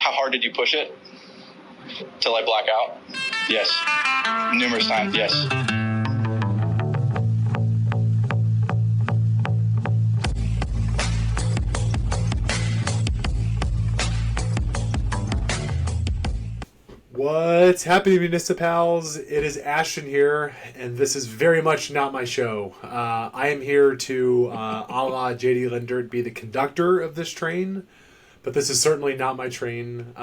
How hard did you push it? Till I black out? Yes. Numerous times, yes. What's happening, Municipals? It is Ashton here, and this is very much not my show. I am here to, a la J.D. Lindert, be the conductor of this train, but this is certainly not my train.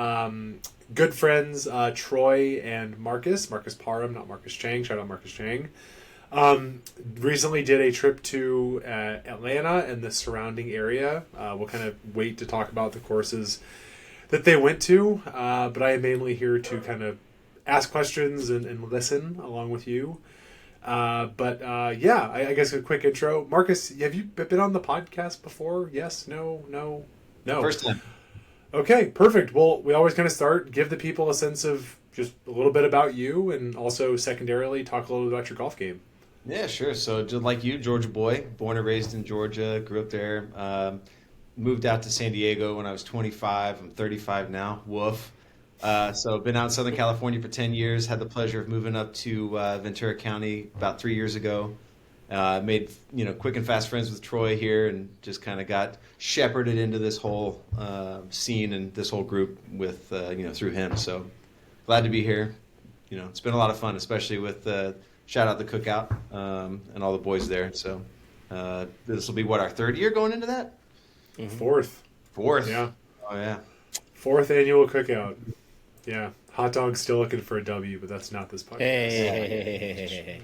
Good friends, Troy and Marcus Parham, not Marcus Chang, shout out Marcus Chang, recently did a trip to Atlanta and the surrounding area. We'll kind of wait to talk about the courses that they went to, but I am mainly here to kind of ask questions and listen along with you. I guess a quick intro. Marcus, have you been on the podcast before? Yes? No? First time. Okay, perfect. Well, we always kind of give the people a sense of just a little bit about you, and also secondarily talk a little bit about your golf game. Yeah, sure. So just like you, Georgia boy, born and raised in Georgia, grew up there. Moved out to San Diego when I was 25. I'm 35 now. Woof. So been out in Southern California for 10 years. Had the pleasure of moving up to Ventura County about 3 years ago. Made quick and fast friends with Troy here, and just kind of got shepherded into this whole scene and this whole group with through him. So glad to be here. It's been a lot of fun, especially with shout out the cookout and all the boys there. So this will be our third year going into that. Mm-hmm. Fourth. Yeah. Oh, yeah. Fourth annual cookout. Yeah. Hot Dog's still looking for a W, but that's not this podcast. Hey.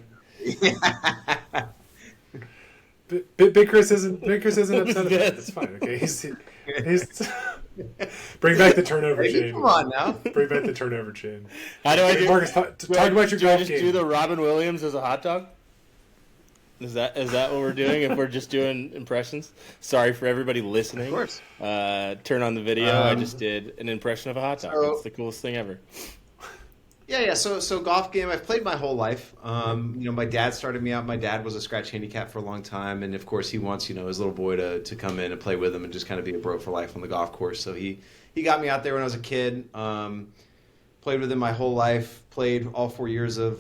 Big Chris isn't upset about it. It's fine. Okay. He's bring back the turnover chain. Come on now. Bring back the turnover chain. How do I do? Marcus, talk about your golf game. Do the Robin Williams as a hot dog? Is that what we're doing? If we're just doing impressions? Sorry for everybody listening. Of course. Turn on the video. I just did an impression of a hot dog. It's the coolest thing ever. Yeah. So golf game, I've played my whole life. My dad started me out. My dad was a scratch handicap for a long time, and of course he wants his little boy to come in and play with him and just kind of be a bro for life on the golf course. So he got me out there when I was a kid. Played with him my whole life. Played all 4 years of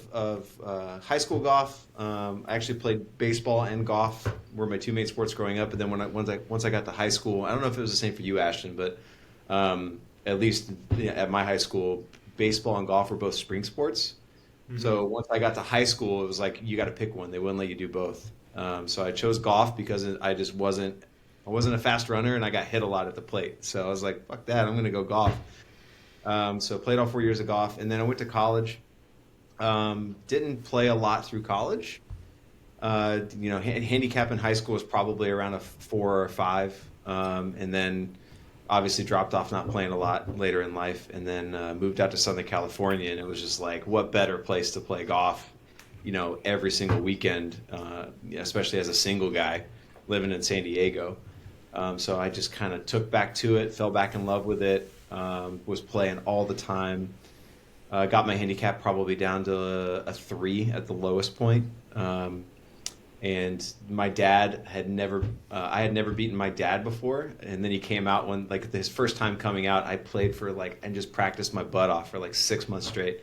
high school golf. I actually played baseball and golf were my two main sports growing up. And then once I got to high school, I don't know if it was the same for you, Ashton, but at least at my high school, baseball and golf were both spring sports. Mm-hmm. So once I got to high school, it was like you got to pick one. They wouldn't let you do both. So I chose golf because I wasn't a fast runner, and I got hit a lot at the plate. So I was like, fuck that, I'm going to go golf. So played all 4 years of golf, and then I went to college. Didn't play a lot through college. Handicap in high school was probably around a 4 or 5, and then obviously dropped off, not playing a lot later in life, and then moved out to Southern California, and it was just like, what better place to play golf, every single weekend, especially as a single guy living in San Diego. So I just kind of took back to it, fell back in love with it. Was playing all the time. Got my handicap probably down to a 3 at the lowest point. And my dad I had never beaten my dad before. And then he came out his first time coming out, I played for and just practiced my butt off for 6 months straight.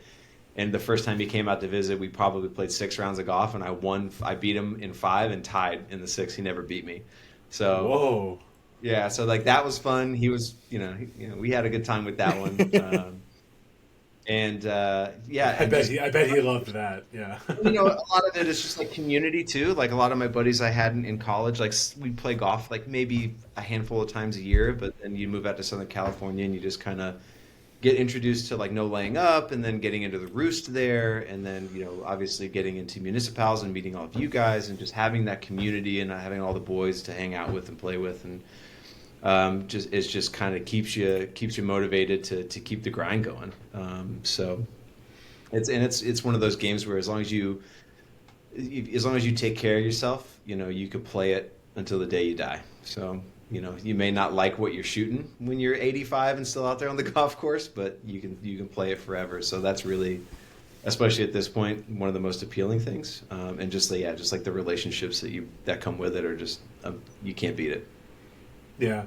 And the first time he came out to visit, we probably played 6 rounds of golf, and I won. I beat him in 5 and tied in the 6. He never beat me. So. Whoa. Yeah, so that was fun. He was, we had a good time with that one. I bet he loved that. Yeah. A lot of it is just community too. A lot of my buddies I had in college, we'd play golf maybe a handful of times a year, but then you move out to Southern California and you just kind of get introduced to no laying up, and then getting into the roost there, and then obviously getting into Municipals and meeting all of you guys, and just having that community and having all the boys to hang out with and play with, and just kind of keeps you motivated to keep the grind going. So it's one of those games where as long as you take care of yourself, you could play it until the day you die. So you may not like what you're shooting when you're 85 and still out there on the golf course, but you can play it forever. So that's really, especially at this point, one of the most appealing things. And just the relationships that come with it are just you can't beat it. Yeah.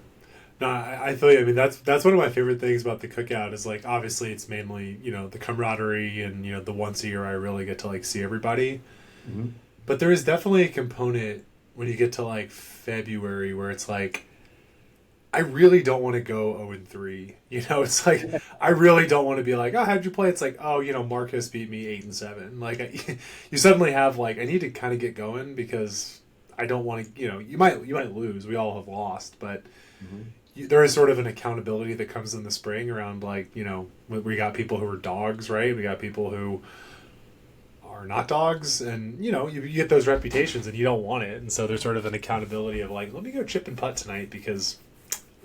No, I feel you. I mean, that's one of my favorite things about the cookout is like obviously it's mainly the camaraderie and the once a year I really get to like see everybody. Mm-hmm. But there is definitely a component when you get to like February where it's like I really don't want to go 0-3. It's like I really don't want to be like, oh, how'd you play? It's like, oh, Marcus beat me 8-7. Like you suddenly have like I need to kind of get going because I don't want to. You might lose. We all have lost, but. Mm-hmm. There is sort of an accountability that comes in the spring around like we got people who are dogs, right? We got people who are not dogs, and you get those reputations and you don't want it, and so there's sort of an accountability of like, let me go chip and putt tonight because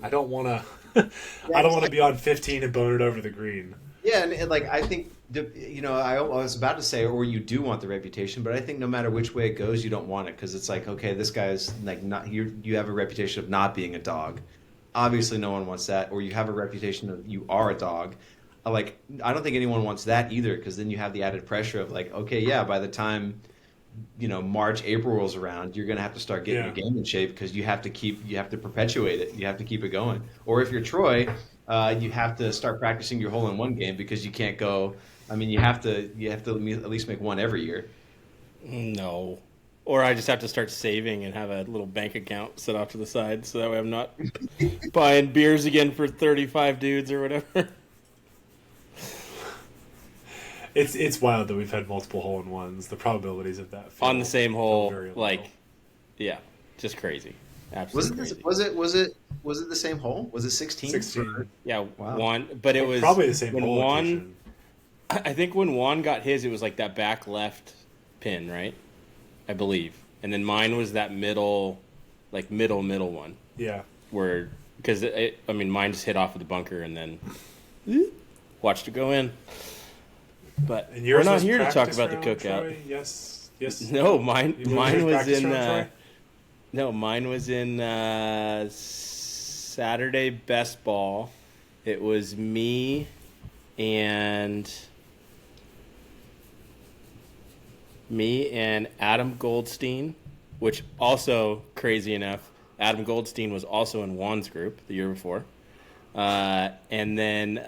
I don't want to I don't want to be on 15 and bone it over the green. Yeah, and like I think I was about to say, or you do want the reputation, but I think no matter which way it goes, you don't want it because it's like, okay, this guy's like not you have a reputation of not being a dog. Obviously, no one wants that. Or you have a reputation of you are a dog. Like, I don't think anyone wants that either, because then you have the added pressure of like, okay, yeah, by the time March, April rolls around, you're going to have to start getting your game in shape because you have to perpetuate it. You have to keep it going. Or if you're Troy, you have to start practicing your hole-in-one game because you can't go. I mean, you have to at least make one every year. No. Or I just have to start saving and have a little bank account set off to the side so that way I'm not buying beers again for 35 dudes or whatever. It's wild that we've had multiple hole-in-ones. The probabilities of that on the same hole, like, yeah, just crazy. Absolutely crazy. Was it the same hole? Was it 16? 16. Yeah, wow. Juan, but it was probably the same when hole. Juan, I think when Juan got his, it was like that back left pin, right? I believe. And then mine was that middle one. Yeah. Where, because, mine just hit off of the bunker and then watched it go in. But we're not here to talk about the cookout. Troy? Yes. No, mine was in... mine was in Saturday best ball. It was me and Adam Goldstein, which also, crazy enough, Adam Goldstein was also in Juan's group the year before. And then...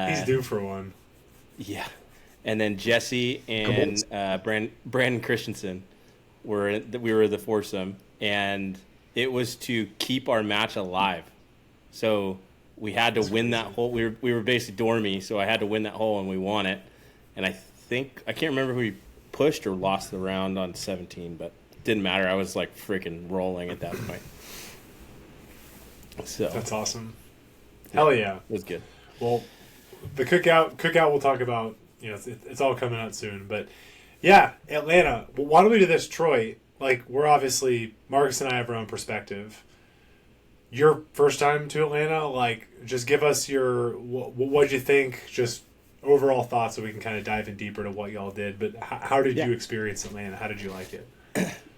he's due for one. Yeah. And then Jesse and Brandon Christensen we were the foursome, and it was to keep our match alive. So we had to win that hole. We were basically dormy, so I had to win that hole, and we won it. And I can't remember who we pushed or lost the round on 17, but it didn't matter. I was like freaking rolling at that point. So that's awesome. Hell yeah, it was good. Well, the cookout we'll talk about. It's all coming out soon, but yeah, Atlanta. Well, why don't we do this, Troy? Like, we're obviously Marcus and I have our own perspective. Your first time to Atlanta, like, just give us your what'd you think? Just overall thoughts, so we can kind of dive in deeper to what y'all did. But how did you experience Atlanta? How did you like it?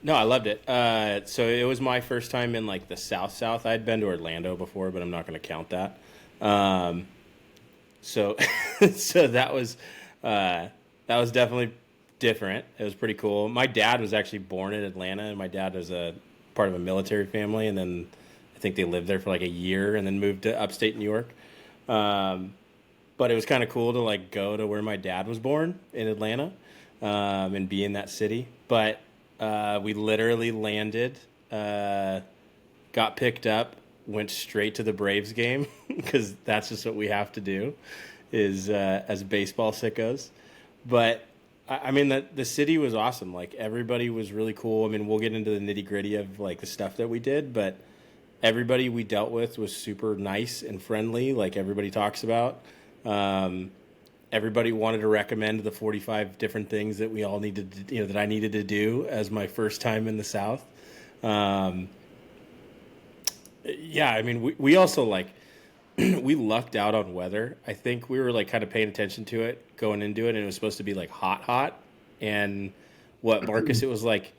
No, I loved it. So it was my first time in like the South. I'd been to Orlando before, but I'm not going to count that. So that was definitely different. It was pretty cool. My dad was actually born in Atlanta, and my dad was a part of a military family, and then I think they lived there for like a year and then moved to upstate New York. But it was kind of cool to like go to where my dad was born in Atlanta, and be in that city. But we literally landed, got picked up, went straight to the Braves game because that's just what we have to do is as baseball sickos. But I mean, the city was awesome. Like, everybody was really cool. I mean, we'll get into the nitty gritty of like the stuff that we did, but everybody we dealt with was super nice and friendly. Like everybody talks about, everybody wanted to recommend the 45 different things that we all needed to, that I needed to do as my first time in the South. Yeah, I mean, we also like, we lucked out on weather. I think we were like kind of paying attention to it going into it, and it was supposed to be like hot. And what, Marcus, it was like,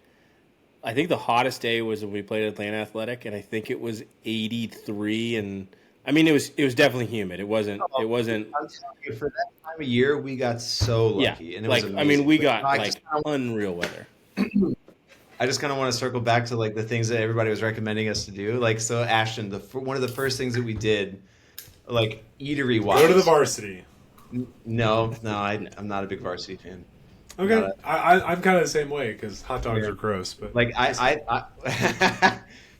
I think the hottest day was when we played Atlanta Athletic, and I think it was 83. And I mean, it was definitely humid. It wasn't. I'm telling you, for that time of year, we got so lucky. Yeah, and it like was I mean, we but got I like just, unreal weather. I just kind of want to circle back to like the things that everybody was recommending us to do. Like, so Ashton, one of the first things that we did, like eatery wise, Go to the varsity. No, I'm not a big varsity fan. Okay, I'm kind of the same way because hot dogs are gross. But like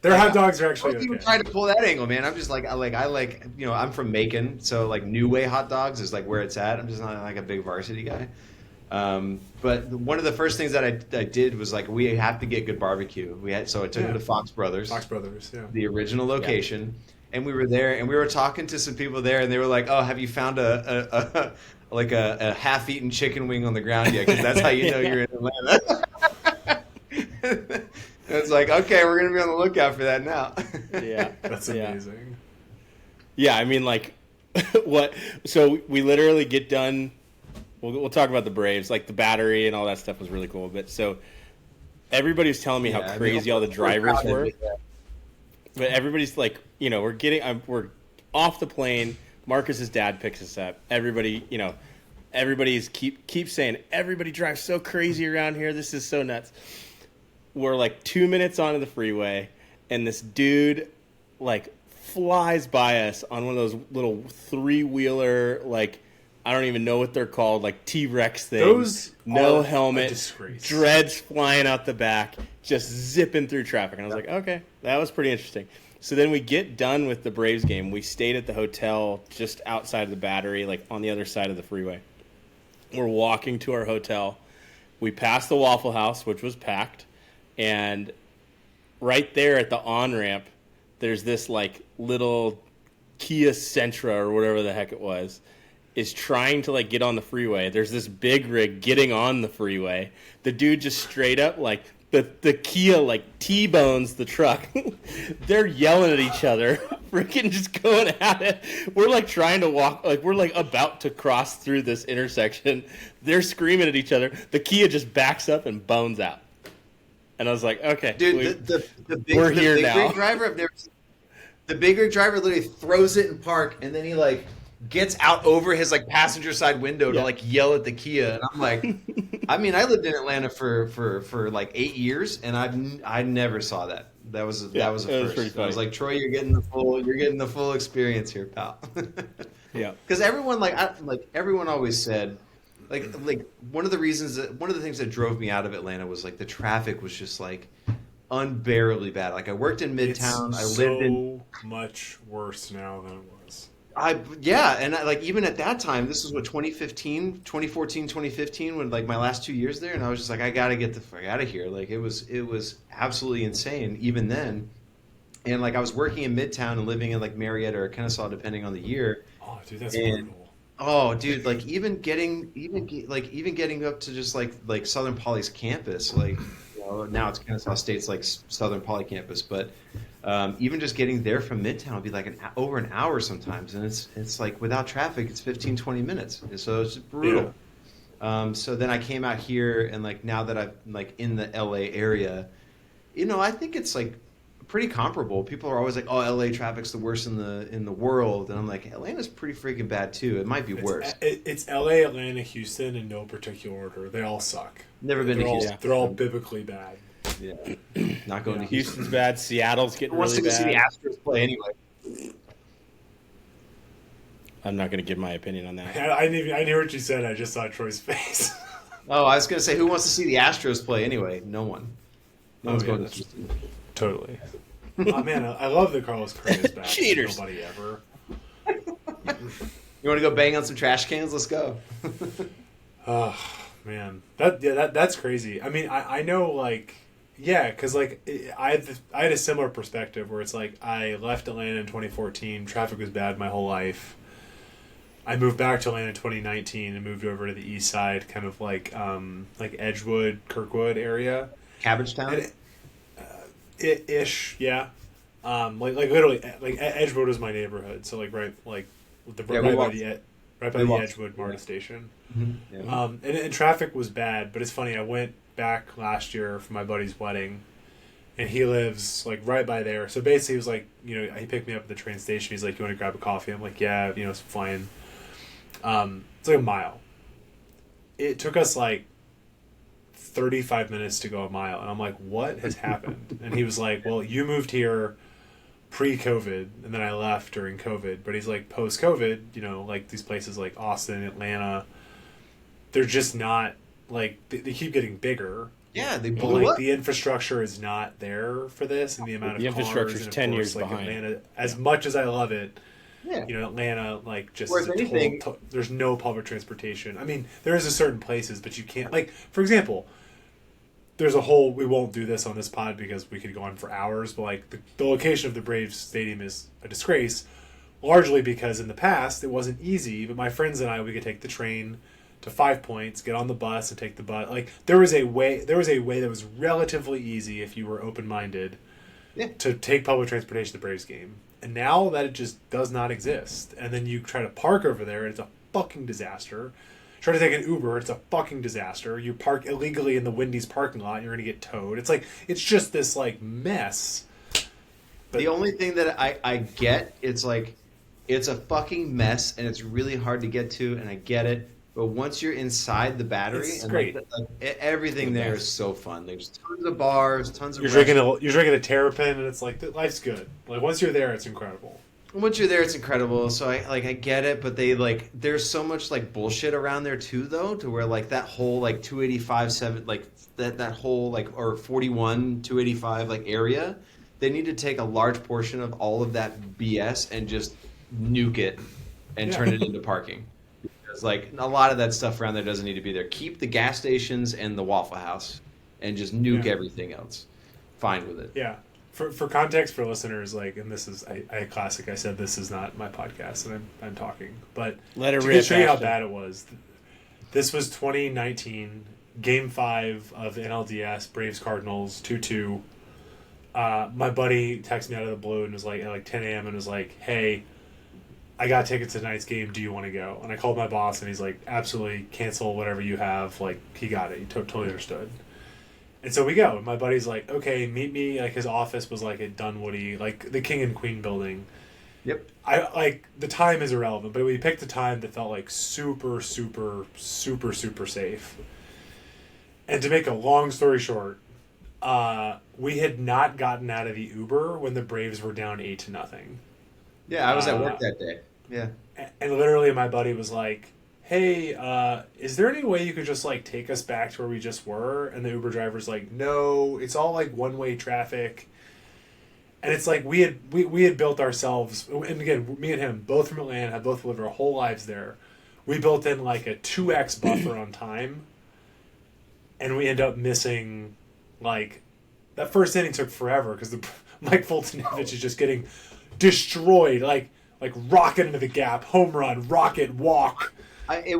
their hot dogs are actually I even okay. tried to pull that angle, man. I'm just like I like I'm from Macon, so like New Way hot dogs is like where it's at. I'm just not like a big varsity guy. But one of the first things that I did was like we have to get good barbecue. So I took him to Fox Brothers. Fox Brothers, yeah. The original location. Yeah. And we were there, and we were talking to some people there, and they were like, "Oh, have you found a half-eaten chicken wing on the ground yet? Because that's how you know you're in Atlanta." It's like, okay, we're gonna be on the lookout for that now. Yeah, that's amazing. Yeah, I mean, like, what? So we literally get done. We'll talk about the Braves, like the battery and all that stuff was really cool. But so everybody was telling me how crazy all the drivers were. But everybody's like, we're off the plane. Marcus's dad picks us up. Everybody, everybody's keep saying everybody drives so crazy around here. This is so nuts. We're like 2 minutes onto the freeway, and this dude like flies by us on one of those little 3-wheeler, like I don't even know what they're called, like T-Rex things. No helmet, dreads flying out the back, just zipping through traffic. And I was like, okay, that was pretty interesting. So then we get done with the Braves game. We stayed at the hotel just outside of the battery, like on the other side of the freeway. We're walking to our hotel. We passed the Waffle House, which was packed. And right there at the on-ramp, there's this like little Kia Sentra or whatever the heck it was, is trying to like get on the freeway. There's this big rig getting on the freeway. The dude just straight up like the Kia like T-bones the truck. They're yelling at each other, freaking just going at it. We're like trying to walk, like we're like about to cross through this intersection. They're screaming at each other. The Kia just backs up and bones out. And I was like, okay, dude, we're here the now. big rig driver, I've never seen. The big rig driver literally throws it in park, and then he like gets out over his like passenger side window to like yell at the Kia. And I'm like, I mean, I lived in Atlanta for like 8 years, and I never saw that. That was a first. I was like, Troy, you're getting the full experience here, pal. Yeah, because everyone everyone always said. Like one of the things that drove me out of Atlanta was like the traffic was just like unbearably bad. Like I worked in Midtown. I lived in much worse now than it was. And even at that time, this was what 2014, 2015, when like my last 2 years there, and I was just like, I gotta get the fuck out of here. Like it was absolutely insane even then. And like I was working in Midtown and living in like Marietta or Kennesaw, depending on the year. Oh, dude, that's brutal. Oh, dude! Like even getting up to just like Southern Poly's campus, like now it's Kennesaw State's like Southern Poly campus, but even just getting there from Midtown would be like over an hour sometimes, and it's like without traffic, it's 15-20 minutes, so it's brutal. Yeah. So then I came out here, and like now that I'm like in the LA area, I think it's like pretty comparable. People are always like, "Oh, LA traffic's the worst in the world," and I'm like, Atlanta's pretty freaking bad too. It might be worse. It's LA, Atlanta, Houston in no particular order. They all suck. Never been to Houston. They're all biblically bad. Yeah, not going to Houston. Houston's bad. Seattle's getting really bad. Wants to go see the Astros play anyway. I'm not going to give my opinion on that. I knew what you said. I just saw Troy's face. Oh, I was going to say, who wants to see the Astros play anywwant No one. No one's going to Houston. Totally. Oh man, I love that Carlos Correa is back. Cheaters. Nobody ever. You want to go bang on some trash cans? Let's go. Oh man, that's crazy. I mean, I know like because like I had a similar perspective where it's like I left Atlanta in 2014. Traffic was bad my whole life. I moved back to Atlanta in 2019 and moved over to the east side, kind of like Edgewood, Kirkwood area. Cabbagetown. Ish, yeah. Like literally, like Edgewood was my neighborhood, so like right by the Edgewood MARTA station. Mm-hmm. Yeah. And traffic was bad, but it's funny. I went back last year for my buddy's wedding, and he lives like right by there. So basically, he was like, he picked me up at the train station. He's like, "You want to grab a coffee?" I'm like, "Yeah, it's fine." It's like a mile. It took us like 35 minutes to go a mile. And I'm like, what has happened? And he was like, well, you moved here pre-COVID, and then I left during COVID. But he's like, post-COVID, you know, like these places like Austin, Atlanta, they're just not, like, they keep getting bigger. Yeah, they But blew like up. the infrastructure is not there for this, and the amount of The infrastructure cars, is and of 10 course, years like behind. Atlanta, as much as I love it, Yeah. you know, Atlanta, like, just Or is if a anything- there's no public transportation. I mean, there is a certain places, but you can't, like, for example, there's a whole, we won't do this on this pod because we could go on for hours, but like the location of the Braves stadium is a disgrace, largely because in the past it wasn't easy, but my friends and I, we could take the train to 5 Points, get on the bus and take the bus. Like there was a way that was relatively easy if you were open-minded to take public transportation to the Braves game. And now that it just does not exist. And then you try to park over there, it's a fucking disaster. Try to take an Uber, it's a fucking disaster. You park illegally in the Wendy's parking lot, you're going to get towed. It's like, it's just this, like, mess. But The only thing that I get, it's like, it's a fucking mess, and it's really hard to get to, and I get it. But once you're inside the Battery, It's and great. Everything there is so fun. There's tons of bars, tons of you're drinking a Terrapin, and it's like, life's good. Like, once you're there, it's incredible. Once you're there, it's incredible. So I get it, but they like there's so much like bullshit around there too, though, to where like that whole like 285 like that whole like or 41 285 like area, they need to take a large portion of all of that BS and just nuke it and turn it into parking. Because like a lot of that stuff around there doesn't need to be there. Keep the gas stations and the Waffle House, and just nuke everything else. Fine with it. Yeah. For context for listeners, like, and this is I classic. I said this is not my podcast, and I'm talking, but Let it to rip, show you how Ashton. bad it was. This was 2019, Game 5 of the NLDS, Braves Cardinals 2-2. My buddy texted me out of the blue and was like at like 10 a.m. and was like, "Hey, I got tickets to tonight's game. Do you want to go?" And I called my boss, and he's like, "Absolutely, cancel whatever you have." Like he got it. He totally understood. And so we go. And my buddy's like, okay, meet me. Like his office was like at Dunwoody, like the King and Queen building. Yep. I like the time is irrelevant, but we picked a time that felt like super, super, super, super safe. And to make a long story short, we had not gotten out of the Uber when the Braves were down 8-0. Yeah, I was at work that day. Yeah. And literally my buddy was like, hey, is there any way you could just, like, take us back to where we just were? And the Uber driver's like, no, it's all, like, one-way traffic. And it's like we had built ourselves, and again, me and him, both from Atlanta, have both lived our whole lives there. We built in, like, a 2x buffer on time, and we end up missing, like, that first inning took forever because Mike Fultonevich is just getting destroyed, like rocket into the gap, home run, rocket, walk. We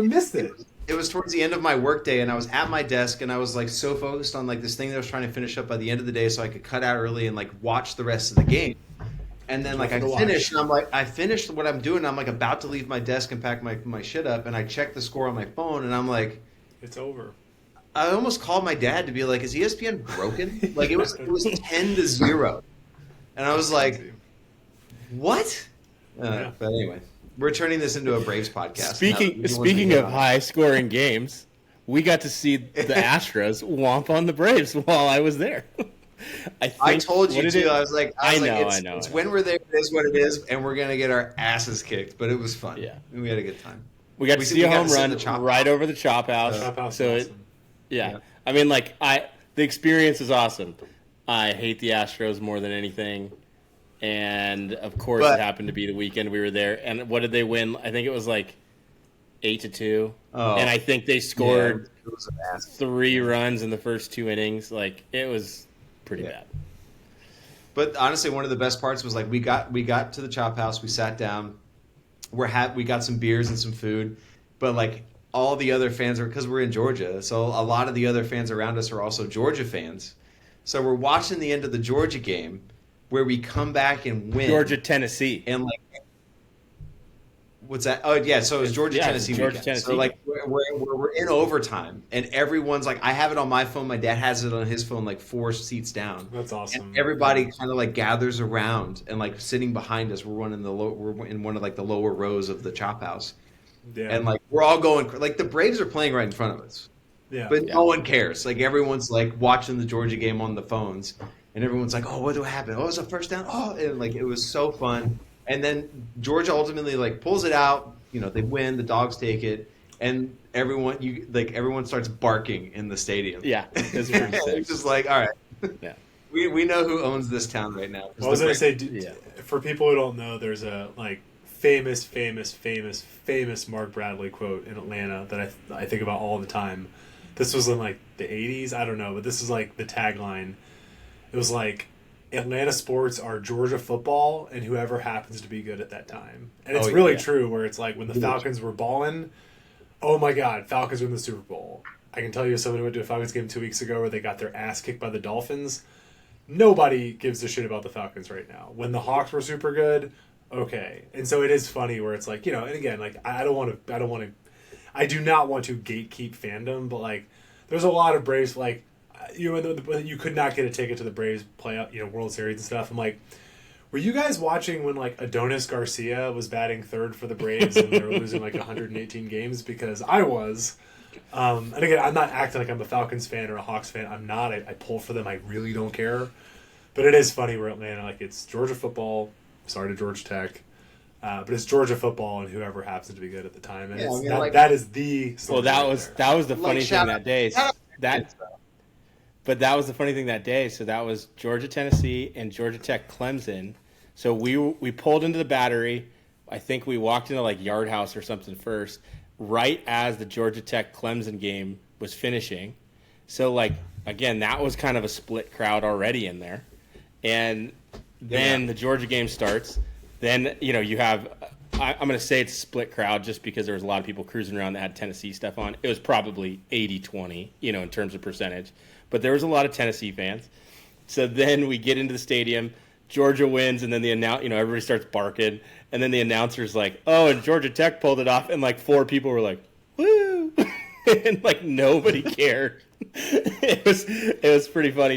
missed it. It was towards the end of my workday, and I was at my desk, and I was like so focused on like this thing that I was trying to finish up by the end of the day, so I could cut out early and like watch the rest of the game. And then like I finished, and I'm like, I finished what I'm doing. And I'm like about to leave my desk and pack my shit up, and I checked the score on my phone, and I'm like, it's over. I almost called my dad to be like, is ESPN broken? Like it was 10-0, and I was like, what? But anyway. We're turning this into a Braves podcast. Speaking of high scoring games, we got to see the Astros womp on the Braves while I was there. I told you too. I was like, I know. It's when we're there, it is what it is, and we're gonna get our asses kicked. But it was fun. Yeah, we had a good time. We got to see a home run right over the chop house. So awesome. Yeah, I mean, like the experience is awesome. I hate the Astros more than anything. And of course, it happened to be the weekend we were there. And what did they win? I think it was like 8-2. Oh, and I think they scored 3 runs in the first 2 innings. Like it was pretty bad. But honestly, one of the best parts was like we got to the chop house. We sat down. We got some beers and some food. But like all the other fans are, because we're in Georgia, so a lot of the other fans around us are also Georgia fans. So we're watching the end of the Georgia game, where we come back and win. Georgia, Tennessee. And like, what's that? Oh yeah, so it was Georgia, Tennessee. So like we're in overtime, and everyone's like, I have it on my phone. My dad has it on his phone, like 4 seats down. That's awesome. And everybody kind of like gathers around, and like sitting behind us, we're in one of like the lower rows of the chop house. Yeah. And like we're all going, like the Braves are playing right in front of us. Yeah. But no one cares. Like everyone's like watching the Georgia game on the phones, and everyone's like, "Oh, what happened? Oh, it was a first down." Oh, and like it was so fun. And then Georgia ultimately like pulls it out. You know, they win. The Dogs take it, and everyone starts barking in the stadium. Yeah, it's pretty sick. It's just like, all right, Yeah. we know who owns this town right now. Well, I was gonna say, Yeah. for people who don't know, there's a famous Mark Bradley quote in Atlanta that I think about all the time. This was in like the 80s, I don't know, but this is like the tagline. It was like, Atlanta sports are Georgia football and whoever happens to be good at that time. And it's really true, where it's like when the Falcons were balling, oh my God, Falcons win the Super Bowl. I can tell you, someone went to a Falcons game 2 weeks ago where they got their ass kicked by the Dolphins. Nobody gives a shit about the Falcons right now. When the Hawks were super good, okay. And so it is funny where it's like, and again, like I do not want to gatekeep fandom, but like there's a lot of Braves, like you could not get a ticket to the Braves playoff, World Series and stuff. I'm like, were you guys watching when like Adonis Garcia was batting third for the Braves and they were losing like 118 games? Because I was. And again, I'm not acting like I'm a Falcons fan or a Hawks fan. I'm not. I pull for them. I really don't care. But it is funny where Atlanta, like, it's Georgia football. Sorry to Georgia Tech. But it's Georgia football and whoever happens to be good at the time. And that is the story. Well, that was the funny thing that day. But that was the funny thing that day. So that was Georgia, Tennessee, and Georgia Tech, Clemson. So we pulled into the Battery. I think we walked into like Yard House or something first, right as the Georgia Tech Clemson game was finishing. So like again, that was kind of a split crowd already in there. And then the Georgia game starts. Then you have I'm going to say it's a split crowd just because there was a lot of people cruising around that had Tennessee stuff on. It was probably 80-20, in terms of percentage. But there was a lot of Tennessee fans. So then we get into the stadium. Georgia wins, and then everybody starts barking, and then the announcer's like, "Oh, and Georgia Tech pulled it off," and like 4 people were like, "Woo!" and like nobody cared. It was pretty funny.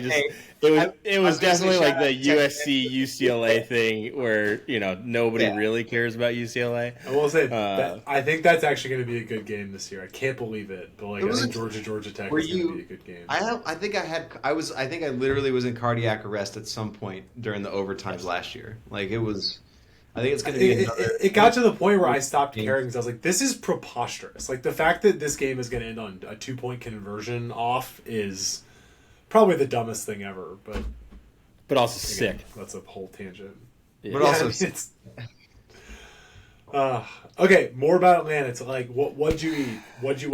It was definitely like the USC UCLA thing where nobody really cares about UCLA. I will say I think that's actually going to be a good game this year. I can't believe it, but like I think Georgia Tech is going to be a good game. I think I literally was in cardiac arrest at some point during the overtimes last year. Like it was. I think it's going to be. It got to the point where I stopped caring because I was like, "This is preposterous." Like the fact that this game is going to end on a 2-point conversion off is probably the dumbest thing ever. But also again, sick. That's a whole tangent. Yeah. But also, it's. Okay, more about Atlanta. It's like, what'd you eat? What'd you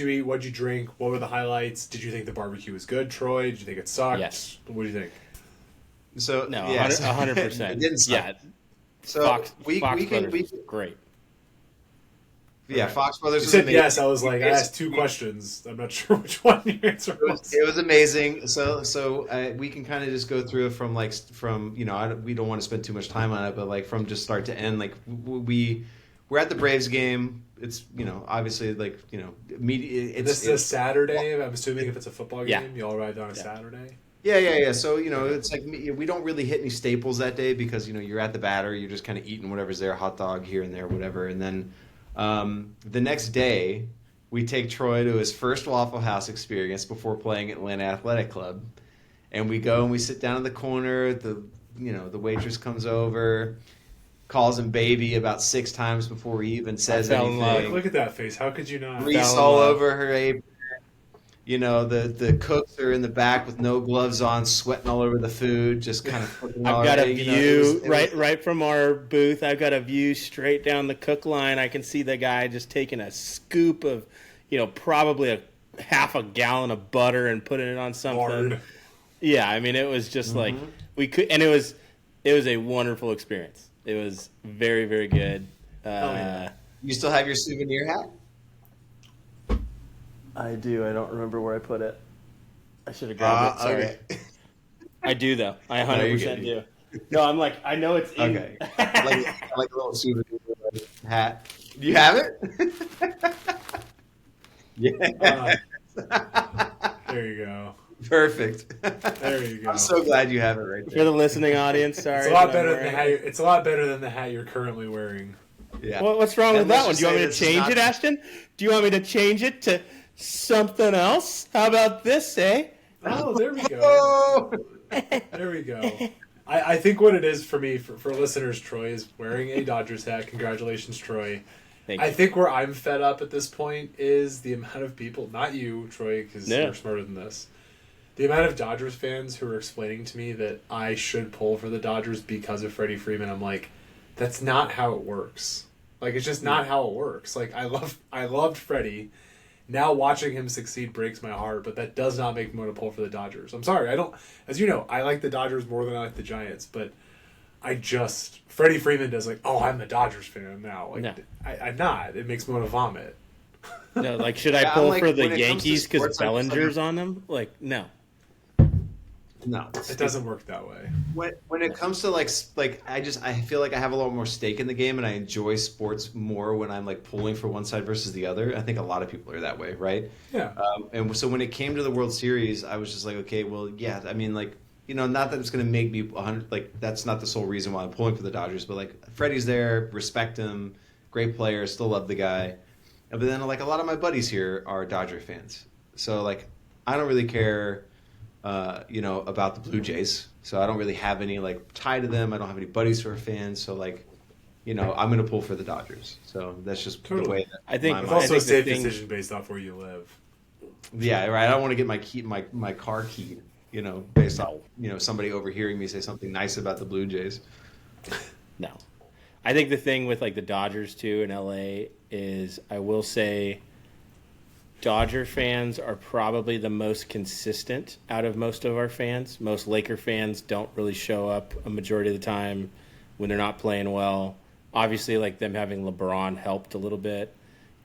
eat? What'd you drink? What were the highlights? Did you think the barbecue was good, Troy? Did you think it sucked? Yes. What do you think? So no, yes. 100%. It didn't suck. Yeah. So Fox Brothers was great. Yeah, Fox Brothers. You said yes. I was like, I asked 2 questions. I'm not sure which one your answer was. It was amazing. So we can kind of just go through it from we don't want to spend too much time on it, but like from just start to end. Like we're at the Braves game. It's obviously media. This is a Saturday. I'm assuming if it's a football game, Yeah. you all arrived on a Saturday. Yeah. So it's like we don't really hit any staples that day because you're at the Battery. You're just kind of eating whatever's there, hot dog here and there, whatever, and then. The next day, we take Troy to his first Waffle House experience before playing Atlanta Athletic Club, and we go and we sit down in the corner. The waitress comes over, calls him baby about 6 times before he even says anything. Look at that face. How could you not? Grease all over her apron. The cooks are in the back with no gloves on, sweating all over the food, just kind of. I've got a view right from our booth. I've got a view straight down the cook line. I can see the guy just taking a scoop of, probably a half a gallon of butter and putting it on something. Hard. Yeah, I mean, it was just like we could, and it was a wonderful experience. It was very, very good. You still have your souvenir hat? I do. I don't remember where I put it. I should have grabbed it. Sorry. Okay. I do, though. I 100% do. No, I'm like, I know it's in. Okay. like a little souvenir hat. Do you have it? Yeah. There you go. Perfect. There you go. I'm so glad you have it right there. For the listening audience, sorry. It's a lot better than the hat. It's a lot better than the hat you're currently wearing. Yeah. What's wrong with And that let's one? just Do you want say me to this is change not- it, Ashton? Do you want me to change it Something else? How about this, eh? Oh, there we go. Oh! There we go. I think what it is for me, for listeners, Troy is wearing a Dodgers hat. Congratulations, Troy. Thank I you. think where I'm fed up at this point is the amount of people, not you, Troy, because Yeah. you're smarter than this. The amount of Dodgers fans who are explaining to me that I should pull for the Dodgers because of Freddie Freeman. I'm like, that's not how it works. Like, it's just not how it works. Like, I loved Freddie. Now watching him succeed breaks my heart, but that does not make me want to pull for the Dodgers. I'm sorry, I don't. As you know, I like the Dodgers more than I like the Giants, but Freddie Freeman does like, oh, I'm the Dodgers fan now. Like, No. I'm not. It makes me want to vomit. No, like, should I Yeah, I'm pull like, for the when it comes to Yankees because sports, I'm just like- Bellinger's on them? Like, no. No. It doesn't work that way. When it comes to like I feel like I have a lot more stake in the game, and I enjoy sports more when I'm like pulling for one side versus the other. I think a lot of people are that way, right? Yeah. And so when it came to the World Series, I was just like, okay, well, yeah. I mean, like, you know, not that it's going to make me 100. Like, that's not the sole reason why I'm pulling for the Dodgers, but like, Freddie's there, respect him, great player, still love the guy. But then like a lot of my buddies here are Dodger fans, so like I don't really care. You know, about the Blue Jays. So I don't really have any like tie to them. I don't have any buddies who are fans. So like, you know, I'm going to pull for the Dodgers. So that's just the Totally. way that I think- my It's mind- also a think the safe thing- decision based off where you live. yeah, right. I don't want to get my car keyed, you know, based off, you know, somebody overhearing me say something nice about the Blue Jays. No. I think the thing with like the Dodgers too in LA is I will say Dodger fans are probably the most consistent out of most of our fans. Most Laker fans don't really show up a majority of the time when they're not playing well. Obviously, like them having LeBron helped a little bit.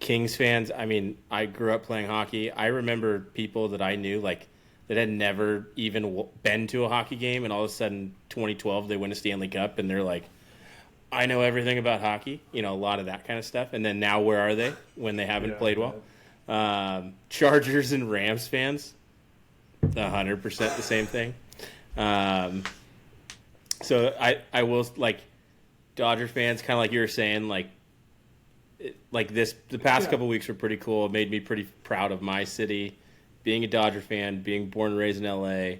Kings fans, I mean, I grew up playing hockey. I remember people that I knew like that had never even been to a hockey game, and all of a sudden 2012 they win a Stanley Cup and they're like, I know everything about hockey, you know, a lot of that kind of stuff. And then now where are they when they haven't played well? Chargers and Rams fans, 100% the same thing. So I will like Dodger fans, kind of like you were saying, like the past couple weeks were pretty cool. It made me pretty proud of my city, being a Dodger fan, being born and raised in LA.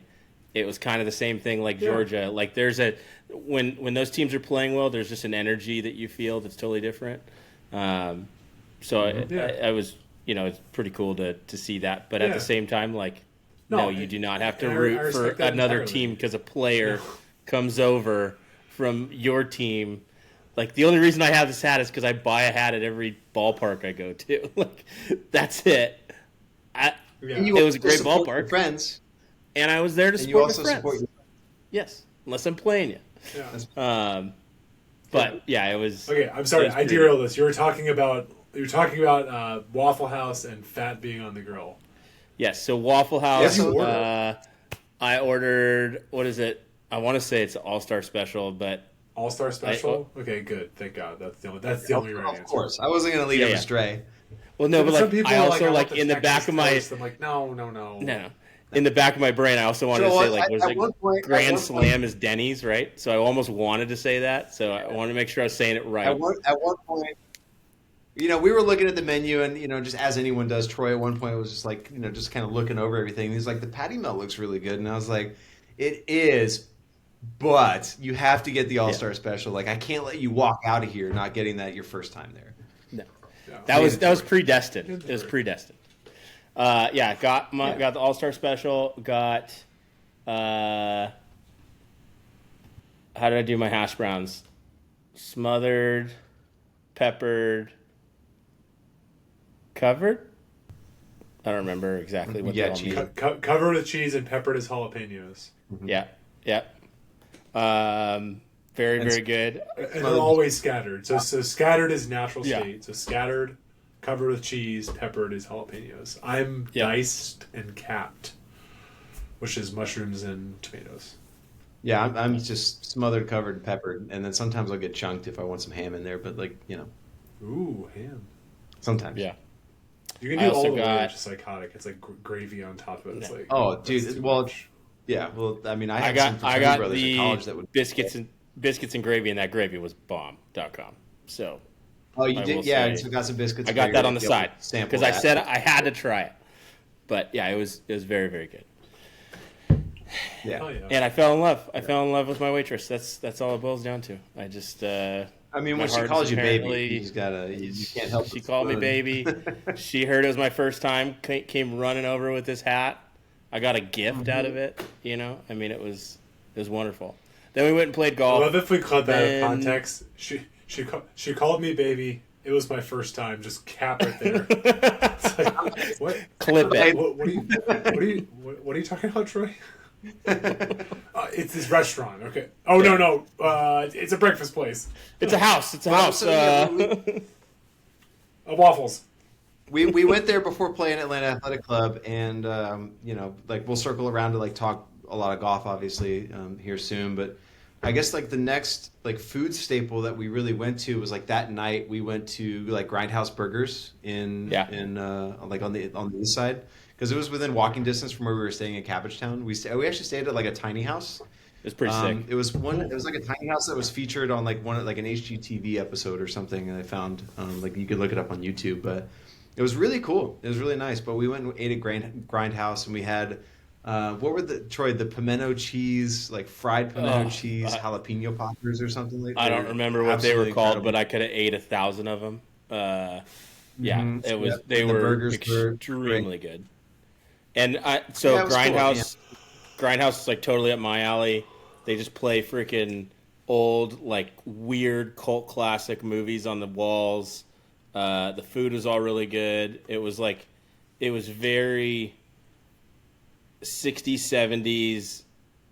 It was kind of the same thing like Georgia. Like there's when those teams are playing well, there's just an energy that you feel that's totally different. I was, you know, it's pretty cool to see that. But at the same time, like, no, you do not have to root for another team because a player comes over from your team. Like, the only reason I have this hat is because I buy a hat at every ballpark I go to. Like, that's it. And It was a great support your ballpark. friends, And I was there to and you support also my friends. support your Yes, unless I'm playing you. Yeah. But, yeah, it was... Okay, I'm sorry. it was I pretty- derailed this. You were talking about Waffle House and fat being on the grill. Yes, so Waffle House. Yes, you I ordered, what is it? I want to say it's an All-Star Special, but All-Star Special? Okay, good. Thank God. That's the only right answer. Of course, I wasn't going to lead Yeah, him yeah. astray. well, no, but Some like people I are also I like want in the Texas back of my toast. I'm like, no. no, in the back of my brain, I also wanted So to say what, like there's at like one point- Grand at one Slam is Denny's, right? So I almost wanted to say that, so I wanted to make sure I was saying it right. At one point, you know, we were looking at the menu, and you know, just as anyone does, Troy at one point was just like, you know, just kind of looking over everything. And he's like, the patty melt looks really good, and I was like, it is, but you have to get the All-Star Special. Like, I can't let you walk out of here not getting that your first time there. No. Yeah. That was predestined. It was predestined. Got the All-Star Special. Got how did I do my hash browns? Smothered, peppered, covered. I don't remember exactly what Yeah, they all cheese. mean. Covered with cheese and peppered as jalapenos. Yeah. Very good. And they're always scattered. So scattered is natural Yeah. state. So scattered, covered with cheese, peppered is jalapenos. I'm Yeah. diced and capped, which is mushrooms and tomatoes. Yeah, I'm just smothered, covered, peppered, and then sometimes I'll get chunked if I want some ham in there. But like, you know, Ooh, ham. sometimes. Yeah. You can I do all also the way, got- it's just psychotic. It's like gravy on top of it. It's like Oh, that's dude. too Well, much. yeah. Well, I mean, I I had got some fraternity the brothers in college that would biscuits and gravy, and that gravy was bomb.com. So Oh, you I did? will Yeah, say- and so got some biscuits. I and got gravy that to on the be able to side sample because I that. said I had to try it. But yeah, it was very, very good. Yeah. Oh, yeah. And I fell in love. I fell in love with my waitress. That's all it boils down to. I just I mean, my when she heart calls is you baby, apparently- you just gotta. You can't help. She but called me swoon. baby. She heard it was my first time. Came running over with this hat. I got a gift out of it. You know, I mean, it was wonderful. Then we went and played I golf. love if we cut that out of Then- context. She called me baby. It was my first time. Just cap it there. It's like, what? Clip it. What are you talking about, Troy? It's this restaurant. Okay. Oh no. It's a breakfast place. It's a house. It's a house. So, yeah, Waffles. we went there before playing Atlanta Athletic Club, and like we'll circle around to like talk a lot of golf, obviously, here soon. But I guess like the next like food staple that we really went to was like that night we went to like Grindhouse Burgers in like on the east side, because it was within walking distance from where we were staying in Cabbagetown. We actually stayed at like a tiny house. It's pretty sick. It was like a tiny house that was featured on like like an HGTV episode or something, and I found like you could look it up on YouTube, but it was really cool. It was really nice. But we went and ate at Grindhouse, and we had what were the pimento cheese, like fried pimento cheese jalapeno poppers or something like that. I don't remember what they were Absolutely called, incredible. but I could have ate 1,000 of them. Yeah, Mhm. it was. Yep. They And the were burgers were extremely good. And Yeah, it was cool, Grindhouse is like totally up my alley. They just play freaking old, like weird cult classic movies on the walls. The food was all really good. It was very 60s, 70s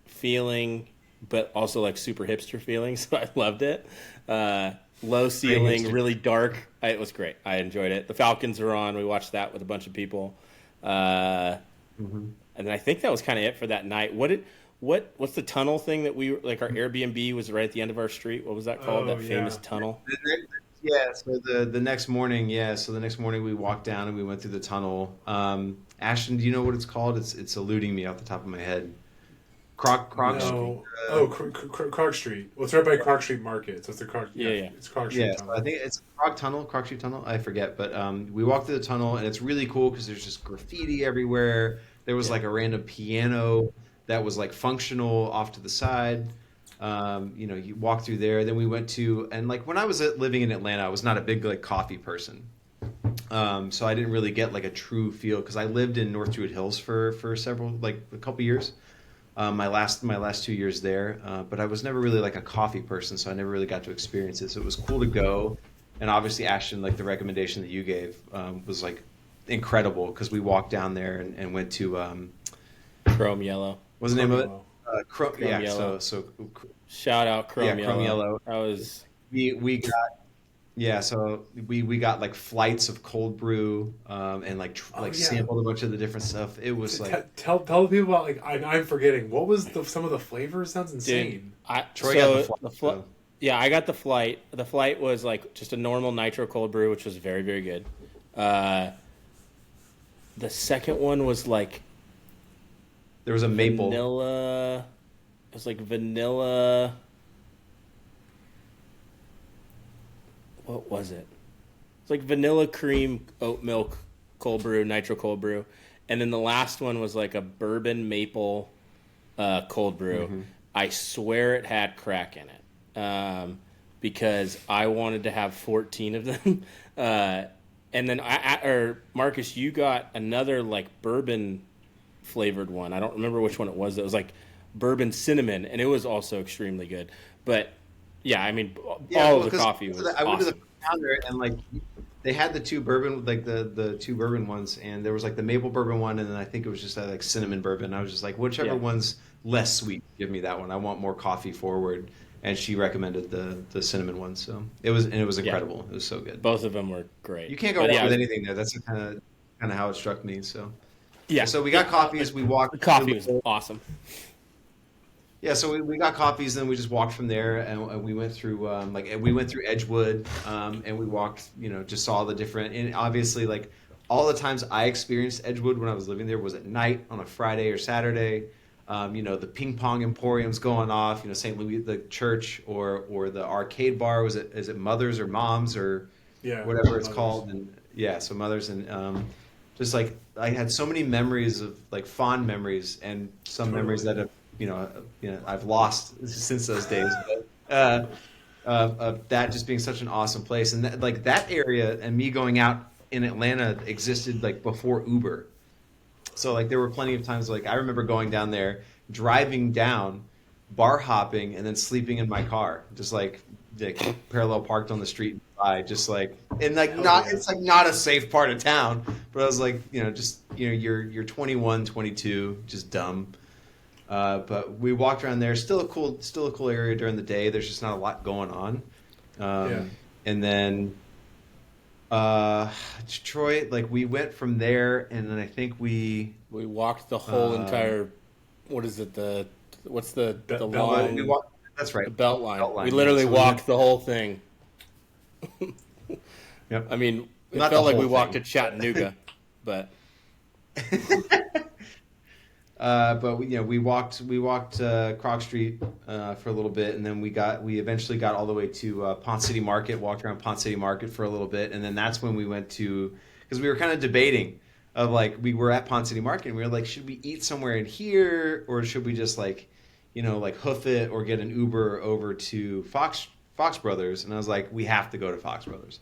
feeling, but also like super hipster feeling. So I loved it. Low ceiling, hipster. really dark. It was great. I enjoyed it. The Falcons were on. We watched that with a bunch of people. And then I think that was kind of it for that night. What's the tunnel thing that we like? Our Airbnb was right at the end of our street. What was that called? Oh, That famous yeah. tunnel. Yeah, so the next morning, we walked down and we went through the tunnel. Ashton, do you know what it's called? It's eluding me off the top of my head. Croc No. Clark Street. Well, it's right by Clark Street Market. So it's the Clark. Yeah. It's Clark Street. Yeah, so I think it's Croc Street Tunnel. I forget, but we walked through the tunnel, and it's really cool because there's just graffiti everywhere. There was like a random piano that was like functional off to the side. You walk through there. Then we went to, and like when I was living in Atlanta, I was not a big like coffee person, so I didn't really get like a true feel because I lived in North Druid Hills for a couple years. My last 2 years there, but I was never really like a coffee person, so I never really got to experience it. So it was cool to go, and obviously Ashton, like the recommendation that you gave, was like incredible because we walked down there and went to Chrome Yellow. what's the name of it? Chrome Yellow. So Shout out Chrome Yellow. Chrome Yellow. That was we got like flights of cold brew and like sampled a bunch of the different stuff. It was like Tell the people about like I'm forgetting what was some of the flavors. Sounds insane. Troy got the flight. Yeah, I got the flight. The flight was like just a normal nitro cold brew, which was very, very good. The second one was like there was a maple. vanilla. It was like vanilla. What was it? It's like vanilla cream oat milk cold brew, nitro cold brew, and then the last one was like a bourbon maple cold brew. Mm-hmm. I swear it had crack in it because I wanted to have 14 of them. And then Marcus, you got another like bourbon flavored one. I don't remember which one it was. It was like bourbon cinnamon, and it was also extremely good. But yeah, I mean, all of the coffee was I went to the awesome. counter and like they had the two bourbon, like the two bourbon ones, and there was like the maple bourbon one, and then I think it was just like cinnamon bourbon. I was just like, whichever one's less sweet, give me that one. I want more coffee forward. And she recommended the cinnamon one, so it was incredible. It was so good. Both of them were great. You can't go wrong with anything there. That's kind of how it struck me. So Yeah. So we got coffees. We walked. The coffee was awesome. Yeah, so we got coffees, then we just walked from there, and we went through we went through Edgewood, and we walked, just saw the different, and obviously like all the times I experienced Edgewood when I was living there was at night on a Friday or Saturday. The ping pong emporium's going off, St. Louis, the church, or the arcade bar. Is it Mothers or Moms or whatever it's called? And yeah, so Mothers, and just like I had so many memories of like fond memories and some memories that have I've lost since those days. But, of that just being such an awesome place, and that area and me going out in Atlanta existed like before Uber. So like there were plenty of times like I remember going down there, driving down, bar hopping, and then sleeping in my car, just like parallel parked on the street. I just like and like it's like not a safe part of town, but I was like you're 21, 22, just dumb. But we walked around there. Still a cool area during the day. There's just not a lot going on. And then Detroit, like we went from there, and then I think we walked the whole entire. What is it? What's the long? That's right. The belt line. We literally walked the whole thing. Yep. I mean, it Not felt the like we whole walked thing. to Chattanooga, but. But we walked Krog Street for a little bit, and then we eventually got all the way to Ponce City Market. Walked around Ponce City Market for a little bit, and then that's when we went to because we were kind of debating of like we were at Ponce City Market, and we were like, should we eat somewhere in here or should we just like hoof it or get an Uber over to Fox Brothers? And I was like, we have to go to Fox Brothers.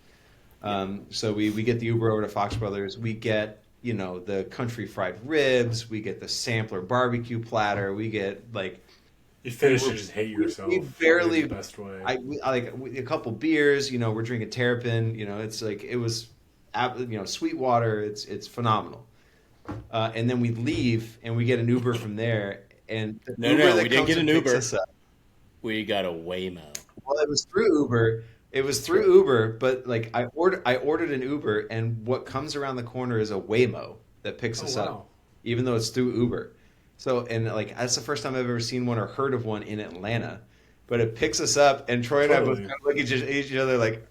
So we get the Uber over to Fox Brothers. We get the country fried ribs. We get the sampler barbecue platter. We get like you finish and just hate yourself. We barely the best way. A couple beers. We're drinking Terrapin. It's like it was, Sweetwater. It's phenomenal. And then we leave and we get an Uber from there. And we didn't get an Uber. We got a Waymo. Well, it was through Uber. It was through Uber, but like I ordered an Uber, and what comes around the corner is a Waymo that picks us up, even though it's through Uber. So, and like that's the first time I've ever seen one or heard of one in Atlanta. But it picks us up, and Troy and I both kind of look at each other like,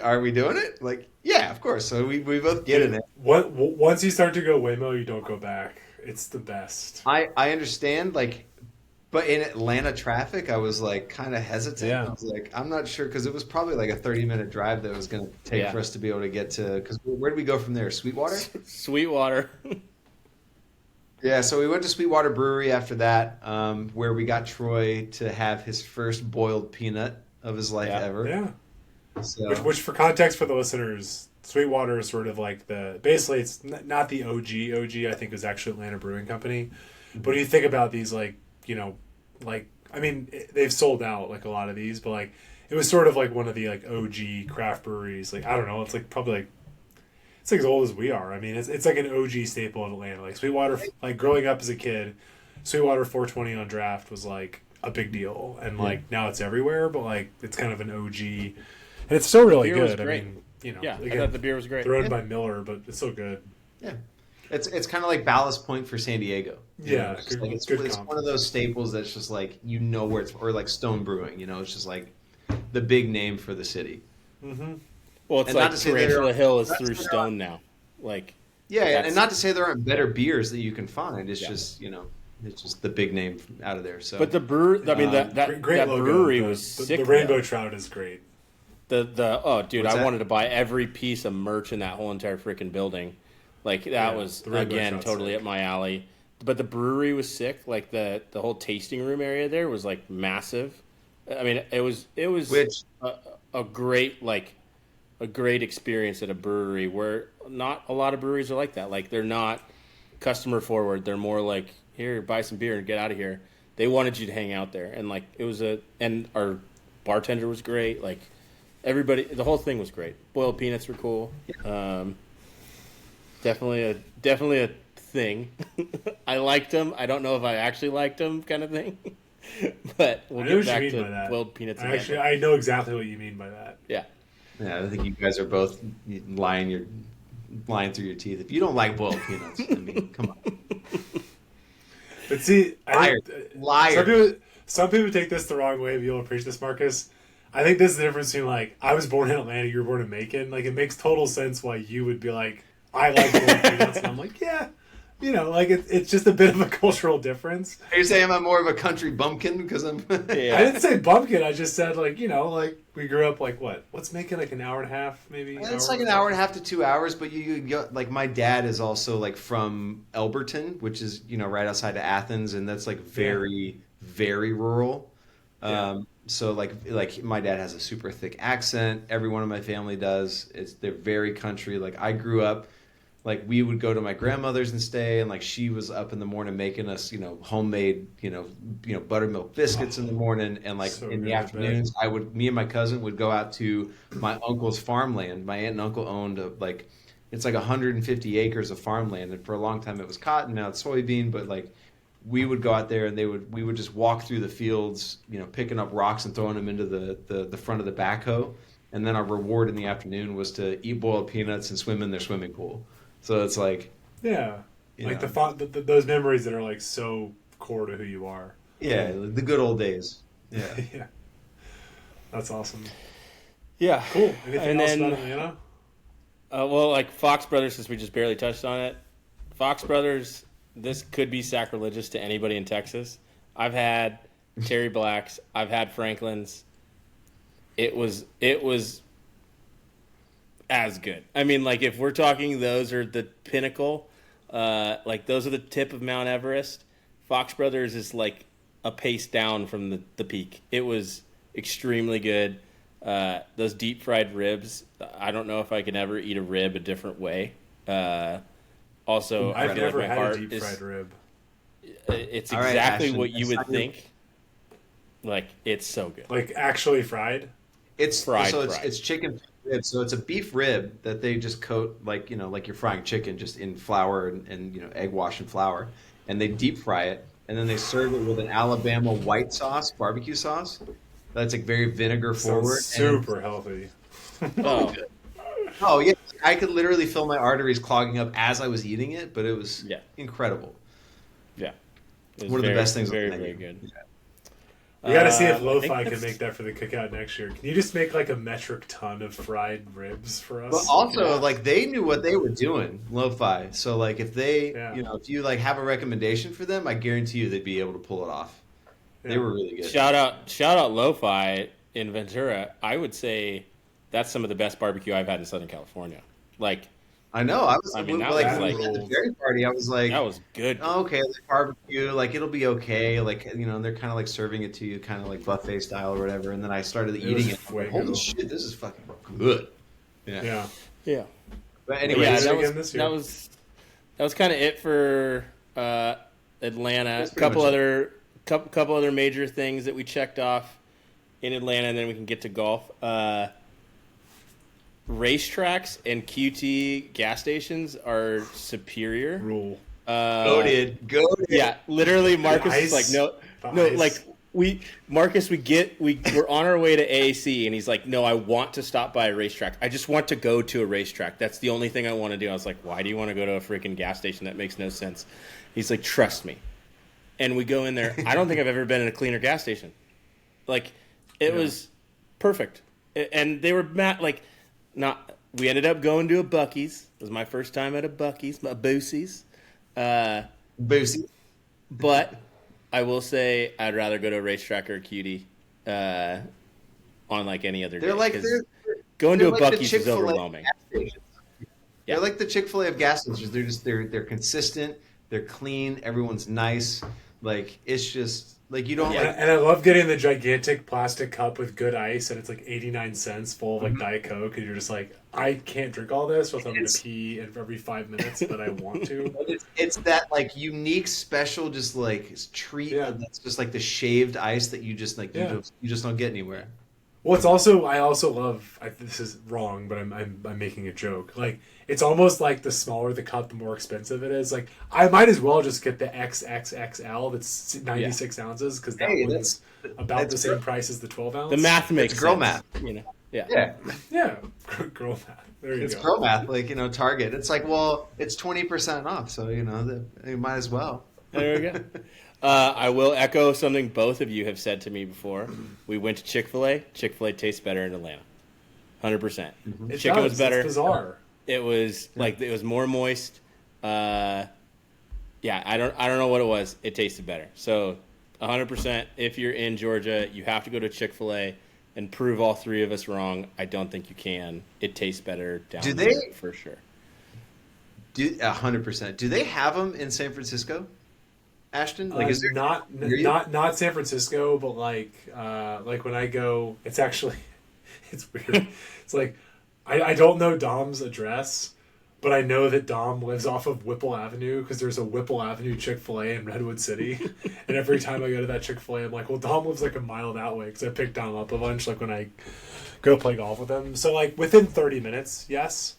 "Are we doing it?" Like, yeah, of course. So we both get in it. Once you start to go Waymo, you don't go back. It's the best. I understand, like. But in Atlanta traffic, I was like kind of hesitant. Yeah. I was like, I'm not sure because it was probably like a 30-minute drive that was going to take for us to be able to get to. Because where did we go from there? Sweetwater. Sweetwater. Yeah, so we went to Sweetwater Brewery after that, where we got Troy to have his first boiled peanut of his life ever. Yeah. So. Which, for context for the listeners, Sweetwater is sort of like basically it's not the OG. I think it was actually Atlanta Brewing Company. But when you think about these I mean, they've sold out like a lot of these, but like it was sort of like one of the like OG craft breweries. Like I don't know, it's like probably like it's like as old as we are. I mean, it's like an OG staple of Atlanta. Like Sweetwater, like growing up as a kid, Sweetwater 420 on draft was like a big deal, and like now it's everywhere. But like it's kind of an OG, and it's still really good. I mean, again, I again, thought the beer was great. they're owned by Miller, but it's still good. Yeah. It's kind of like Ballast Point for San Diego. It's one of those staples that's just like where it's or like Stone Brewing. It's just like the big name for the city. Mm-hmm. Well, it's like Tarantula Hill is through Stone now. Like and not to say there aren't better beers that you can find. It's just it's just the big name out of there. So, but the brewery, I mean that brewery was sick. The Rainbow Trout is great. I wanted to buy every piece of merch in that whole entire freaking building. Like that was again totally up my alley. But the brewery was sick. Like the whole tasting room area there was like massive. I mean, it was a great experience at a brewery where not a lot of breweries are like that. Like they're not customer forward. They're more like, here, buy some beer and get out of here. They wanted you to hang out there, and like and our bartender was great. Like everybody, the whole thing was great. Boiled peanuts were cool. Definitely a thing. I liked them. I don't know if I actually liked them, kind of thing. But we'll get back to boiled peanuts. I know exactly what you mean by that. Yeah, I think you guys are both lying through your teeth. If you don't like boiled peanuts, I mean, come on. But see, liar. Some people take this the wrong way. If you'll appreciate this, Marcus. I think this is the difference between like I was born in Atlanta, you were born in Macon. Like it makes total sense why you would be like, I like boiled peanuts, and I'm like, yeah, you know, like it's just a bit of a cultural difference. Are you saying I'm more of a country bumpkin because I'm? Yeah. I didn't say bumpkin. I just said like, you know, like we grew up like what? What's making like an hour and a half maybe? It's like an hour and a half to 2 hours, but like my dad is also like from Elberton, which is, you know, right outside of Athens, and that's like very, very rural. Yeah. So like my dad has a super thick accent. Everyone in my family does. They're very country. Like I grew up, like we would go to my grandmother's and stay, and like she was up in the morning making us, you know, homemade, buttermilk biscuits in the morning, and like So in the good, I afternoons, me and my cousin would go out to my uncle's farmland. My aunt and uncle owned it's like 150 acres of farmland, and for a long time it was cotton, now it's soybean, but like we would go out there and we would just walk through the fields, you know, picking up rocks and throwing them into the front of the backhoe, and then our reward in the afternoon was to eat boiled peanuts and swim in their swimming pool. So it's like, Yeah. Like know. those memories that are like so core to who you are. Yeah, the good old days. Yeah. Yeah. That's awesome. Yeah. Cool. Anything And else then, about Atlanta? well, like Fox Brothers, since we just barely touched on it, Fox Brothers, this could be sacrilegious to anybody in Texas. I've had Terry Black's, I've had Franklin's. It was as good. I mean, like if we're talking, those are the pinnacle. Like those are the tip of Mount Everest. Fox Brothers is like a pace down from the peak. It was extremely good. Those deep fried ribs. I don't know if I can ever eat a rib a different way. Also, I I've feel never like my had heart a deep is. fried rib. It's All right, exactly Ashton, what you would that's not your- think. Like it's so good. Like actually fried? It's Fried. it's chicken rib. So it's a beef rib that they just coat like, you know, like you're frying chicken just in flour and you know, egg wash and flour, and they deep fry it, and then they serve it with an Alabama white sauce, barbecue sauce. That's like very vinegar forward. Sounds super healthy. Oh, Oh yeah, I could literally feel my arteries clogging up as I was eating it, but it was Yeah. incredible. yeah. It was One of the best things on Very, the very menu. good. We got to see if I think Lo-Fi can that's- make that for the cookout next year. Can you just make like a metric ton of fried ribs for us? But also, like they knew what they were doing, Lo-Fi. So like if they, Yeah. you know, if you like have a recommendation for them, I guarantee you they'd be able to pull it off. They Yeah. were really good. Shout out Lo-Fi in Ventura. I would say that's some of the best barbecue I've had in Southern California. Like I know. I mean, that like was when we like- had the dairy party. I was like, that was good. oh, okay, like barbecue, like it'll be okay. Like, you know, they're kind of like serving it to you, kind of like buffet style or whatever. And then I started was eating it. fuego. Holy shit, this is fucking good. Yeah. Yeah. But anyway, Yeah, do it that again was this year. that was kind of it for Atlanta. That's A pretty couple much couple other major things that we checked off in Atlanta, and then we can get to golf. Racetracks and QT gas stations are superior. Rule. goated. Yeah, literally, Marcus Ice. is like, no, Ice. like we're on our way to AAC, and he's like, no, I want to stop by a racetrack. I just want to go to a racetrack. That's the only thing I want to do. I was like, why do you want to go to a freaking gas station? That makes no sense. He's like, trust me. And we go in there. I don't think I've ever been in a cleaner gas station. Like, it was perfect. And they were we ended up going to a Buc-ee's. It was my first time at a Buc-ee's, a Boosie's. Boosie. But I will say I'd rather go to a racetrack or a cutie on like any other They're day. like 'cause they're going to a like the Buc-ee's is Chick-fil-A overwhelming. gas stations. Yeah. They're like the Chick-fil-A of gas stations. They're consistent. They're clean. Everyone's nice. Like it's just like you don't Yeah. like. And I love getting the gigantic plastic cup with good ice, and it's like 89 cents full of like Mm-hmm. Diet Coke, and you're just like, I can't drink all this without having to It's- pee every 5 minutes, but I want to. It's that like unique, special, just like treat Yeah. that's just like the shaved ice that you just like Yeah. you just don't get anywhere. Well, I also love. This is wrong, but I'm making a joke. Like it's almost like the smaller the cup, the more expensive it is. Like I might as well just get the XXXL that's 96 ounces because that Hey, one's about that's the same great. price as the 12 ounce. The math makes It's girl sense, math. you know. Yeah. Yeah, Yeah, girl math. There you it's go. girl math. Like Target. It's like it's 20% off, so you might as well. There we go. I will echo something both of you have said to me before. We went to Chick-fil-A. Chick-fil-A tastes better in Atlanta. 100%. It Chicken was does. better. It's bizarre. It was like it was more moist. Yeah, I don't know what it was. It tasted better. So 100%, if you're in Georgia, you have to go to Chick-fil-A and prove all three of us wrong. I don't think you can. It tastes better down there for sure. 100%. Do they have them in San Francisco, Ashton? Like, is there not San Francisco, but like when I go, it's actually it's weird. It's like I don't know Dom's address, but I know that Dom lives off of Whipple Avenue because there's a Whipple Avenue Chick-fil-A in Redwood City, and every time I go to that Chick-fil-A, I'm like, well, Dom lives like a mile that way because I pick Dom up a bunch like when I go play golf with him. So like within 30 minutes, yes.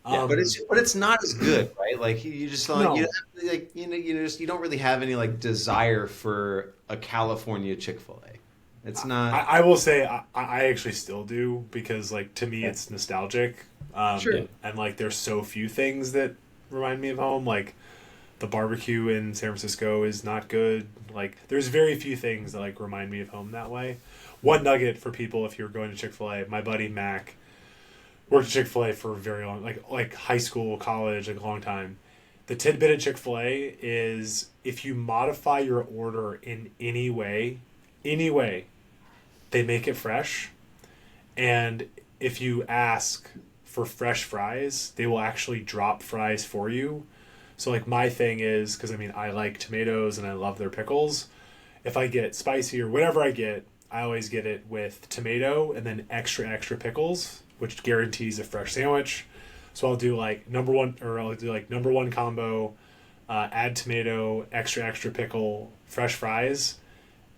Yeah, but it's not as good, right? Like you just don't, you don't really have any like desire for a California Chick-fil-A. It's not. I will say I actually still do because like to me it's nostalgic. Sure. And like there's so few things that remind me of home. Like the barbecue in San Francisco is not good. Like there's very few things that like remind me of home that way. One nugget for people if you're going to Chick-fil-A, my buddy Mac worked at Chick-fil-A for a very long, like high school, college, like a long time. The tidbit at Chick-fil-A is if you modify your order in any way, they make it fresh. And if you ask for fresh fries, they will actually drop fries for you. So like my thing is, because I mean, I like tomatoes and I love their pickles. If I get spicy or whatever I get, I always get it with tomato and then extra pickles, which guarantees a fresh sandwich. So I'll do like number one combo, add tomato, extra pickle, fresh fries,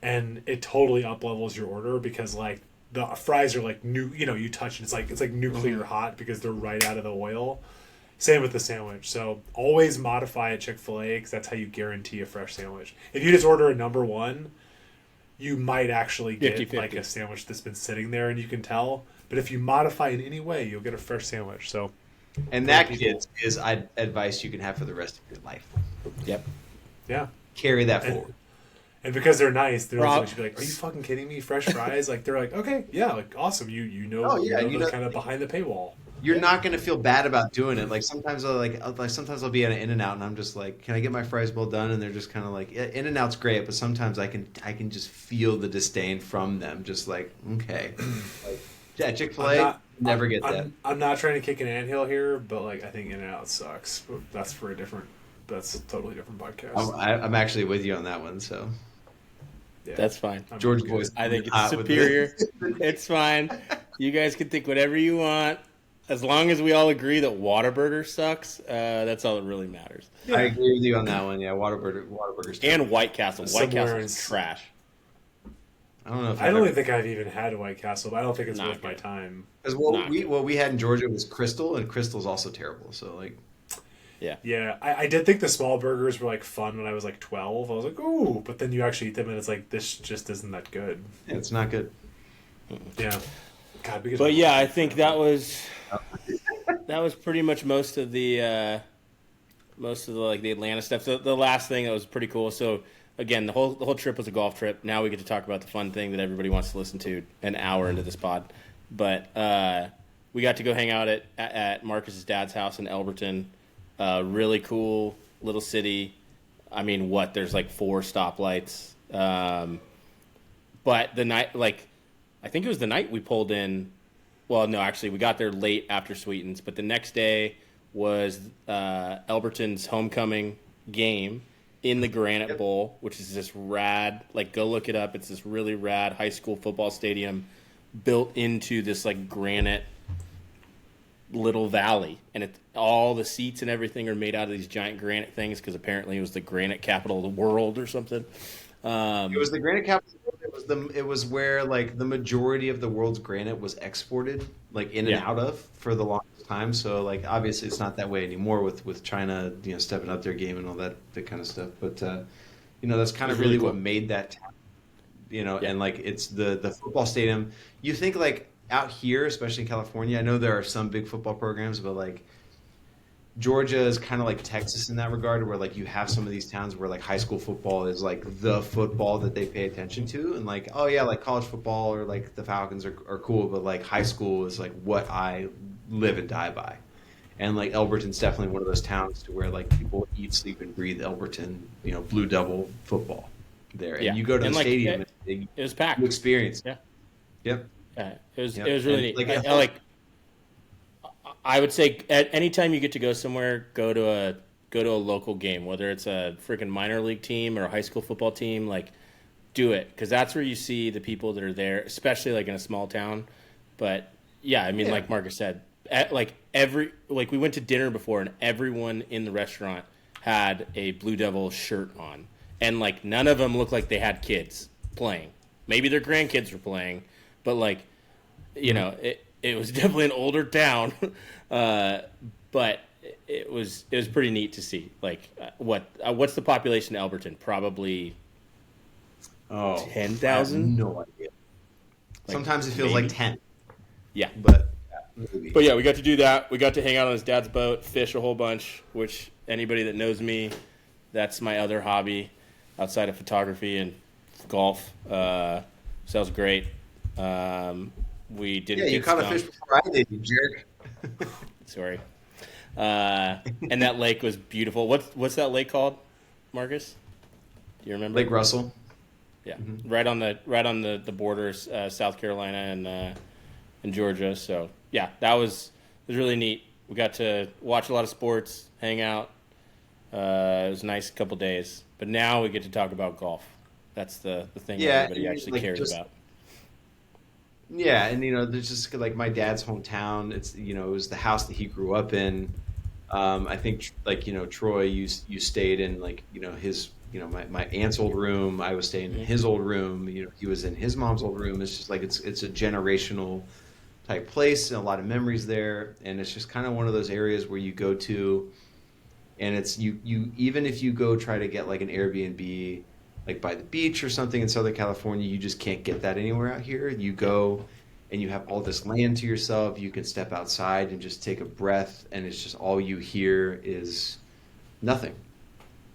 and it totally up levels your order because like the fries are like new, you touch and it's like nuclear hot because they're right out of the oil. Same with the sandwich. So always modify at Chick-fil-A because that's how you guarantee a fresh sandwich. If you just order a number one, you might actually get 50-50. like a sandwich that's been sitting there and you can tell. But if you modify in any way, you'll get a fresh sandwich. So, and that, kids, is advice you can have for the rest of your life. Yep. Yeah. Carry that forward. And because they're nice, they're always going to be like, "Are you fucking kidding me? Fresh fries?" Like they're like, "Okay, yeah, like awesome. You know, kind of behind the paywall." You're not going to feel bad about doing it. Like sometimes I'll be at an In-N-Out and I'm just like, "Can I get my fries well done?" And they're just kind of like, yeah, In-N-Out's great, but sometimes I can just feel the disdain from them. Just like, okay, like, yeah, Chick-fil-A never get that. I'm not trying to kick an anthill here, but like I think In-N-Out sucks. But that's a totally different podcast. I'm actually with you on that one. So. Yeah. That's fine. George Boyce. I think it's superior. It's fine. You guys can think whatever you want. As long as we all agree that Whataburger sucks, that's all that really matters. Yeah. I agree with you on that one. Yeah, Whataburger's terrible. And White Castle. White Castle's trash. I don't know. I don't even think I've even had a White Castle, but I don't think it's worth my time. Because what we had in Georgia was Crystal, and Crystal's also terrible. So like. Yeah. I did think the small burgers were like fun when I was like 12. I was like, ooh, but then you actually eat them and it's like this just isn't that good. Yeah, it's not good. Yeah. God, but yeah, I think that was pretty much most of the like the Atlanta stuff. So the last thing that was pretty cool. So again, the whole trip was a golf trip. Now we get to talk about the fun thing that everybody wants to listen to an hour into this pod. But we got to go hang out at Marcus's dad's house in Elberton. Really cool little city. I mean, there's like 4 stoplights. But the night, like, I think it was the night we pulled in. Well, no, actually, we got there late after Sweetens. But the next day was Elberton's homecoming game in the Granite Bowl, which is this rad. Like, go look it up. It's this really rad high school football stadium built into this like granite little valley, and all the seats and everything are made out of these giant granite things because apparently it was the granite capital of the world or something. It was the granite capital. It was where like the majority of the world's granite was exported, like in and out of for the longest time. So like obviously it's not that way anymore with China, stepping up their game and all that kind of stuff. But that's kind of really cool. What made that town. And like it's the football stadium. You think like. Out here, especially in California, I know there are some big football programs, but like Georgia is kind of like Texas in that regard, where like you have some of these towns where like high school football is like the football that they pay attention to, and like like college football or like the Falcons are cool, but like high school is like what I live and die by. And like Elberton's definitely one of those towns to where like people eat, sleep, and breathe Elberton, Blue Devil football there. And you go to the stadium, it was packed. You experience. Yeah. Yep. It was really neat. Like, I would say at any time you get to go somewhere, go to a local game, whether it's a freaking minor league team or a high school football team, like do it, because that's where you see the people that are there, especially like in a small town. But yeah, I mean, like Marcus said, we went to dinner before and everyone in the restaurant had a Blue Devil shirt on, and like none of them looked like they had kids playing. Maybe their grandkids were playing, but like, it was definitely an older town, but it was pretty neat to see. Like, what's the population of Elberton? Probably 10,000. No idea. Sometimes it feels like 10. Yeah, but yeah, we got to do that. We got to hang out on his dad's boat, fish a whole bunch. Which anybody that knows me, that's my other hobby outside of photography and golf. So that was great. We did. Yeah, you caught a fish before I did, you jerk. Sorry. And that lake was beautiful. What's that lake called, Marcus? Do you remember? Lake Russell. Yeah, right on the borders, South Carolina and Georgia. So yeah, it was really neat. We got to watch a lot of sports, hang out. It was a nice couple days. But now we get to talk about golf. That's the thing that everybody actually cares about. Yeah, and there's just like my dad's hometown. It's it was the house that he grew up in. I think Troy, you stayed in his my aunt's old room. I was staying in his old room. He was in his mom's old room. It's just like it's a generational type place and a lot of memories there. And it's just kind of one of those areas where you go to, and it's you even if you go try to get like an Airbnb like by the beach or something in Southern California, you just can't get that anywhere out here. You go and you have all this land to yourself. You can step outside and just take a breath, and it's just all you hear is nothing.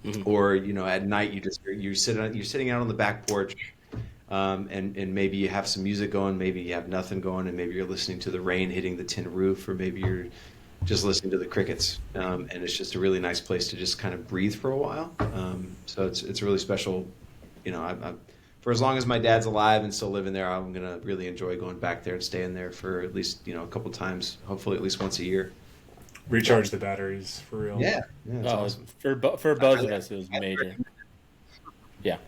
Mm-hmm. Or at night you're sitting out on the back porch, and maybe you have some music going, maybe you have nothing going, and maybe you're listening to the rain hitting the tin roof, or maybe you're just listening to the crickets. And it's just a really nice place to just kind of breathe for a while. So it's really special. For as long as my dad's alive and still living there, I'm gonna really enjoy going back there and staying there for at least a couple times, hopefully at least once a year. Recharge the batteries for real. Yeah, it's awesome. For both of us, it was major. Yeah.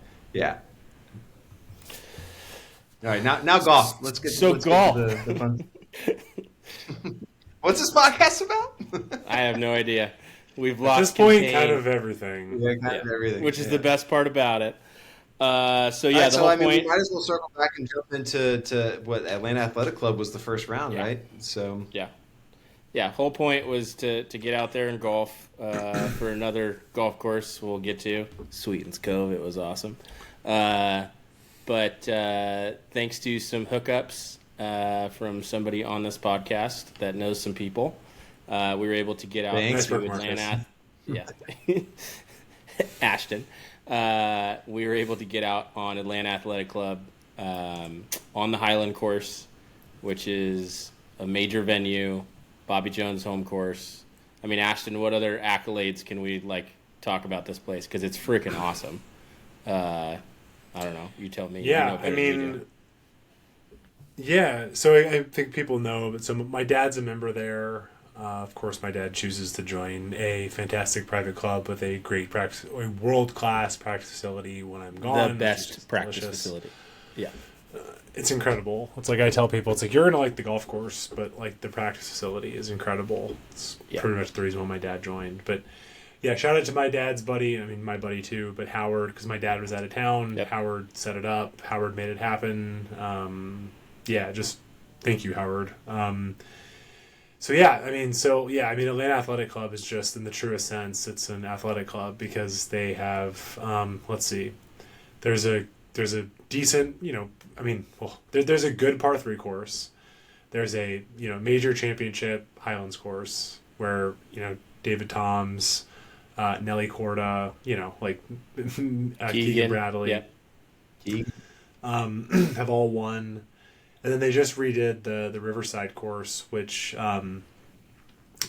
All right, now golf. Let's get golf. Get to the fun. What's this podcast about? I have no idea. We've lost at this point kind of everything. Yeah, kind of everything. Which is the best part about it. We might as well circle back and jump into what Atlanta Athletic Club was the first round, right? So whole point was to get out there and golf for another golf course we'll get to, Sweetens Cove. It was awesome. But thanks to some hookups from somebody on this podcast that knows some people, we were able to get out to Atlanta. Yeah, Ashton. We were able to get out on Atlanta Athletic Club on the Highland course, which is a major venue, Bobby Jones home course. I mean, Ashton, what other accolades can we talk about this place? Because it's freaking awesome. I don't know. You tell me. Yeah, so I think people know, but so my dad's a member there. Of course, my dad chooses to join a fantastic private club with a great a world-class practice facility when I'm gone. The best practice facility. Yeah. It's incredible. It's like I tell people, it's like you're going to like the golf course, but the practice facility is incredible. It's pretty much the reason why my dad joined. But yeah, shout out to my dad's buddy. I mean, my buddy too, but Howard, because my dad was out of town. Yep. Howard set it up. Howard made it happen. Just thank you, Howard. Atlanta Athletic Club is just, in the truest sense, it's an athletic club because they have, there's a decent, there's a good par 3 course. There's a, major championship Highlands course where, David Toms, Nelly Corda, Keegan Bradley, have all won. And then they just redid the Riverside course, which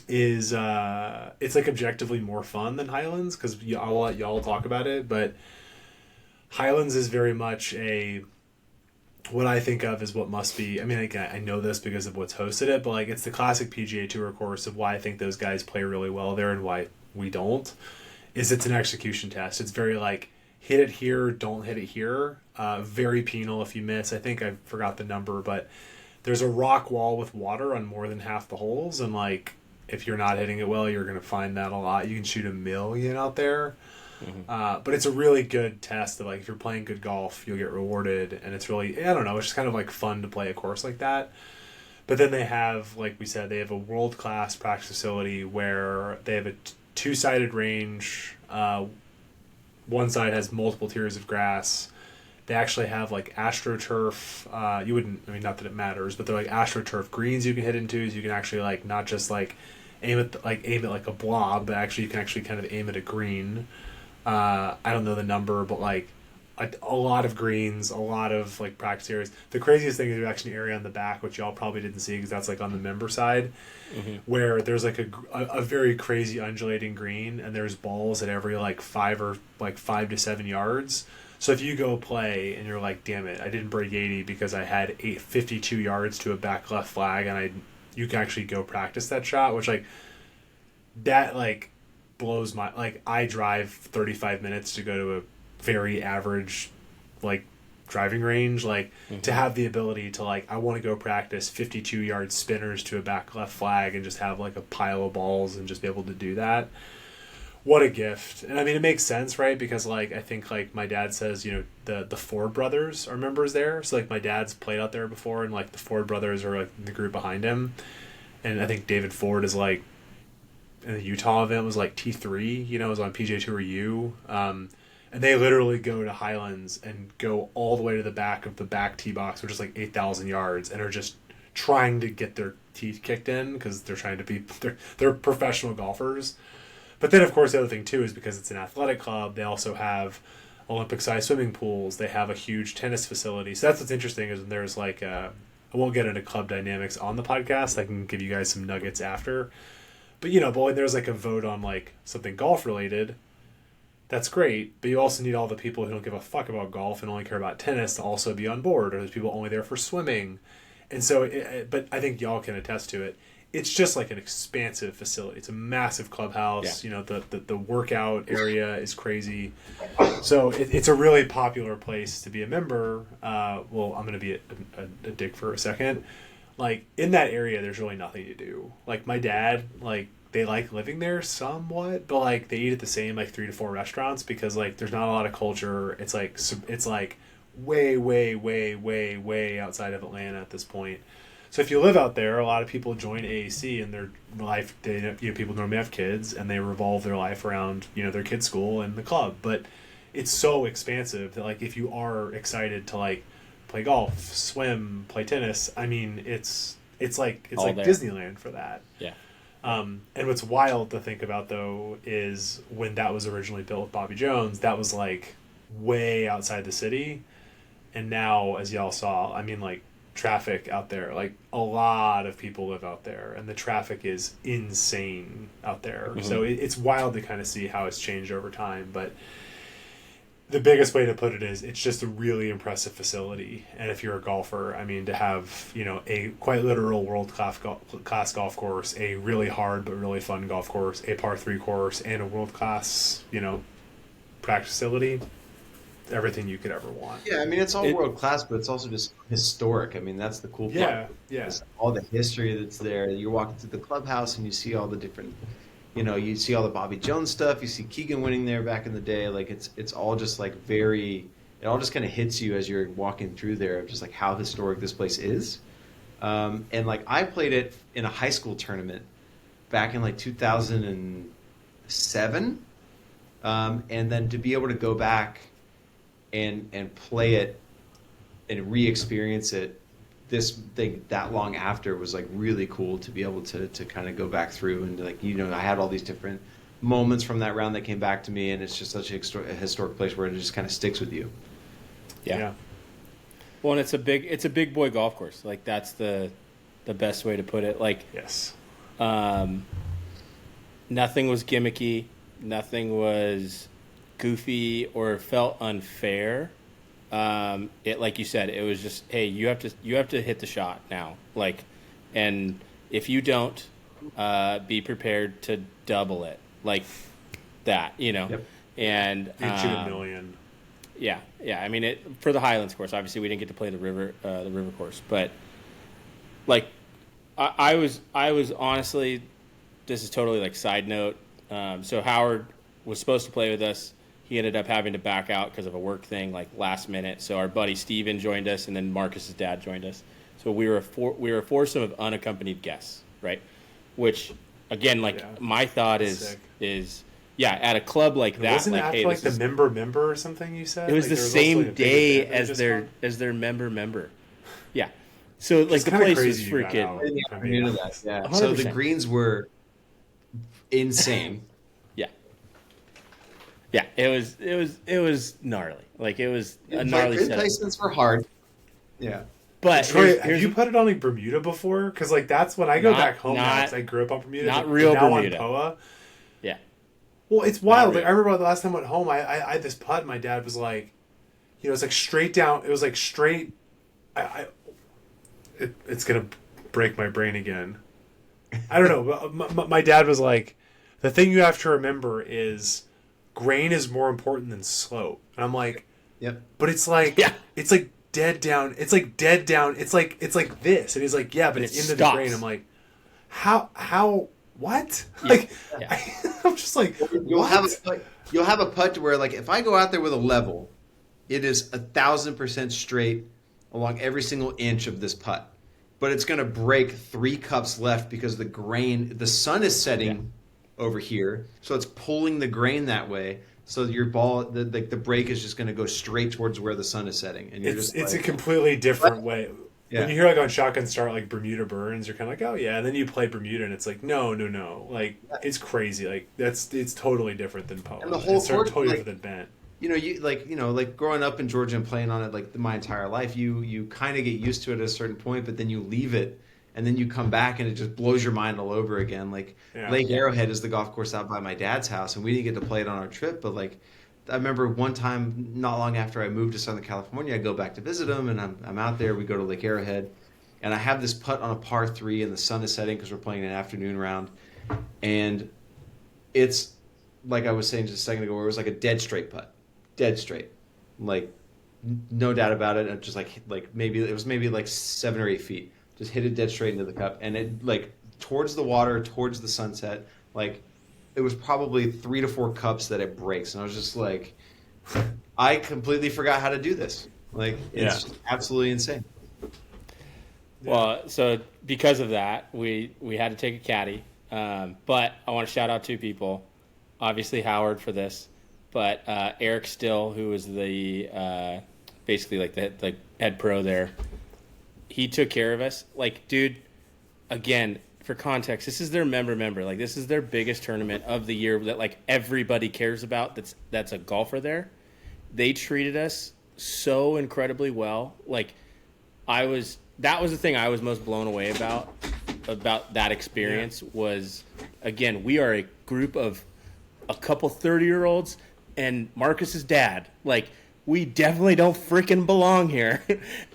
is it's like objectively more fun than Highlands, because I'll let y'all talk about it, but Highlands is very much what I think of as what must be. I mean, I know this because of what's hosted it, but like it's the classic PGA Tour course of why I think those guys play really well there and why we don't. Is it's an execution test. It's very like hit it here, don't hit it here. Very penal if you miss. I think I forgot the number, but there's a rock wall with water on more than half the holes, and like if you're not hitting it well, you're gonna find that a lot. You can shoot 1,000,000 out there. Mm-hmm. But it's a really good test of like if you're playing good golf, you'll get rewarded, and it's really, I don't know, it's just kind of like fun to play a course like that. But then they have, like we said, they have a world-class practice facility where they have a two-sided range. One side has multiple tiers of grass. They actually have like AstroTurf. You wouldn't, I mean, not that it matters, but they're like AstroTurf greens you can hit into, so you can actually like not just like aim at like a blob, but actually you can actually kind of aim at a green. I don't know the number, but like a lot of greens, a lot of like practice areas. The craziest thing is there's actually an area on the back, which y'all probably didn't see because that's like on the member side, where there's like a very crazy undulating green, and there's balls at every like 5 to 7 yards. So if you go play and you're like, damn it, I didn't break 80 because I had 52 yards to a back left flag, and you can actually go practice that shot, which like that like blows my, like I drive 35 minutes to go to a very average like driving range, like to have the ability to like, I want to go practice 52 yard spinners to a back left flag and just have like a pile of balls and just be able to do that. What a gift. And I mean, it makes sense, right? Because like I think like my dad says, you know, the Ford brothers are members there, so like my dad's played out there before, and like the Ford brothers are like the group behind him, and I think David Ford is like in the Utah event was like T3, you know, was on PGA Tour U. And they literally go to Highlands and go all the way to the back of the back tee box, which is like 8,000 yards, and are just trying to get their teeth kicked in because they're trying to be, they're professional golfers. But then, of course, the other thing, too, is because it's an athletic club, they also have Olympic-sized swimming pools. They have a huge tennis facility. So that's what's interesting is when there's like, I won't get into club dynamics on the podcast. I can give you guys some nuggets after. But, you know, but when there's like a vote on like something golf-related, that's great. But you also need all the people who don't give a fuck about golf and only care about tennis to also be on board. Or there's people only there for swimming. And so, but I think y'all can attest to it. It's just like an expansive facility. It's a massive clubhouse. Yeah. You know, the workout area is crazy. So it's a really popular place to be a member. Well, I'm going to be a dick for a second. Like, in that area, there's really nothing to do. Like, my dad, like, they like living there somewhat, but, like, they eat at the same, like, 3 to 4 restaurants because, like, there's not a lot of culture. It's, like, way, way, way, way, way outside of Atlanta at this point. So if you live out there, a lot of people join AAC and their life, people normally have kids and they revolve their life around, you know, their kids' school and the club. But it's so expansive that, like, if you are excited to, like, play golf, swim, play tennis, I mean, it's like Disneyland for that. Yeah. And what's wild to think about, though, is when that was originally built with Bobby Jones, that was, like, way outside the city. And now, as y'all saw, I mean, like, traffic out there, like a lot of people live out there, and the traffic is insane out there. So it's wild to kind of see how it's changed over time. But the biggest way to put it is it's just a really impressive facility. And if you're a golfer, I mean, to have, you know, a quite literal world-class golf course, a really hard but really fun golf course, a par 3 course, and a world-class, you know, practice facility, everything you could ever want. Yeah, I mean, it's all world class, but it's also just historic. I mean, that's the cool part. Yeah. It's all the history that's there. You're walking through the clubhouse and you see all the different, you know, you see all the Bobby Jones stuff. You see Keegan winning there back in the day. Like, it's all just like it all just kind of hits you as you're walking through there of just like how historic this place is. And like I played it in a high school tournament back in like 2007. And then to be able to go back and play it and re-experience it this thing that long after was like really cool to be able to kind of go back through and like, you know, I had all these different moments from that round that came back to me, and it's just such a historic place where it just kind of sticks with you. Yeah. Well, and it's a big boy golf course. Like, that's the best way to put it. Like, yes. nothing was gimmicky, nothing was goofy or felt unfair. It, like you said, it was just, hey, you have to hit the shot now, like, and if you don't, be prepared to double it, like that, you know. Yep. And Each in a million. yeah. I mean, for the Highlands course, obviously we didn't get to play the river course, but like, I was honestly, this is totally like side note. So Howard was supposed to play with us. He ended up having to back out because of a work thing, like last minute. So our buddy Steven joined us, and then Marcus's dad joined us. So we were a foursome of unaccompanied guests, right? Which, again, like my thought is at a club like that. Wasn't like, it after hey, like the member or something you said? It was like, the there same also, like, a big day event that as just their hung? member. Yeah. So like It's the kinda place was crazy you got freaking. out. In the afternoon of that, yeah. 100%. So the greens were insane. Yeah, it was gnarly. Like, it was a gnarly Green setup. placements were hard. Yeah. But Troy, have you put it on like Bermuda before? Because like that's when I go back home now. 'Cause I grew up on Bermuda. Not but real now Bermuda. on POA. Yeah. Well, it's wild. real. Like I remember the last time I went home, I had this putt. My dad was like, it's like straight down. It was like straight. It's gonna break my brain again. I don't know. But my dad was like, the thing you have to remember is grain is more important than slope. And I'm like, Yep. but it's like it's like dead down. It's like dead down. It's like this. And he's like, yeah, but And it's it into stops. the grain. I'm like, how what? Like I'm just like, You'll what? have a putt where, like, if I go out there with a level, it is 1,000% straight along every single inch of this putt. But it's going to break 3 cups left because the sun is setting over here, so it's pulling the grain that way. So your ball, the break is just going to go straight towards where the sun is setting, and It's a completely different way. Yeah. When you hear like on Shotgun Start like Bermuda burns, you're kind of like, oh yeah. And then you play Bermuda, and it's like, no. Like it's crazy. Like it's totally different than Poa. And the whole it's course, totally like, different than Bent. like growing up in Georgia and playing on it like my entire life, you kind of get used to it at a certain point, but then you leave it, and then you come back and it just blows your mind all over again. Like Lake Arrowhead is the golf course out by my dad's house, and we didn't get to play it on our trip, but like I remember one time not long after I moved to Southern California, I go back to visit him, and I'm out there. We go to Lake Arrowhead, and I have this putt on a par 3, and the sun is setting because we're playing an afternoon round, and it's like I was saying just a second ago, where it was like a dead straight putt. Dead straight, like no doubt about it. And just like maybe it was like 7 or 8 feet, just hit it dead straight into the cup, and it like towards the water, towards the sunset. Like it was probably 3 to 4 cups that it breaks, and I was just like, I completely forgot how to do this. Like it's just absolutely insane. Well, so because of that, we had to take a caddy. But I want to shout out 2 people. Obviously Howard for this, but Eric Still, who was the basically like the head pro there, he took care of us. Like, dude, again, for context, this is their member. Like, this is their biggest tournament of the year that like everybody cares about. That's a golfer there. They treated us so incredibly well. Like, that was the thing I was most blown away about that experience was, again, we are a group of a couple 30-year-olds and Marcus's dad. Like, we definitely don't freaking belong here.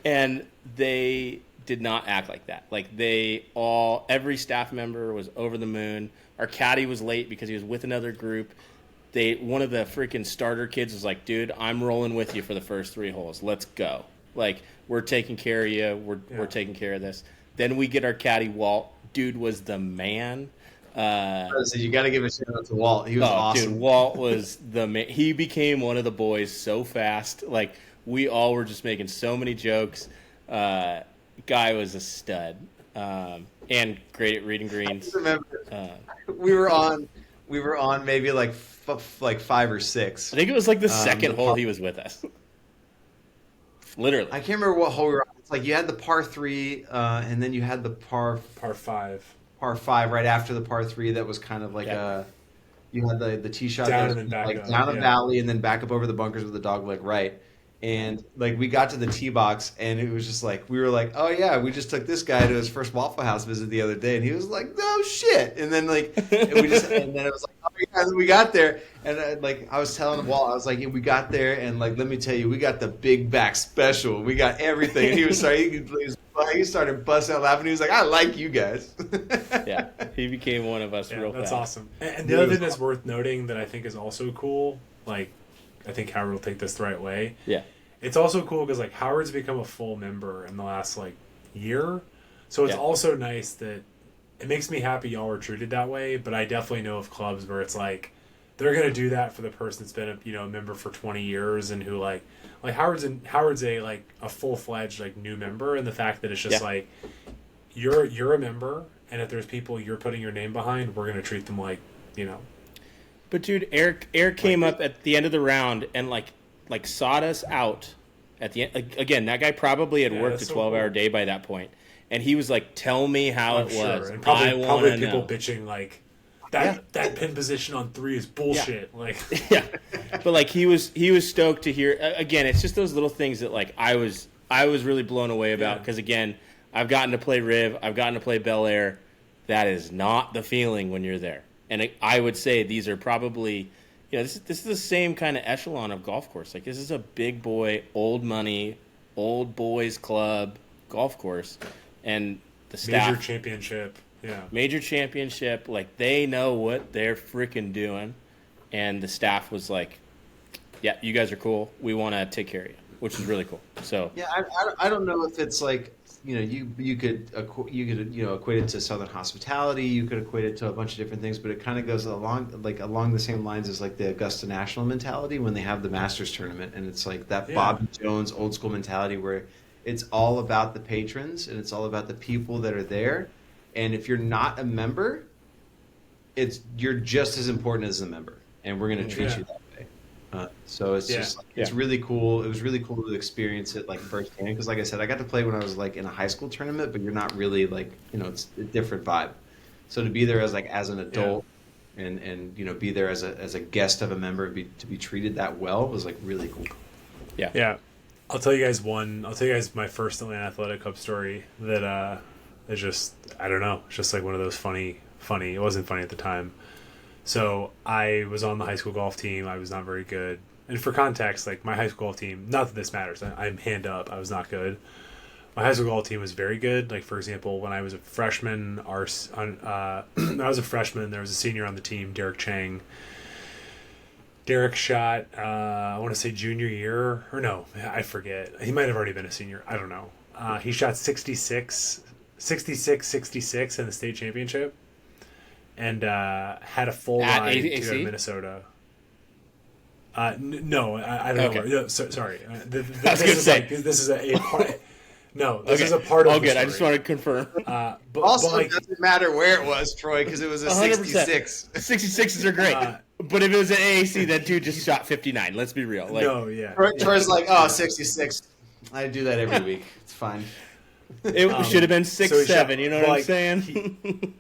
And they did not act like that. Like, every staff member was over the moon. Our caddy was late because he was with another group. One of the freaking starter kids was like, dude, I'm rolling with you for the first 3 holes. Let's go. Like, we're taking care of you. We're taking care of this. Then we get our caddy, Walt. Dude was the man. So you got to give a shout out to Walt. He was awesome. Dude, Walt was the man. He became one of the boys so fast. Like, we all were just making so many jokes. Guy was a stud. And great at reading greens. I remember we were on maybe like 5 or 6. I think it was like the second hole he was with us. Literally. I can't remember what hole we were on. It's like you had the par 3, and then you had the par 5. Par 5 right after the par 3 that was kind of like you had the tee shot Down that was and then back like up, down a valley and then back up over the bunkers with the dog leg right. And like we got to the tee box, and it was just like we were like, oh yeah, we just took this guy to his first Waffle House visit the other day, and he was like, no shit. And then and then it was like, oh yeah, and then we got there, and I was telling Walt, I was like, yeah, we got there, and like let me tell you, we got the big back special, we got everything. And he was sorry, he started busting out laughing. He was like, I like you guys. Yeah, he became one of us real that's fast. awesome. And the other thing that's worth noting that I think is also cool, like I think Howard will take this the right way. Yeah. It's also cool because like Howard's become a full member in the last like year, so it's also nice that it makes me happy y'all were treated that way. But I definitely know of clubs where it's like they're gonna do that for the person that's been a member for 20 years and who like Howard's a like a full-fledged like new member, and the fact that it's just like you're a member, and if there's people you're putting your name behind, we're gonna treat them like But dude, Eric came up at the end of the round and like sought us out at the end. Again, that guy probably had worked a 12-hour day by that point, and he was like, "Tell me how it was." And I probably want to people know. bitching like that pin position on 3 is bullshit. Like Yeah, but like he was stoked to hear. Again, it's just those little things that like I was really blown away about because again, I've gotten to play Riv, I've gotten to play Bel Air. That is not the feeling when you're there, and I would say these are probably. This is the same kind of echelon of golf course. Like this is a big boy, old money, old boys club golf course, and the staff major championship. Like they know what they're freaking doing, and the staff was like, "Yeah, you guys are cool. We want to take care of you," which is really cool. So yeah, I don't know if it's like. You could equate it to Southern hospitality. You could equate it to a bunch of different things, but it kind of goes along the same lines as like the Augusta National mentality when they have the Masters tournament, and it's like that Bobby Jones old school mentality where it's all about the patrons and it's all about the people that are there, and if you're not a member, you're just as important as a member, and we're going to treat you that way. So it's just it's really cool. It was really cool to experience it like firsthand because, like I said, I got to play when I was like in a high school tournament, but you're not really like it's a different vibe. So to be there as an adult and be there as a guest of a member to be treated that well was like really cool. Yeah. I'll tell you guys my first Atlanta Athletic Club story that is just I don't know. It's just like one of those funny. It wasn't funny at the time. So I was on the high school golf team. I was not very good. And for context, like my high school golf team, not that this matters. I'm hand up. I was not good. My high school golf team was very good. Like for example, when I was a freshman, when I was a freshman, there was a senior on the team, Derek Chang. Derek shot, I want to say junior year, or no, I forget. He might have already been a senior. I don't know. He shot 66 in the state championship. And had a full ride to go to Minnesota. No, I don't know. No, sorry. I was going to say. This is a part. No, this is a part of the story. I just want to confirm. But it doesn't matter where it was, Troy, because it was a 66. 66s are great. But if it was an AAC, that dude just shot 59. Let's be real. Troy's like, 66. I do that every week. It's fine. It should have been 6-7. You know what I'm saying?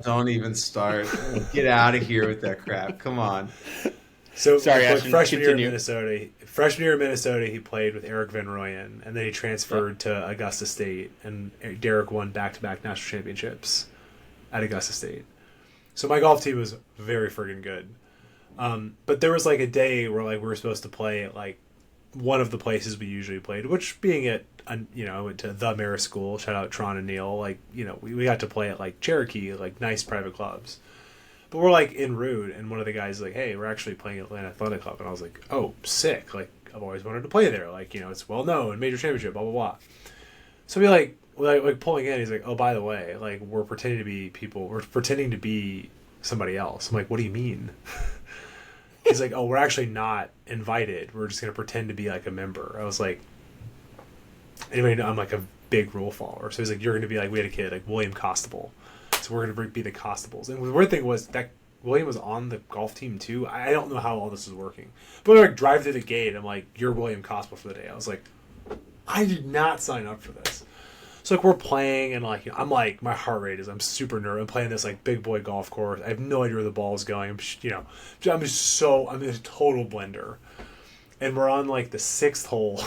Don't even start. Get out of here with that crap. Come on. So sorry, Ashton, freshman year in Minnesota, he played with Eric Van Rooyen, and then he transferred to Augusta State, and Derek won back-to-back national championships at Augusta State. So my golf team was very friggin' good. But there was like a day where like we were supposed to play at like one of the places we usually played, which being at I went to the Marist School. Shout out Tron and Neil. Like we got to play at like Cherokee, like nice private clubs. But we're like en route, and one of the guys is like, "Hey, we're actually playing at Atlanta Athletic Club," and I was like, "Oh, sick! Like I've always wanted to play there. Like it's well known, major championship, blah blah blah." So we like pulling in. He's like, "Oh, by the way, like we're pretending to be people. We're pretending to be somebody else." I'm like, "What do you mean?" He's like, "Oh, we're actually not invited. We're just gonna pretend to be like a member." I was like, "Anybody know I'm like a big rule follower?" So he's like, "You're gonna be like we had a kid like William Costable, so we're gonna be the Costables." And the weird thing was that William was on the golf team too. I don't know how all this is working, but we like drive through the gate. I'm like, "You're William Costable for the day." I was like, "I did not sign up for this." So like we're playing, and like I'm like my heart rate is I'm super nervous. I'm playing this like big boy golf course. I have no idea where the ball is going. I'm a total blender. and we're on like the 6th hole.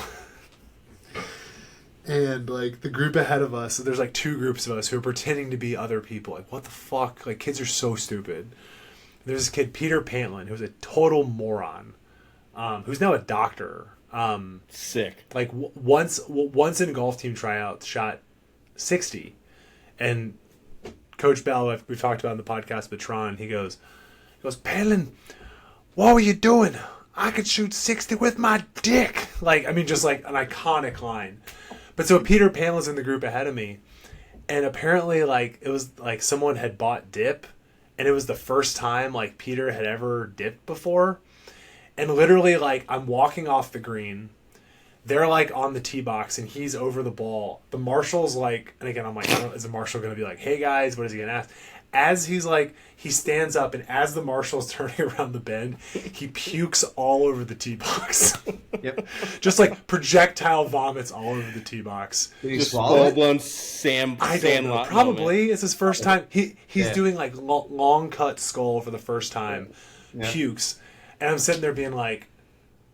And like the group ahead of us, there's like 2 groups of us who are pretending to be other people. Like, what the fuck? Like, kids are so stupid. There's this kid, Peter Pantlin, who's a total moron, who's now a doctor. Sick. Like once in golf team tryouts, shot 60, and Coach Bell, we've talked about in the podcast, but Tron, he goes, Pantlin, what were you doing? I could shoot 60 with my dick. Like, I mean, just like an iconic line. But so Peter Panlin's in the group ahead of me, and apparently like it was like someone had bought dip, and it was the first time like Peter had ever dipped before. And literally like I'm walking off the green, they're like on the tee box and he's over the ball. The marshal's like, and again I'm like, is the marshal going to be like, hey guys, what is he going to ask? As he's like, he stands up, and as the marshal's turning around the bend, he pukes all over the tee box. Yep. Just like projectile vomits all over the tee box. Did he Just swallow it? full-blown Sam I don't know. Sandlot Probably moment. it's his first time. He's Yeah. doing like long cut skull for the first time. Yeah. Pukes, and I'm sitting there being like,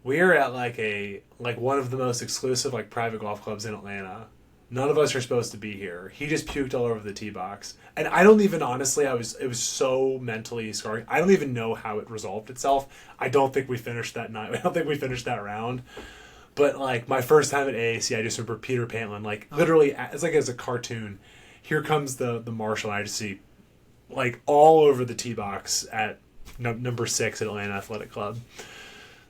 we're at like one of the most exclusive like private golf clubs in Atlanta. None of us are supposed to be here. He just puked all over the tee box. And I don't even, honestly, it was so mentally scarring. I don't even know how it resolved itself. I don't think we finished that night. I don't think we finished that round. But, like, my first time at AAC, I just remember Peter Pantlin, like, literally, it's like as a cartoon. Here comes the marshal, and I just see, like, all over the tee box at number 6 at Atlanta Athletic Club.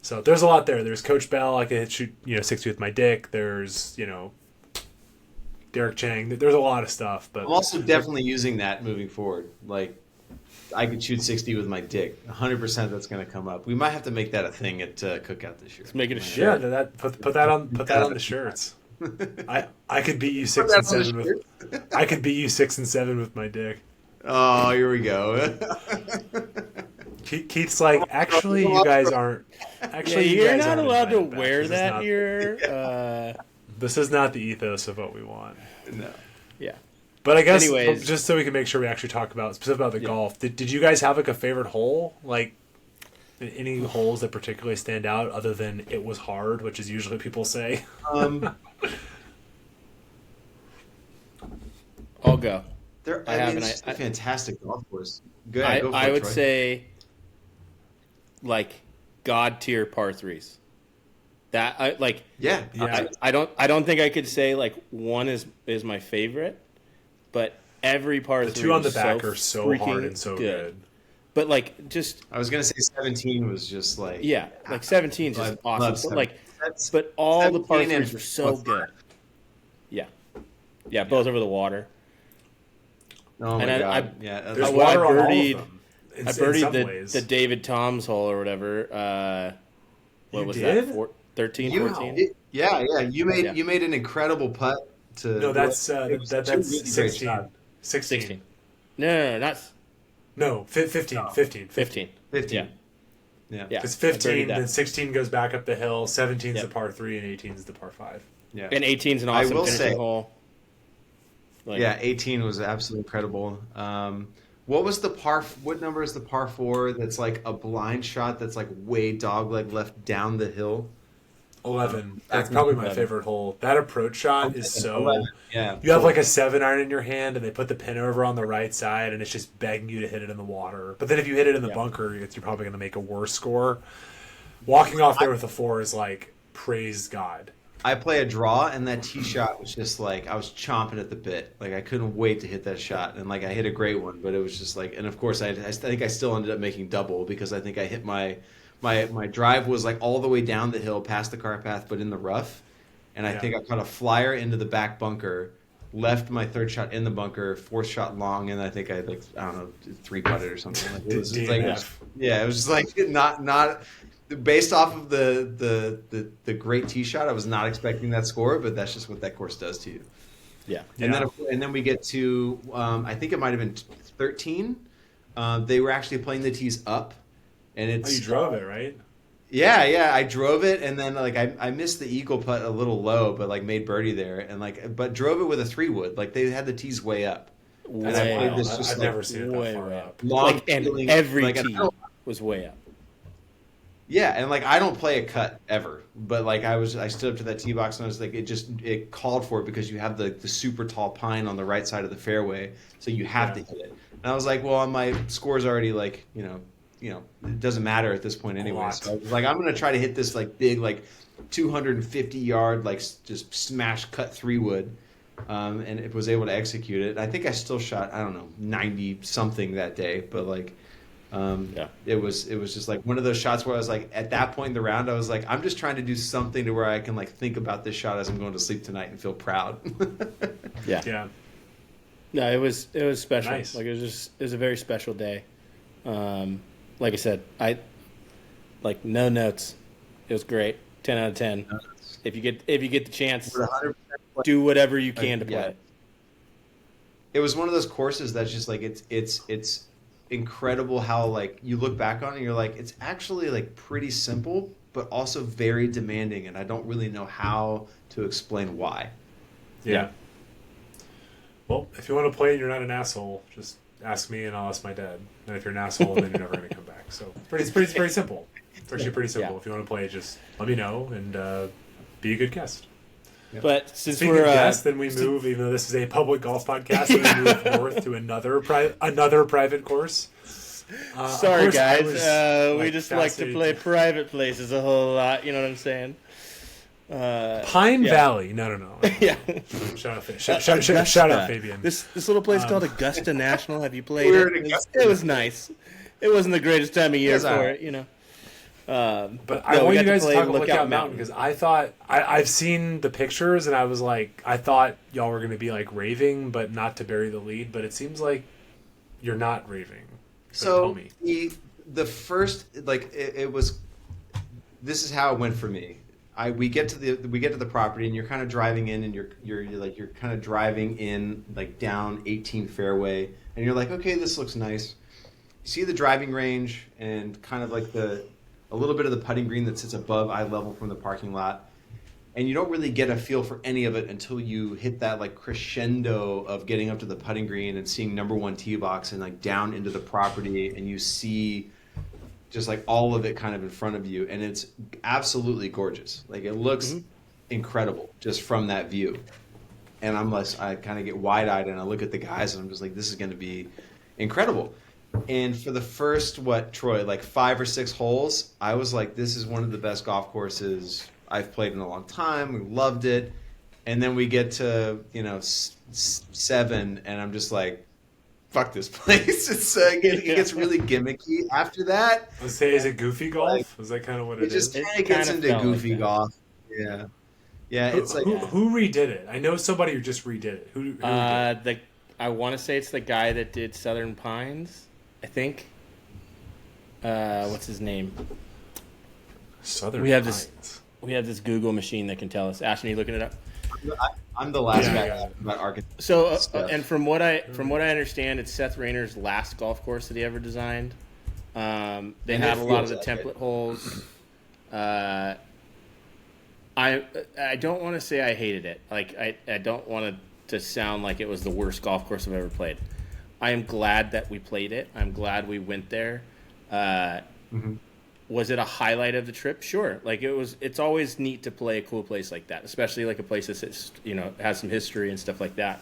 So there's a lot there. There's Coach Bell. I could shoot, 60 with my dick. There's, Derek Chang. There's a lot of stuff, but I'm also definitely using that moving forward. Like, I could shoot 60 with my dick. 100% that's going to come up. We might have to make that a thing at Cookout this year. Let's make it a yeah, shirt. put that on the shirts. I could beat you 6 and 7 with. I could beat you 6 and 7 with my dick. Oh, here we go. Keith's like, actually, you guys aren't. Actually, you you're guys not aren't allowed to invited back. wear This is that not- here. This is not the ethos of what we want. No. Yeah. But I guess Anyways. just so we can make sure we actually talk about specifically about the golf. Did you guys have like a favorite hole? Like any holes that particularly stand out other than it was hard, which is usually what people say? I'll go. It's a fantastic golf course. Go ahead, go for I it, would Troy. say like God tier par threes. That I like. Yeah. I don't think I could say like one is my favorite, but every par The three two on the was back are so freaking hard and so good. But like just I was going to say 17 was just like... yeah, like 17 is just I love awesome. But like, 17. but all the par 17 and threes were so plus good. Yeah, both over the water. Oh my And God. Yeah. There's I water on all of birdied- them. I In birdied some ways. the David Toms hole or whatever. What You was did? that? 13, You- 14? Yeah. You made Yeah. you made an incredible putt to... No, that's it was that's two really great 16. shots. 16. No, not No, 15. No. 15. 15. 15. Yeah. Yeah. Yeah. It's I birdied 15, that. then 16 goes back up the hill, 17 is Yep. the par 3, and 18 is the par 5. Yeah. And 18 is an I awesome will finishing say- hole. Like, Yeah, 18 was absolutely incredible. What was the par? What number is the par 4 that's like a blind shot that's like way dogleg left down the hill? 11. That's probably my 11. favorite hole. That approach shot is so... 11. Yeah. You have like a 7-iron in your hand, and they put the pin over on the right side, and it's just begging you to hit it in the water. But then if you hit it in the bunker, you're probably going to make a worse score. Walking off there with a 4 is like, praise God. I play a draw, and that tee shot was just like I was chomping at the bit. Like I couldn't wait to hit that shot, and like I hit a great one, but it was just like, and of course I think I still ended up making double because I think I hit my drive was like all the way down the hill past the car path, but in the rough, and I think I caught a flyer into the back bunker, left my third shot in the bunker, fourth shot long, and I think I don't know 3-putted or something. Like, it was just like DNF. it was just like not. Based off of the great tee shot, I was not expecting that score, but that's just what that course does to you. Yeah. And then we get to I think it might have been 13. They were actually playing the tees up, and it's Oh, you drove it, right? Yeah, I drove it, and then like I missed the eagle putt a little low, but like made birdie there, and like but drove it with a 3-wood. Like they had the tees way up. That's Way played wild. this just I've like never seen it that way far up. up. Long Like, and feeling, every like, tee was way up. Yeah, and like I don't play a cut ever, but like I stood up to that tee box and I was like, it called for it because you have the super tall pine on the right side of the fairway, so you have to hit it. And I was like, well, my score's already like, it doesn't matter at this point anyway. So I was like, I'm gonna try to hit this like big like 250 yard like just smash cut 3-wood, and it was able to execute it. I think I still shot, I don't know, 90 something that day, but like. It was just like one of those shots where I was like, at that point in the round, I was like, I'm just trying to do something to where I can like think about this shot as I'm going to sleep tonight and feel proud. Yeah. No, it was special. Nice. Like it was a very special day. Like I said, like no notes. It was great. 10 out of 10. If you get the chance, do whatever you can to play it. It was one of those courses that's just like it's incredible how like you look back on it and you're like, it's actually like pretty simple but also very demanding, and I don't really know how to explain why. Yeah. Well, if you want to play and you're not an asshole, just ask me and I'll ask my dad. And if you're an asshole, then you're never going to come back. So it's very simple. It's actually pretty simple. If you want to play, just let me know and be a good guest. Yep. But since Speaking we're of guests, then we move. Even though this is a public golf podcast, we move north to another private course. Sorry, guys. We just like to fascinated play private places a whole lot. You know what I'm saying? Pine Valley. No. Yeah. Shout out Fabian. This little place called Augusta National. Have you played We're it? in It was nice. It wasn't the greatest time of year for it, you know. But I no, want we you got to guys to play talk about Lookout Lookout Mountain because I thought I've seen the pictures and I was like, I thought y'all were going to be like raving, but not to bury the lead. But it seems like you're not raving. So the first like it was. This is how it went for me. We get to the property and you're kind of driving in and you're kind of driving in like down 18 fairway and you're like, okay, this looks nice. You see the driving range and kind of like a little bit of the putting green that sits above eye level from the parking lot, and you don't really get a feel for any of it until you hit that like crescendo of getting up to the putting green and seeing number one tee box and like down into the property, and you see just like all of it kind of in front of you, and it's absolutely gorgeous. Like it looks incredible just from that view. And I kind of get wide-eyed and I look at the guys and I'm just like, this is going to be incredible. And for the first, Troy, like 5 or 6 holes, I was like, this is one of the best golf courses I've played in a long time. We loved it. And then we get to, 7 and I'm just like, fuck this place. It gets really gimmicky after that. Let's say, is it goofy golf? Like, is that kind of what it is? It just kind of gets into goofy golf. Yeah. Yeah, it's like... Who redid it? I know somebody who just redid it. Who did it? I want to say it's the guy that did Southern Pines, I think. What's his name? Southern Pines. We have this Google machine that can tell us. Ashton, are you looking it up? I'm the last guy about architecture. So, and from what I understand, it's Seth Rayner's last golf course that he ever designed. They had a lot of the template holes. I don't want to say I hated it. Like I don't want to sound like it was the worst golf course I've ever played. I am glad that we played it. I'm glad we went there. Was it a highlight of the trip? Sure. Like it's always neat to play a cool place like that, especially like a place that's has some history and stuff like that.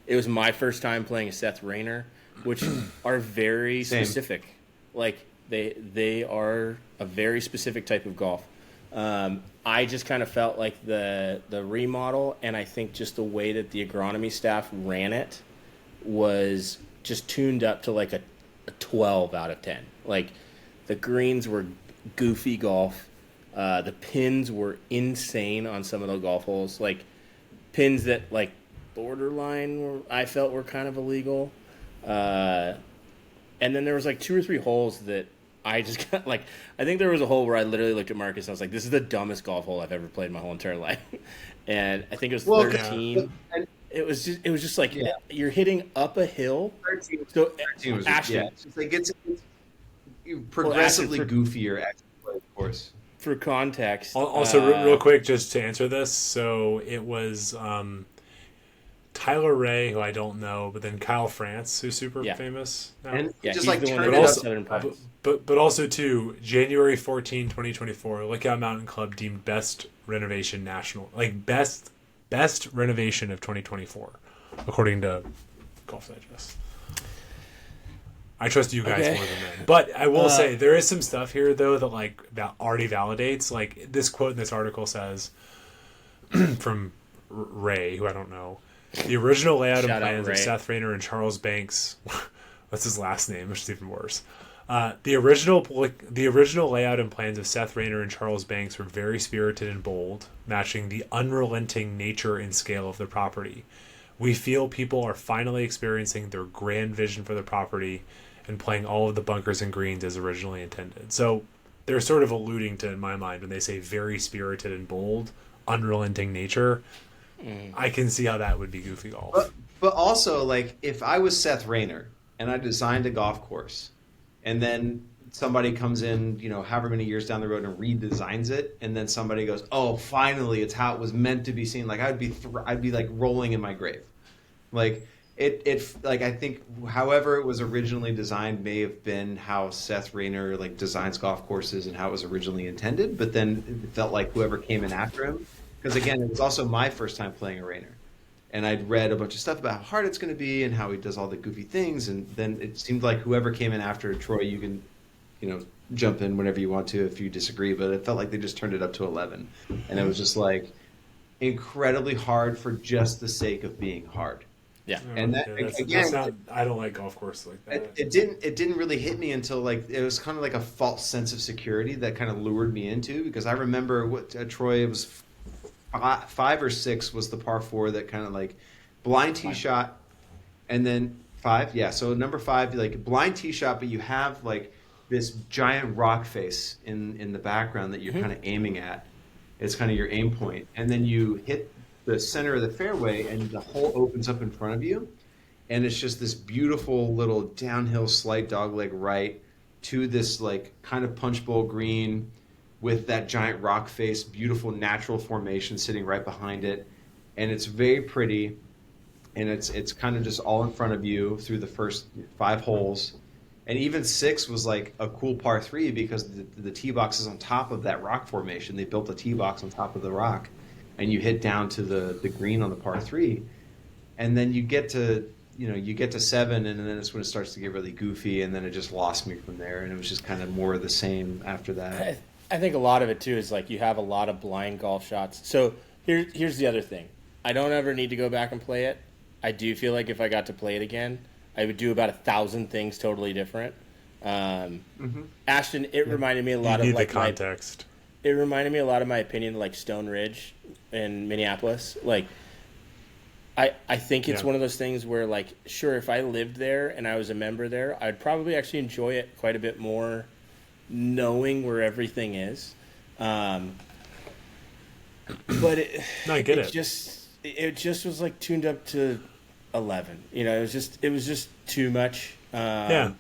It was my first time playing a Seth Rayner, which are very specific. Like they are a very specific type of golf. I just kind of felt like the remodel, and I think just the way that the agronomy staff ran it was just tuned up to like a 12 out of 10. Like the greens were goofy golf. The pins were insane on some of the golf holes. Like pins that like borderline I felt were kind of illegal. And then there was like 2 or 3 holes that I just got like, I think there was a hole where I literally looked at Marcus and I was like, this is the dumbest golf hole I've ever played in my whole entire life. And I think it was 13. Yeah. It was just like you're hitting up a hill. 13 so 13 was Ashton, it's progressively goofier, of course. For context. Also, real quick, just to answer this. So it was Tyler Ray, who I don't know, but then Kyle France, who's super Yeah. famous now. And Yeah, just he's like the one turned that it does up. Southern Pines. But also too, January 14, 2024, Lookout Mountain Club deemed best renovation national, like best renovation of 2024, according to Golf Digest. I trust you guys Okay. more than them. But I will say there is some stuff here though that like already validates. Like this quote in this article says from Ray, who I don't know, the original layout and Shout out plans Ray. of Seth Rayner and Charles Banks. What's his last name? Which is even worse. The original layout and plans of Seth Rayner and Charles Banks were very spirited and bold, matching the unrelenting nature and scale of the property. We feel people are finally experiencing their grand vision for the property and playing all of the bunkers and greens as originally intended. So they're sort of alluding to, in my mind, when they say very spirited and bold, unrelenting nature, I can see how that would be goofy golf. But also, like, if I was Seth Rayner and I designed a golf course, and then somebody comes in, you know, however many years down the road and redesigns it, and then somebody goes, "Oh, finally, it's how it was meant to be seen." Like, I'd be like rolling in my grave. Like like I think however it was originally designed may have been how Seth Rayner like designs golf courses and how it was originally intended, but then it felt like whoever came in after him, because again, it was also my first time playing a Rayner. And I'd read a bunch of stuff about how hard it's going to be and how he does all the goofy things. And then it seemed like whoever came in after Troy, you can, you know, jump in whenever you want to if you disagree. But it felt like they just turned it up to 11. And it was just like incredibly hard for just the sake of being hard. Yeah. And that, that's again, not, I don't like golf courses like that. it didn't really hit me until like it was kind of like a false sense of security that kind of lured me into, because I remember what Troy, it was 5 or 6 was the par 4 that kind of like blind tee shot, and then 5, yeah. So number 5, like blind tee shot, but you have like this giant rock face in the background that you're kind of aiming at. It's kind of your aim point, and then you hit the center of the fairway, and the hole opens up in front of you, and it's just this beautiful little downhill slight dogleg right to this like kind of punch bowl green with that giant rock face, beautiful natural formation sitting right behind it, and it's very pretty, and it's kind of just all in front of you through the first 5 holes. And even 6 was like a cool par 3 because the tee box is on top of that rock formation. They built a tee box on top of the rock, and you hit down to the green on the par 3, and then you get to 7, and then it's when it starts to get really goofy, and then it just lost me from there, and it was just kind of more of the same after that. I think a lot of it too is like you have a lot of blind golf shots. So here's the other thing. I don't ever need to go back and play it. I do feel like if I got to play it again, I would do about 1,000 things totally different. Ashton, it reminded me a lot You of need like the context. it reminded me a lot of my opinion like Stone Ridge in Minneapolis. Like I think it's one of those things where like sure, if I lived there and I was a member there, I'd probably actually enjoy it quite a bit more knowing where everything is. But I get it. It just was like tuned up to 11. You know, it was just too much. It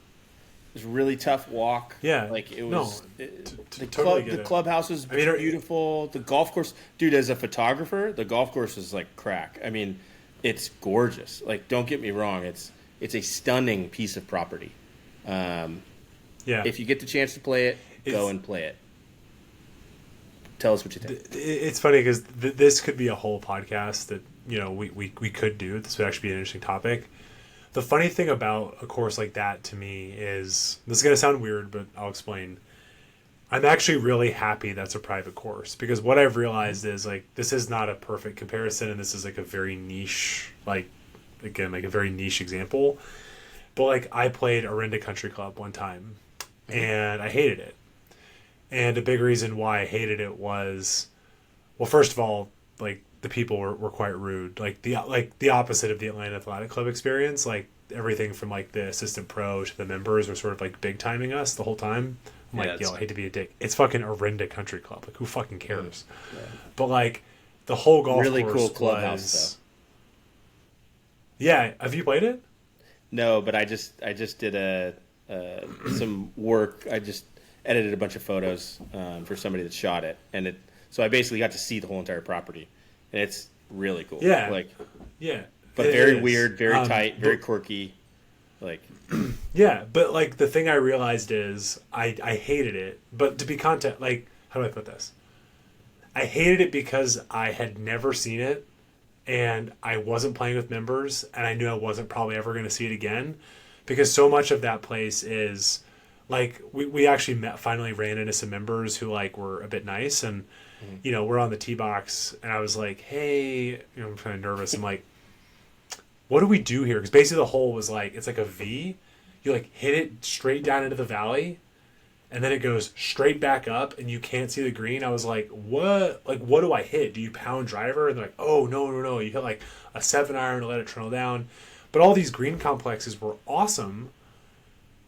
was a really tough walk. Yeah. Like it was Totally get the it. clubhouse was beautiful. The golf course, dude, as a photographer, the golf course is like crack. I mean, it's gorgeous. Like, don't get me wrong, it's a stunning piece of property. If you get the chance to play it, go and play it. Tell us what you think. It's funny because this could be a whole podcast that, you know, we could do. This would actually be an interesting topic. The funny thing about a course like that to me is, this is going to sound weird, but I'll explain. I'm actually really happy that's a private course, because what I've realized is like this is not a perfect comparison, and this is like a very niche, like again, like a very niche example. But like I played Orinda Country Club one time, and I hated it. And a big reason why I hated it was, well, first of all, like the people were quite rude, like the opposite of the Atlanta Athletic Club experience. Like everything from like the assistant pro to the members were sort of like big timing us the whole time. I'm like, yo, I hate to be a dick. It's fucking Orinda Country Club. Like, who fucking cares? Yeah. But like, the whole golf really course cool clubhouse was... Yeah, have you played it? No, but I just did some work. I just edited a bunch of photos for somebody that shot it, and so I basically got to see the whole entire property, and it's really cool. Yeah, like yeah. but It very is. weird, very tight, very quirky. Like, Yeah, but like the thing I realized is I hated it. But to be content, like, how do I put this? I hated it because I had never seen it, and I wasn't playing with members, and I knew I wasn't probably ever going to see it again, because so much of that place is like we actually finally ran into some members who like were a bit nice, and you know, we're on the tee box, and I was like, hey, you know, I'm kind of nervous. I'm like, what do we do here? Because basically the hole was like, it's like a V. You like hit it straight down into the valley, and then it goes straight back up, and you can't see the green. I was like, what? Like, what do I hit? Do you pound driver? And they're like, oh, no. You hit like a 7-iron to let it trail down. But all these green complexes were awesome.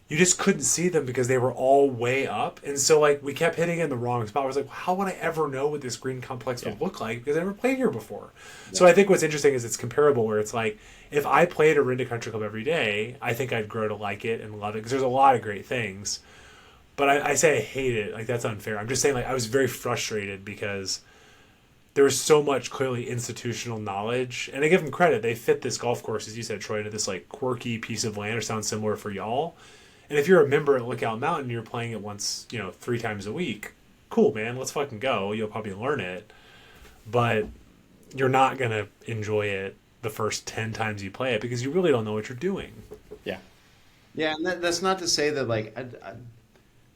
You just couldn't see them because they were all way up. And so, like, we kept hitting in the wrong spot. I was like, how would I ever know what this green complex would look like? Because I never played here before. Yeah. So I think what's interesting is it's comparable, where it's like, if I played at Orinda Country Club every day, I think I'd grow to like it and love it, because there's a lot of great things. But I say I hate it. Like, that's unfair. I'm just saying, like, I was very frustrated because there was so much clearly institutional knowledge. And I give them credit. They fit this golf course, as you said, Troy, into this, like, quirky piece of land, or sounds similar for y'all. And if you're a member at Lookout Mountain and you're playing it once, 3 times a week, cool, man. Let's fucking go. You'll probably learn it. But you're not going to enjoy it the first 10 times you play it, because you really don't know what you're doing. yeah. Yeah, and that's not to say that, like,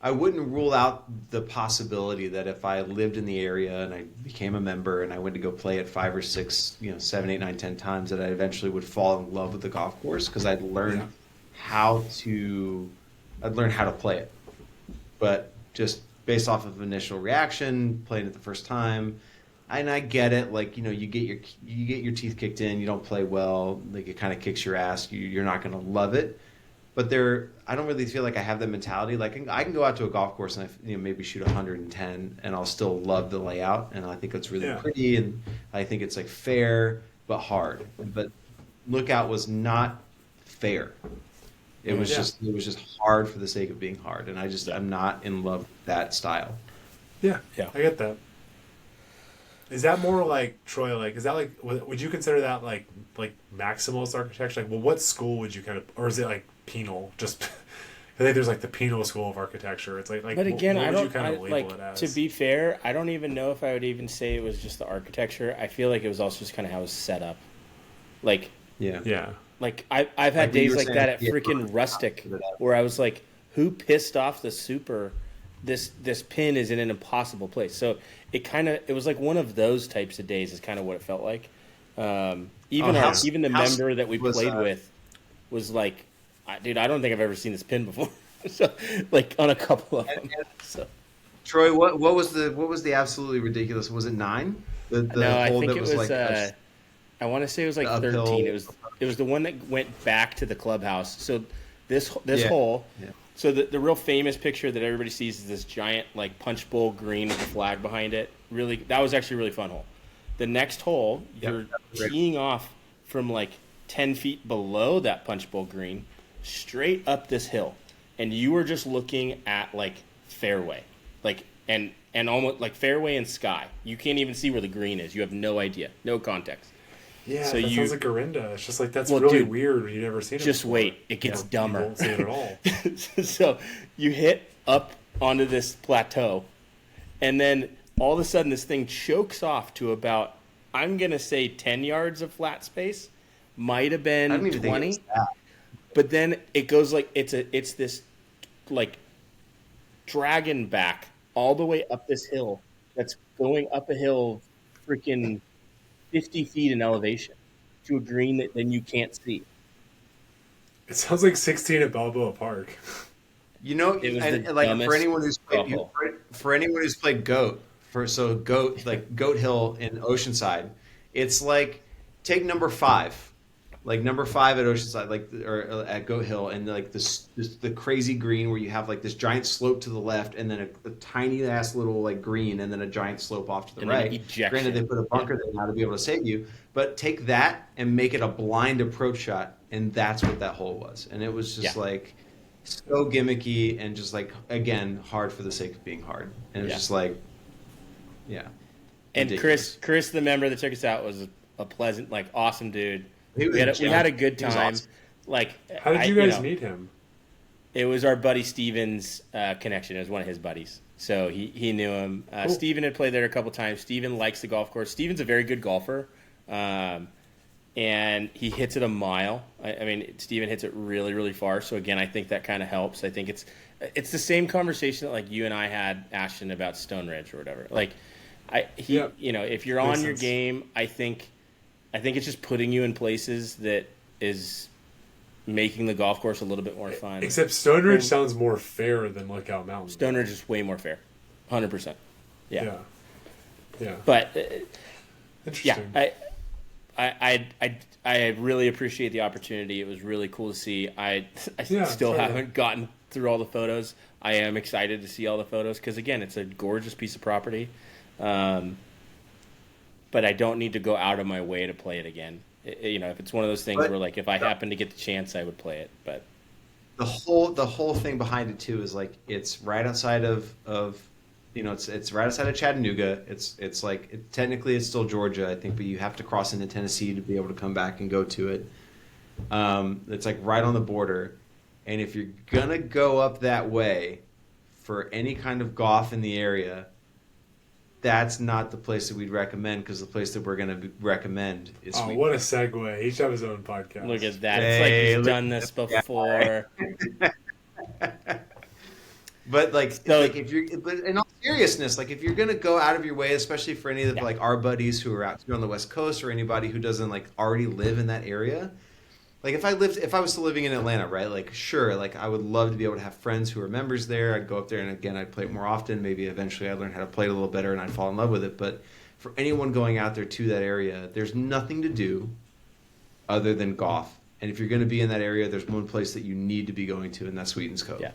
I wouldn't rule out the possibility that if I lived in the area and I became a member and I went to go play it 5 or 6, 7, 8, 9, 10 times, that I eventually would fall in love with the golf course, because I'd learn how to play it. But just based off of initial reaction, playing it the first time, and I get it, like, you get your teeth kicked in, you don't play well, like, it kind of kicks your ass, you're not going to love it. But I don't really feel like I have that mentality. Like, I can go out to a golf course and maybe shoot 110, and I'll still love the layout, and I think it's really pretty, and I think it's like fair but hard. But Lookout was not fair. It was just hard for the sake of being hard, and I'm not in love with that style. Yeah, I get that. Is that more like, Troy, like, is that like, would you consider that like maximalist architecture? Like, well, what school would you kind of, or is it like penal? Just, I think there's like the penal school of architecture. It's like but again, what I would don't, you kind of label it as? To be fair, I don't even know if I would even say it was just the architecture. I feel like it was also just kind of how it was set up. Like, yeah. Like, I've had days like that at freaking Rustic, where I was like, who pissed off the super? This pin is in an impossible place. So it was like one of those types of days is kind of what it felt like. Even the member that we played with was like, dude, I don't think I've ever seen this pin before. So, like, on a couple of them. So. Troy, what was the absolutely ridiculous? Was it 9? No, I think it was. Like, I want to say it was like 13. It was the one that went back to the clubhouse. So this hole. Yeah. So the real famous picture that everybody sees is this giant, like, punch bowl green with a flag behind it. Really, that was actually a really fun hole. The next hole, you're teeing off from like 10 feet below that punch bowl green, straight up this hill, and you were just looking at like fairway, like and almost like fairway and sky. You can't even see where the green is. You have no idea, no context. Yeah, so that sounds like Orinda. It's just like, that's really weird when you've never seen it Just before. wait, it gets dumber. You won't see it at all. So you hit up onto this plateau, and then all of a sudden this thing chokes off to about, I'm going to say 10 yards of flat space. Might have been 20. But then it goes like, it's this like dragon back all the way up this hill that's going up a hill freaking 50 feet in elevation to a green that then you can't see. It sounds like 16 at Balboa Park. Like, for anyone who's played Goat, Goat Hill in Oceanside, it's like, take number 5. Like number 5 at Oceanside, or at Goat Hill, and like the crazy green where you have like this giant slope to the left, and then a tiny ass little like green, and then a giant slope off to the right. Granted, they put a bunker there now to be able to save you, but take that and make it a blind approach shot, and that's what that hole was. And it was just like so gimmicky and just like, again, hard for the sake of being hard. And it was just like, And ridiculous. Chris, the member that took us out, was a pleasant, like, awesome dude. We had a good He was time. awesome. Like, How did you guys meet him? It was our buddy Steven's connection. It was one of his buddies. So he knew him. Cool. Steven had played there a couple times. Steven likes the golf course. Steven's a very good golfer. And he hits it a mile. I mean, Steven hits it really, really far. So, again, I think that kind of helps. I think it's the same conversation that, like, you and I had, Ashton, about Stone Ridge or whatever. Like, you know, if you're on your game, I think it's just putting you in places that is making the golf course a little bit more fun. Except Stone Ridge sounds more fair than Lookout Mountain. Stone Ridge is way more fair. 100%. Yeah. But, Interesting. yeah, I really appreciate the opportunity. It was really cool to see. I still haven't gotten through all the photos. I am excited to see all the photos because, again, it's a gorgeous piece of property. But I don't need to go out of my way to play it again. You know, if it's one of those things where, like, if I happen to get the chance, I would play it. But the whole thing behind it too is, like, it's right outside of you know, it's right outside of Chattanooga. It's like technically it's still Georgia, I think, but you have to cross into Tennessee to be able to come back and go to it. It's like right on the border, and if you're gonna go up that way for any kind of golf in the area, that's not the place that we'd recommend, because the place that we're going to recommend is Sweetwater. What a segue. He should have his own podcast. Look at that. It's like he's done this before. But if you're, but in all seriousness, like, if you're going to go out of your way, especially for any of like our buddies who are out here on the West Coast, or anybody who doesn't like already live in that area, like if I was still living in Atlanta, right? Like, sure, like I would love to be able to have friends who are members there. I'd go up there, and again, I'd play it more often. Maybe eventually I'd learn how to play it a little better, and I'd fall in love with it. But for anyone going out there to that area, there's nothing to do other than golf. And if you're going to be in that area, there's one place that you need to be going to, and that's Sweetens Cove. Yeah.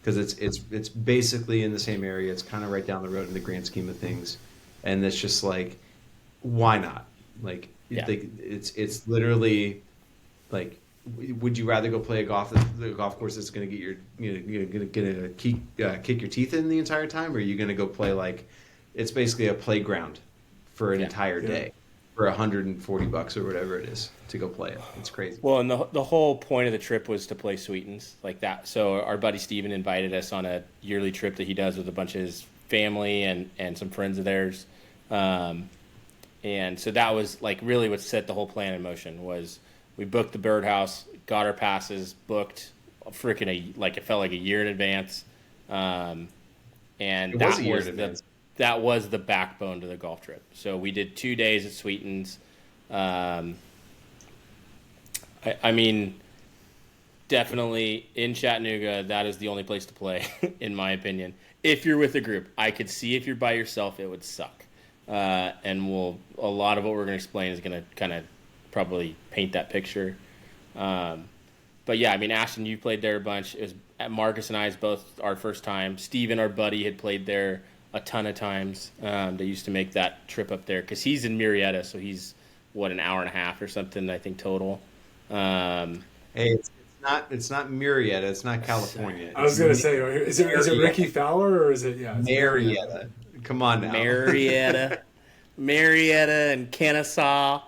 Because it's basically in the same area. It's kind of right down the road in the grand scheme of things, and it's just like, why not? Like, it's literally like, would you rather go play the golf course that's going to get kick your teeth in the entire time, or are you going to go play, like, it's basically a playground for an entire day for $140 or whatever it is to go play it? It's crazy. Well, and the whole point of the trip was to play Sweetens like that. So our buddy Steven invited us on a yearly trip that he does with a bunch of his family and some friends of theirs. And so that was like really what set the whole plan in motion. Was we booked the birdhouse, got our passes, booked it felt like a year in advance. And that was the backbone to the golf trip. So we did 2 days at Sweetens. I mean, definitely in Chattanooga, that is the only place to play, in my opinion. If you're with a group, I could see if you're by yourself, it would suck. And a lot of what we're going to explain is going to kind of probably paint that picture. But yeah, I mean, Ashton, you played there a bunch. It was Marcus and I's both our first time. Steven, our buddy, had played there a ton of times. They used to make that trip up there because he's in Murrieta, so he's an hour and a half or something, I think, total. Hey, it's not Murrieta. It's not California. I was going to say, is it Ricky Fowler, or is it Marietta? Come on now, Marietta and Kennesaw.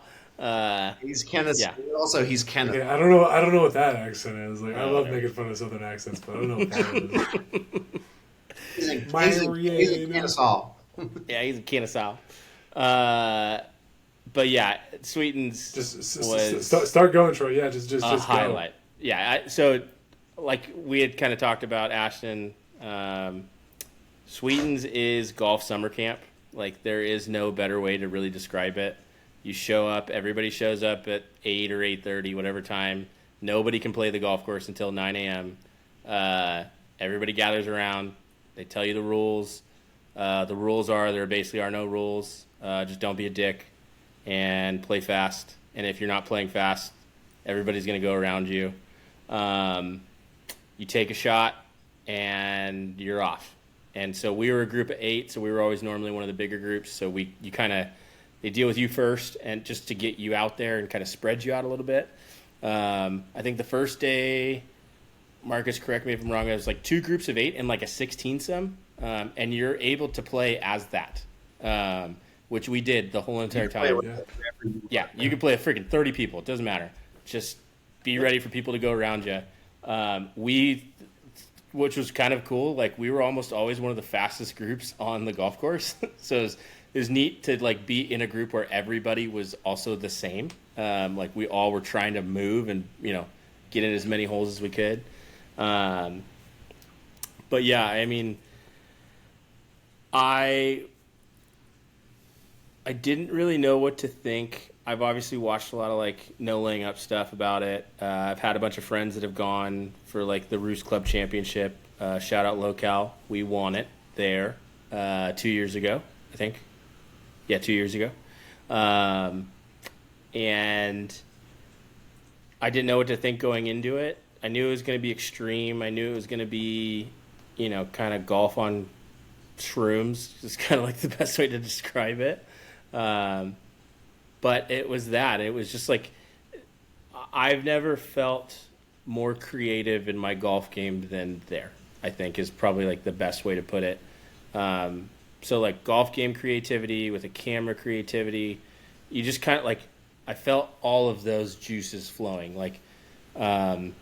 He's Kennesaw. Yeah. Also, he's Kennesaw. Yeah, I don't know what that accent is. Like, I love making fun of Southern accents, but I don't know what that is. He's in Kennesaw. Yeah, he's in Kennesaw. But yeah, Sweetens was start going, Troy. Yeah, just highlight. Go. Yeah, so like we had kind of talked about, Ashton. Sweetens is golf summer camp. Like, there is no better way to really describe it. You show up, everybody shows up at 8 or 8:30, whatever time. Nobody can play the golf course until 9 a.m. Everybody gathers around. They tell you the rules. The rules there basically are no rules. Just don't be a dick and play fast. And if you're not playing fast, everybody's going to go around you. You take a shot, and you're off. And so we were a group of 8, so we were always normally one of the bigger groups. So they deal with you first, and just to get you out there and kind of spread you out a little bit. I think the first day, Marcus, correct me if I'm wrong, it was like 2 groups of 8 and like a 16-some, and you're able to play as that, which we did the whole entire Play time. with Yeah. whoever you Yeah, want. you can play a freaking 30 people. It doesn't matter. Just be ready for people to go around you. Which was kind of cool. Like, we were almost always one of the fastest groups on the golf course. So it was neat to like be in a group where everybody was also the same. Like, we all were trying to move and, get in as many holes as we could. But yeah, I mean, I didn't really know what to think. I've obviously watched a lot of like no laying up stuff about it. I've had a bunch of friends that have gone for like the Roost Club Championship. Shout out LoCal. We won it there 2 years ago, I think. Yeah, 2 years ago. And I didn't know what to think going into it. I knew it was going to be extreme. I knew it was going to be, kind of golf on shrooms. It's kind of like the best way to describe it. But it was that. It was just like, I've never felt more creative in my golf game than there, I think is probably like the best way to put it. So like golf game creativity with a camera creativity, you just kind of like, I felt all of those juices flowing. Like, I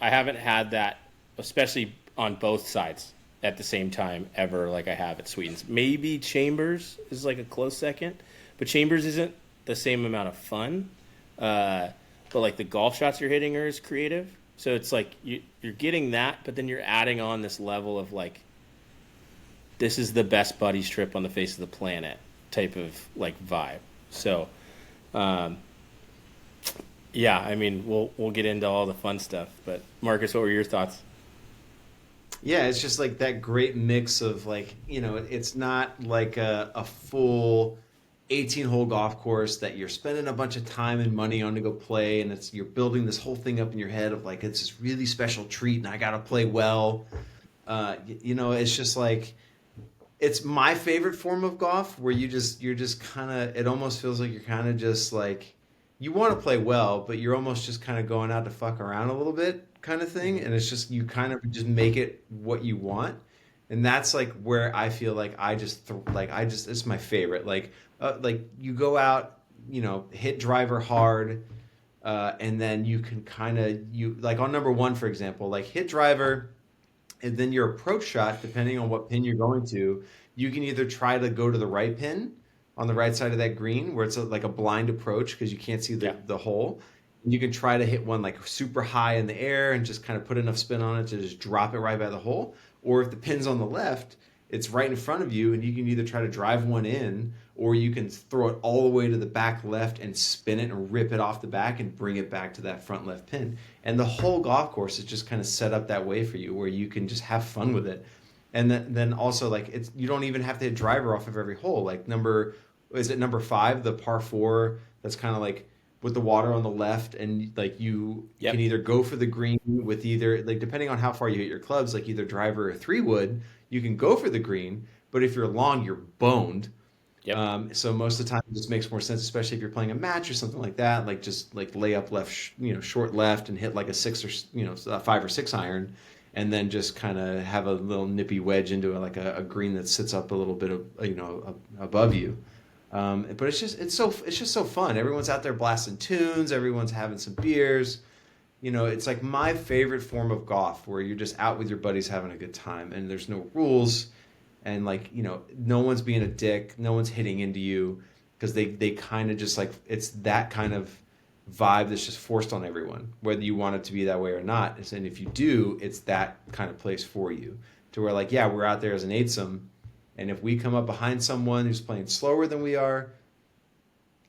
haven't had that, especially on both sides at the same time ever, like I have at Sweetens. Maybe Chambers is like a close second, but Chambers isn't the same amount of fun. But like the golf shots you're hitting are as creative. So it's like you're getting that, but then you're adding on this level of like, this is the best buddies trip on the face of the planet type of like vibe. So, yeah, I mean, we'll get into all the fun stuff, but Marcus, what were your thoughts? Yeah, it's just like that great mix of like, it's not like a full 18-hole golf course that you're spending a bunch of time and money on to go play, and you're building this whole thing up in your head of like, it's this really special treat and I got to play well. It's just like, it's my favorite form of golf where you're just kind of, it almost feels like you're kind of just like, you want to play well, but you're almost just kind of going out to fuck around a little bit kind of thing. And it's just, you kind of just make it what you want. And that's like where I feel like it's my favorite. Like you go out, hit driver hard, and then you can kind of, like on number one, for example, like hit driver, and then your approach shot, depending on what pin you're going to, you can either try to go to the right pin on the right side of that green where it's like a blind approach because you can't see the hole. And you can try to hit one like super high in the air and just kind of put enough spin on it to just drop it right by the hole. Or if the pin's on the left, it's right in front of you and you can either try to drive one in or you can throw it all the way to the back left and spin it and rip it off the back and bring it back to that front left pin. And the whole golf course is just kind of set up that way for you where you can just have fun with it. And then also like you don't even have to hit driver off of every hole. Like number 5, the par 4, that's kind of like with the water on the left, and like you can either go for the green with either, like depending on how far you hit your clubs, like either driver or 3-wood, you can go for the green, but if you're long, you're boned. Yep. So most of the time it just makes more sense, especially if you're playing a match or something like that, like just like lay up left, short left and hit like a 6 or, a 5 or 6 iron, and then just kind of have a little nippy wedge into a green that sits up a little bit of, above you. But it's just so fun. Everyone's out there blasting tunes. Everyone's having some beers. It's like my favorite form of golf where you're just out with your buddies having a good time and there's no rules. And like, no one's being a dick. No one's hitting into you because they kind of just like, it's that kind of vibe that's just forced on everyone, whether you want it to be that way or not. And if you do, it's that kind of place for you to where like, yeah, we're out there as an eightsome. And if we come up behind someone who's playing slower than we are,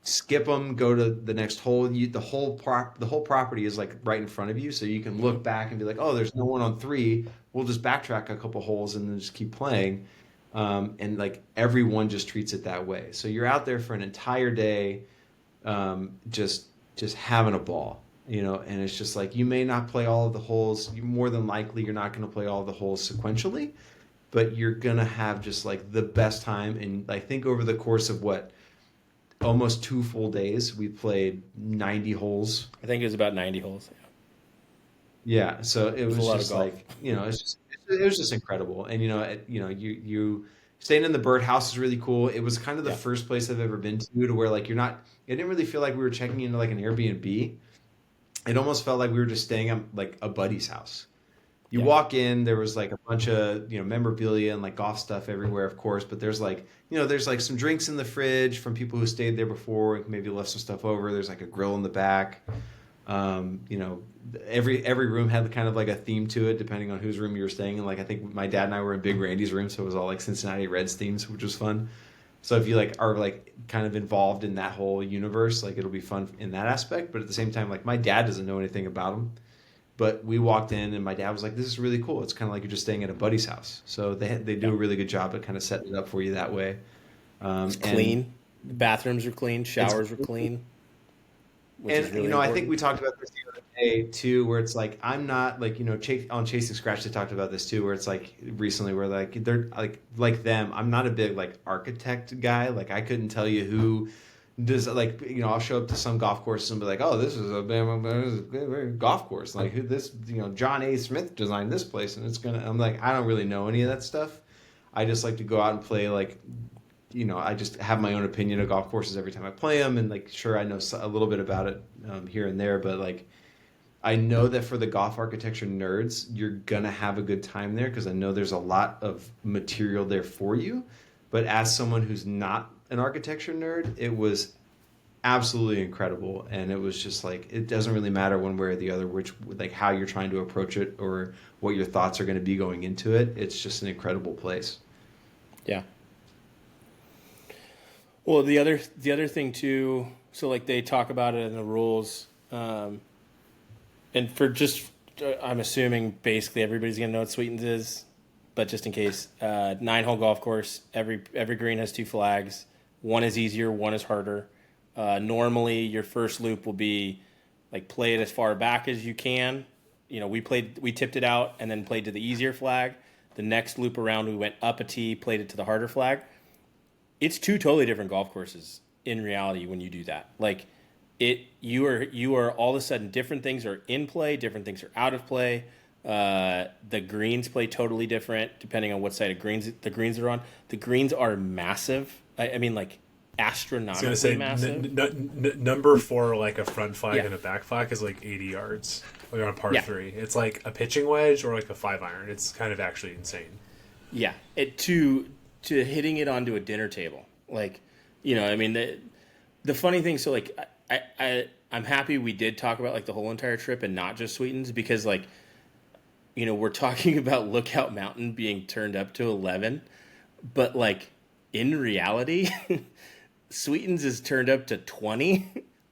skip them, go to the next hole. The whole property is like right in front of you, so you can look back and be like, "Oh, there's no one on 3. We'll just backtrack a couple holes and then just keep playing." And like everyone just treats it that way. So you're out there for an entire day, just having a ball, And it's just like you may not play all of the holes. More than likely, you're not going to play all of the holes sequentially. But you're going to have just like the best time. And I think over the course of almost 2 full days, we played 90 holes. I think it was about 90 holes. Yeah. So it was a lot just of golf. like, it was just incredible. And, you Staying in the birdhouse is really cool. It was kind of the first place I've ever been to where like you're not. It didn't really feel like we were checking into like an Airbnb. It almost felt like we were just staying at like a buddy's house. You walk in, there was like a bunch of, memorabilia and like golf stuff everywhere, of course, but there's like, there's like some drinks in the fridge from people who stayed there before, maybe left some stuff over. There's like a grill in the back. Every room had kind of like a theme to it, depending on whose room you were staying in. Like I think my dad and I were in Big Randy's room, so it was all like Cincinnati Reds themes, which was fun. So if you like are like kind of involved in that whole universe, like it'll be fun in that aspect. But at the same time, like my dad doesn't know anything about them. But we walked in and my dad was like, "This is really cool. It's kind of like you're just staying at a buddy's house." So they do a really good job at kind of setting it up for you that way. It's clean. The bathrooms are clean. Showers are clean. And really I think we talked about this the other day too, where it's like I'm not like on Chasing Scratch they talked about this too, where it's like recently where like they're like them. I'm not a big like architect guy. Like I couldn't tell you who does like I'll show up to some golf course and be like, oh, this is a golf course, like who this John A. Smith designed this place, and I'm like, I don't really know any of that stuff. I just like to go out and play like I just have my own opinion of golf courses every time I play them, and like sure I know a little bit about it here and there, but like I know that for the golf architecture nerds, you're gonna have a good time there because I know there's a lot of material there for you. But as someone who's not an architecture nerd, it was absolutely incredible, and it was just like it doesn't really matter one way or the other which like how you're trying to approach it or what your thoughts are going to be going into it. It's just an incredible place. Yeah. Well, the other thing too, so like they talk about it in the rules, and for just I'm assuming basically everybody's gonna know what Sweetens is, but just in case, 9-hole golf course, every green has 2 flags. One is easier, one is harder. Normally, your first loop will be like play it as far back as you can. We tipped it out and then played to the easier flag. The next loop around, we went up a tee, played it to the harder flag. It's 2 totally different golf courses in reality when you do that. Like you are all of a sudden different things are in play, different things are out of play. The greens play totally different depending on what side of the greens are on. The greens are massive. I mean, like astronomically massive. Number 4, like a front flag and a back flag, is like 80 yards. Like on a par 3, it's like a pitching wedge or like a 5-iron. It's kind of actually insane. Yeah, to hitting it onto a dinner table, like I mean the funny thing. So like I'm happy we did talk about like the whole entire trip and not just Sweetens because like. We're talking about Lookout Mountain being turned up to 11, but like in reality, Sweetens is turned up to 20,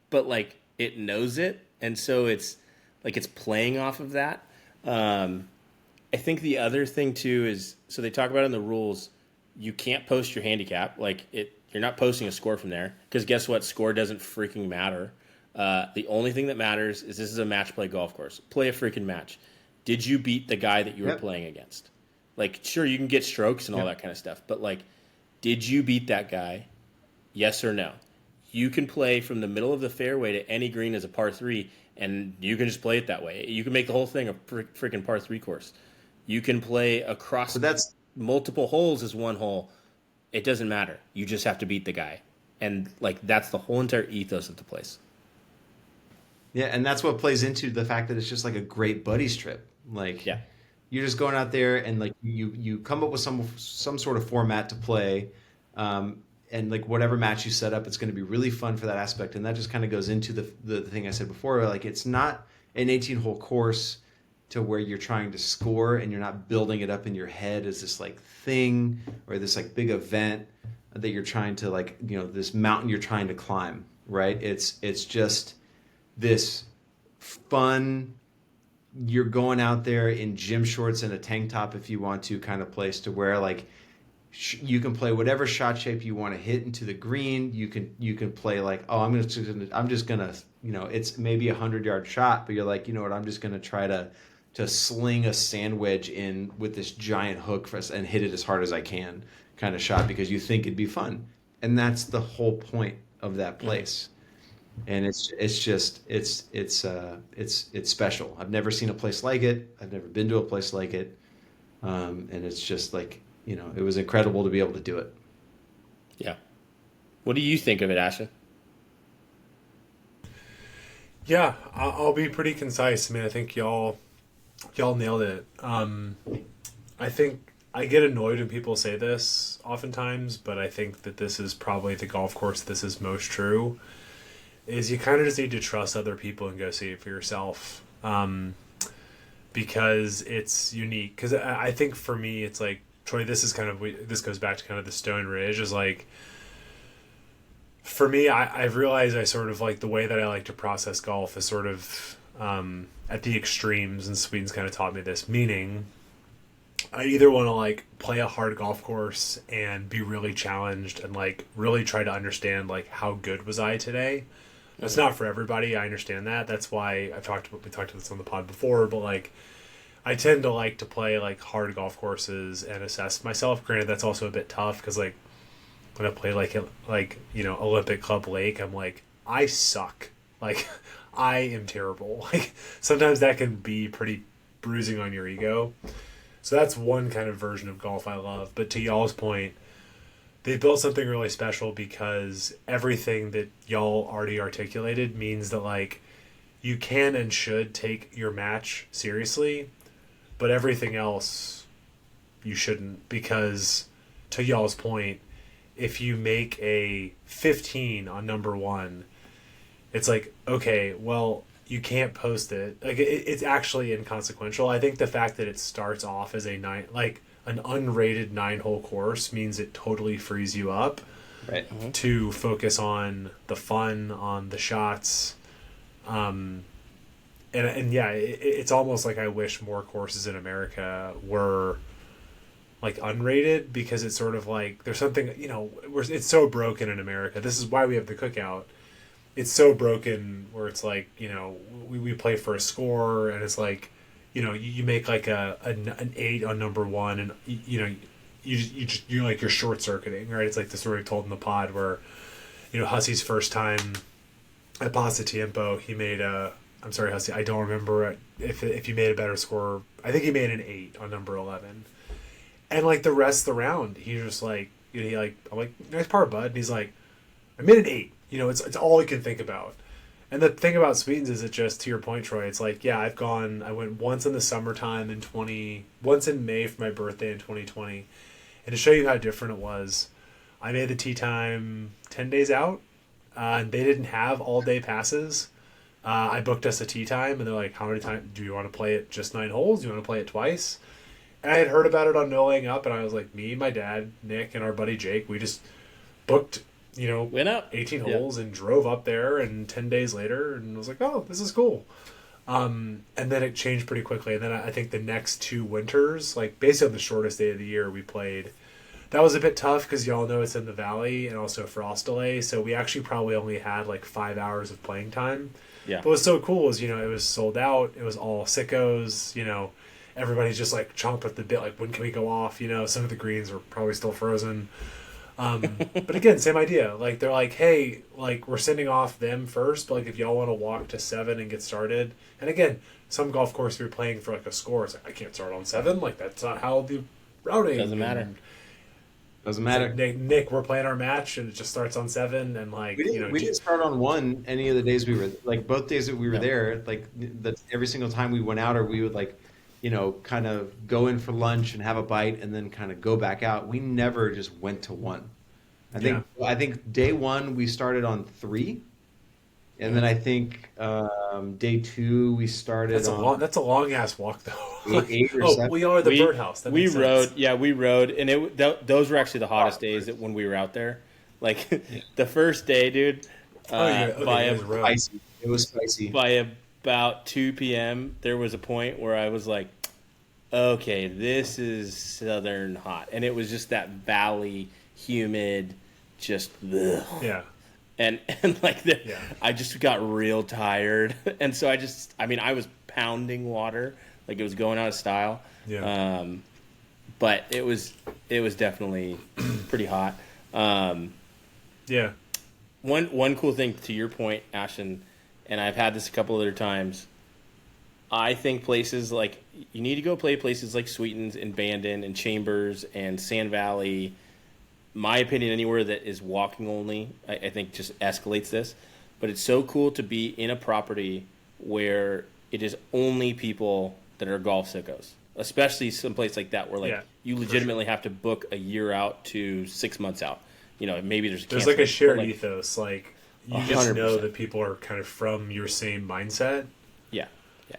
but like it knows it. And so it's like it's playing off of that. I think the other thing too is, so they talk about in the rules, you can't post your handicap. Like you're not posting a score from there because guess what? Score doesn't freaking matter. The only thing that matters is this is a match play golf course. Play a freaking match. Did you beat the guy that you were playing against? Like, sure, you can get strokes and all that kind of stuff, but like, did you beat that guy? Yes or no? You can play from the middle of the fairway to any green as a par 3, and you can just play it that way. You can make the whole thing a freaking par 3 course. You can play across multiple holes as one hole. It doesn't matter. You just have to beat the guy. And like, that's the whole entire ethos of the place. Yeah, and that's what plays into the fact that it's just like a great buddies trip. Like, you're just going out there and like you come up with some sort of format to play, and like whatever match you set up, it's going to be really fun for that aspect. And that just kind of goes into the thing I said before. Like, it's not an 18-hole course to where you're trying to score and you're not building it up in your head as this like thing or this like big event that you're trying to like this mountain you're trying to climb. Right? It's just this fun, you're going out there in gym shorts and a tank top if you want to kind of place to where like you can play whatever shot shape you want to hit into the green. You can play like, oh, I'm just gonna it's maybe 100-yard shot, but you're like, you know what, I'm just gonna try to sling a sand wedge in with this giant hook and hit it as hard as I can kind of shot because you think it'd be fun. And that's the whole point of that place. And it's special. I've never seen a place like it. I've never been to a place like it. And it's just like it was incredible to be able to do it. Yeah. What do you think of it, Ashton? Yeah, I'll be pretty concise. I mean, I think y'all nailed it. I think I get annoyed when people say this oftentimes, but I think that this is probably the golf course this is most true, is you kind of just need to trust other people and go see it for yourself, because it's unique. Because I think for me, it's like, Troy, this goes back to kind of the Stone Ridge, is like, for me, I've realized I sort of like the way that I like to process golf is sort of at the extremes, and Sweden's kind of taught me this, meaning I either want to like play a hard golf course and be really challenged and like really try to understand like how good was I today. That's not for everybody. I understand that. That's why we talked about this on the pod before, but like I tend to like to play like hard golf courses and assess myself. Granted, that's also a bit tough because like when I play like Olympic Club Lake, I'm like, I suck. Like I am terrible. Like sometimes that can be pretty bruising on your ego. So that's one kind of version of golf I love. But to y'all's point, they built something really special because everything that y'all already articulated means that like you can and should take your match seriously, but everything else you shouldn't, because to y'all's point, if you make a 15 on number 1, it's like, okay, well, you can't post it. Like it's actually inconsequential. I think the fact that it starts off as an unrated 9-hole course means it totally frees you up, right, to focus on the fun, on the shots. And yeah, it's almost like I wish more courses in America were like unrated, because it's sort of like there's something, it's so broken in America. This is why we have the cookout. It's so broken where it's like, we play for a score, and it's like, you make like an 8 on number 1, and you're like, you're short circuiting, right? It's like the story told in the pod where, Hussey's first time at Pasta Tiempo, he made I'm sorry, Hussey, I don't remember if he made a better score. I think he made an 8 on number 11. And like the rest of the round, he's just like, I'm like, nice par, bud. And he's like, I made an 8. It's all he can think about. And the thing about Sweetens is, it just, to your point, Troy, it's like, yeah, I went once in the summertime once in May for my birthday in 2020. And to show you how different it was, I made the tee time 10 days out, and they didn't have all day passes. I booked us a tee time, and they're like, how many times do you want to play it? Just 9 holes? Do you want to play it twice? And I had heard about it on No Laying Up, and I was like, me, my dad, Nick, and our buddy Jake, we just booked, went up 18 holes and drove up there, and 10 days later, and I was like, oh, this is cool. And then it changed pretty quickly. And then I think the next 2 winters, like basically on the shortest day of the year, we played. That was a bit tough because y'all know it's in the valley and also frost delay. So we actually probably only had like 5 hours of playing time. Yeah. But what's so cool is, it was sold out. It was all sickos, everybody's just like chomping at the bit, like, when can we go off? Some of the greens are probably still frozen. But again, same idea. Like, they're like, hey, like, we're sending off them first, but like, if y'all want to walk to 7 and get started. And again, some golf course we were playing for like a score, it's like, I can't start on 7. Like, that's not how the routing. Doesn't matter. Doesn't matter. Like, Nick, we're playing our match, and it just starts on 7, and like, we didn't start on 1 any of the days we were, like, both days that we were there. Like, every single time we went out, or we would like, kind of go in for lunch and have a bite and then kind of go back out. We never just went to 1. I think day 1 we started on 3, and then I think day 2 we started. That's a long ass walk though. 8 or 7. We are the birdhouse. We rode, and those were actually the hottest days when we were out there. Like the first day, dude. It was spicy. By about 2 p.m., there was a point where I was like, okay, this is southern hot. And it was just that valley, humid, just ugh. Yeah. And like, I just got real tired. And so I was pounding water. Like, it was going out of style. Yeah. But it was definitely pretty hot. Yeah. One cool thing, to your point, Ashton, and I've had this a couple other times, I think places like you need to go play places like Sweetens and Bandon and Chambers and Sand Valley. My opinion, anywhere that is walking only, I think just escalates this. But it's so cool to be in a property where it is only people that are golf sickos, especially someplace like that where you legitimately have to book a year out to 6 months out. Maybe there's like a shared ethos, like you 100%. just know that people are kind of from your same mindset. Yeah.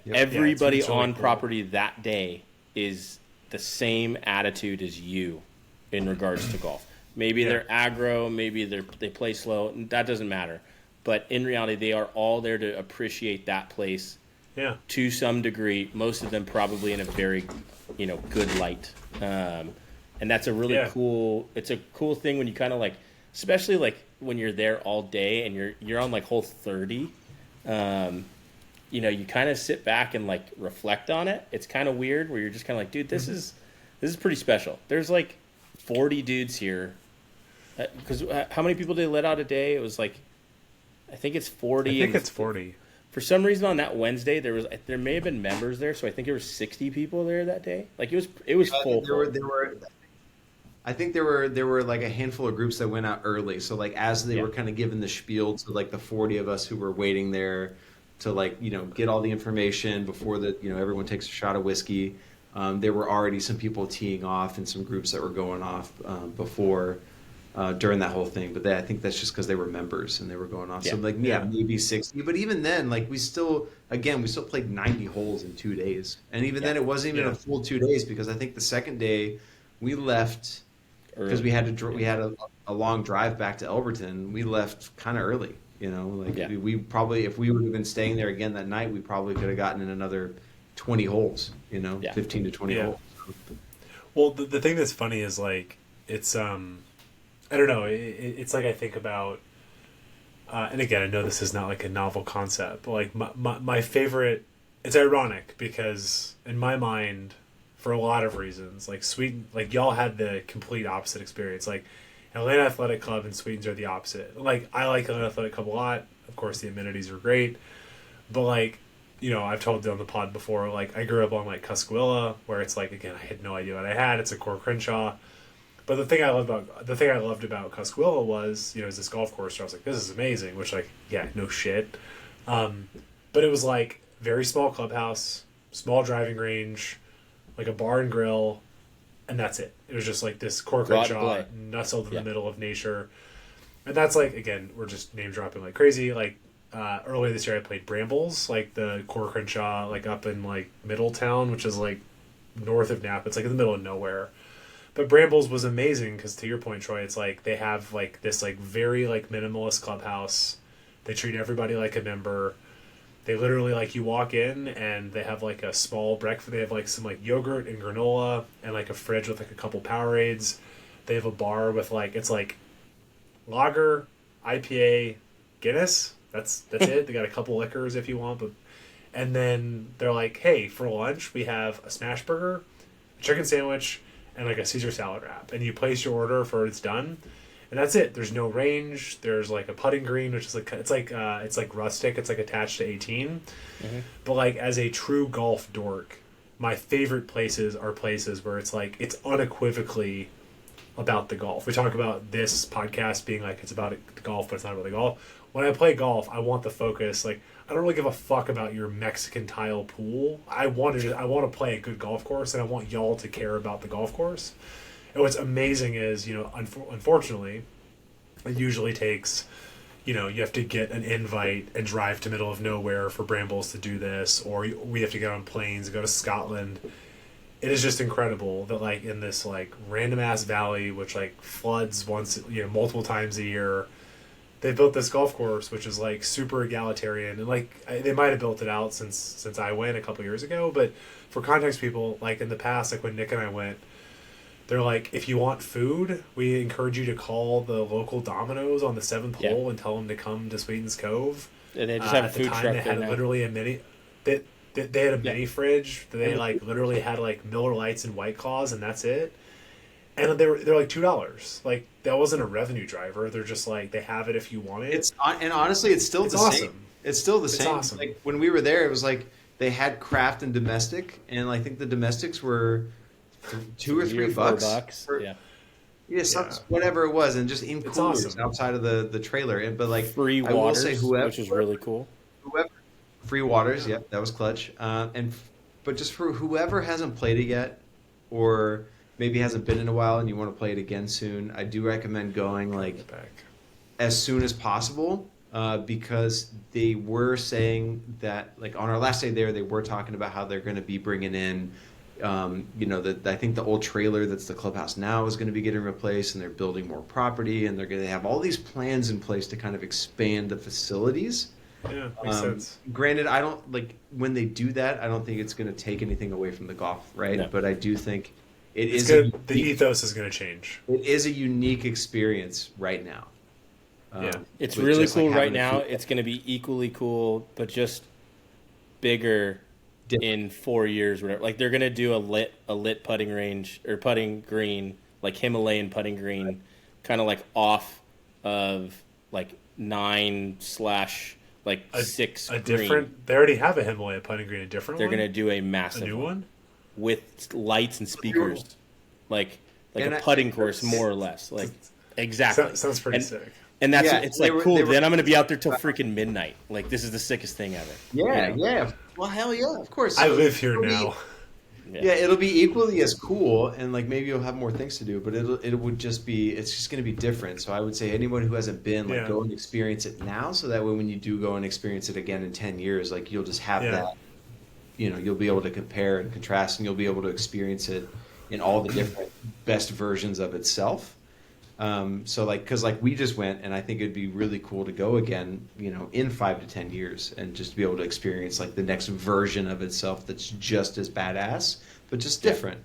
Yep. Everybody it's really on cool. property that day is the same attitude as you in regards to golf. Maybe they're aggro, maybe they play slow. That doesn't matter. But in reality, they are all there to appreciate that place to some degree. Most of them probably in a very, good light. And that's a really cool. It's a cool thing when you kind of like, especially like when you're there all day and you're on like hole 30. You kind of sit back and like reflect on it. It's kind of weird where you're just kind of like, dude, this is pretty special. There's like 40 dudes here. Because how many people did they let out a day? It was like, I think it's 40. I think it's 40. For some reason on that Wednesday, there may have been members there, so I think there were 60 people there that day. Like it was full. I think there were like a handful of groups that went out early. So like as they were kind of given the spiel to like the 40 of us who were waiting there to like get all the information before everyone takes a shot of whiskey. There were already some people teeing off and some groups that were going off before. During that whole thing, but I think that's just because they were members and they were going off. So maybe 60, but even then, like we still played 90 holes in 2 days, and even then it wasn't even a full 2 days because I think the second day we left because we had a long drive back to Elberton. We left kind of early, we probably if we would have been staying there again that night, we probably could have gotten in another 20 holes, 15 to 20 holes. Well, the thing that's funny is like it's I don't know. It's like I think about, and again, I know this is not like a novel concept, but like my favorite. It's ironic because in my mind, for a lot of reasons, like y'all had the complete opposite experience. Like Atlanta Athletic Club and Sweetens are the opposite. Like I like Atlanta Athletic Club a lot. Of course, the amenities are great, but like I've told you on the pod before. Like I grew up on like Cusquilla, where it's like again, I had no idea what I had. It's a Core Crenshaw. But the thing I loved about Cusquilla was, is this golf course where I was like, this is amazing, which like, no shit. But it was like very small clubhouse, small driving range, like a bar and grill, and that's it. It was just like this Core Crenshaw nestled in the middle of nature. And that's like, again, we're just name dropping like crazy. Like earlier this year I played Brambles, like the Core Crenshaw, like up in like Middletown, which is like north of Napa. It's like in the middle of nowhere. But Brambles was amazing because, to your point, Troy, it's like they have like this like very like minimalist clubhouse. They treat everybody like a member. They literally like you walk in and they have like a small breakfast. They have like some like yogurt and granola and like a fridge with like a couple Powerades. They have a bar with like it's like lager, IPA, Guinness. That's it. They got a couple liquors if you want, but and then they're like, hey, for lunch we have a smash burger, a chicken sandwich, and like a Caesar salad wrap, and you place your order for it's done, and that's it. There's no range. There's like a putting green, which is like it's like rustic. It's like attached to 18, but like as a true golf dork, my favorite places are places where it's like it's unequivocally about the golf. We talk about this podcast being like it's about the golf, but it's not about the golf. When I play golf, I want the focus. Like I don't really give a fuck about your Mexican tile pool. I want to play a good golf course, and I want y'all to care about the golf course. And what's amazing is, unfortunately, it usually takes, you have to get an invite and drive to middle of nowhere for Brambles to do this, or we have to get on planes and go to Scotland. It is just incredible that like in this like random ass valley, which like floods multiple times a year, they built this golf course, which is like super egalitarian, and like they might have built it out since I went a couple years ago. But for context, people like in the past, like when Nick and I went, they're like, if you want food, we encourage you to call the local Domino's on the 7th hole and tell them to come to Sweetens Cove. And they just have a food truck. They had literally a mini. They had a mini fridge. They like literally had like Miller Lights and White Claws, and that's it. And they're like $2. Like that wasn't a revenue driver. They're just like they have it if you want it. And honestly, it's still the awesome. same. It's still the same. Awesome. Like when we were there, it was like they had craft and domestic, and I think the domestics were $2 or $3 $4. for, whatever it was, and just in coolers awesome. outside of the trailer. But like Free I will say, waters, which is really cool. whoever free waters, yep, that was clutch. But just for whoever hasn't played it yet, or maybe hasn't been in a while and you want to play it again soon, I do recommend going like as soon as possible, because they were saying that like on our last day there, they were talking about how they're going to be bringing in, I think the old trailer that's the clubhouse now is going to be getting replaced, and they're building more property, and they're going to have all these plans in place to kind of expand the facilities. Yeah, makes sense. Granted, I don't like when they do that. I don't think it's going to take anything away from the golf, right? No. But I do think the ethos is going to change. It is a unique experience right now. It's really cool right now. It's going to be equally cool, but just bigger in 4 years, whatever. Like they're going to do a lit putting range or putting green, like Himalayan putting green, kind of like off of like 9/6 green. Different. They already have a Himalaya putting green. A different. They're one? going to do a massive new one with lights and speakers, like a putting course, more or less. Like exactly. Sounds pretty sick. And it's like cool. Then I'm going to be out there till freaking midnight. Like this is the sickest thing ever. Yeah, yeah. Well, hell yeah, of course. I live here now. Yeah, it'll be equally as cool, and like maybe you'll have more things to do, but it's just going to be different. So I would say anyone who hasn't been, like, go and experience it now, so that way when you do go and experience it again in 10 years, like you'll just have that, you'll be able to compare and contrast, and you'll be able to experience it in all the different best versions of itself. So like, cause like we just went, and I think it'd be really cool to go again, in 5 to 10 years, and just be able to experience like the next version of itself that's just as badass, but just different.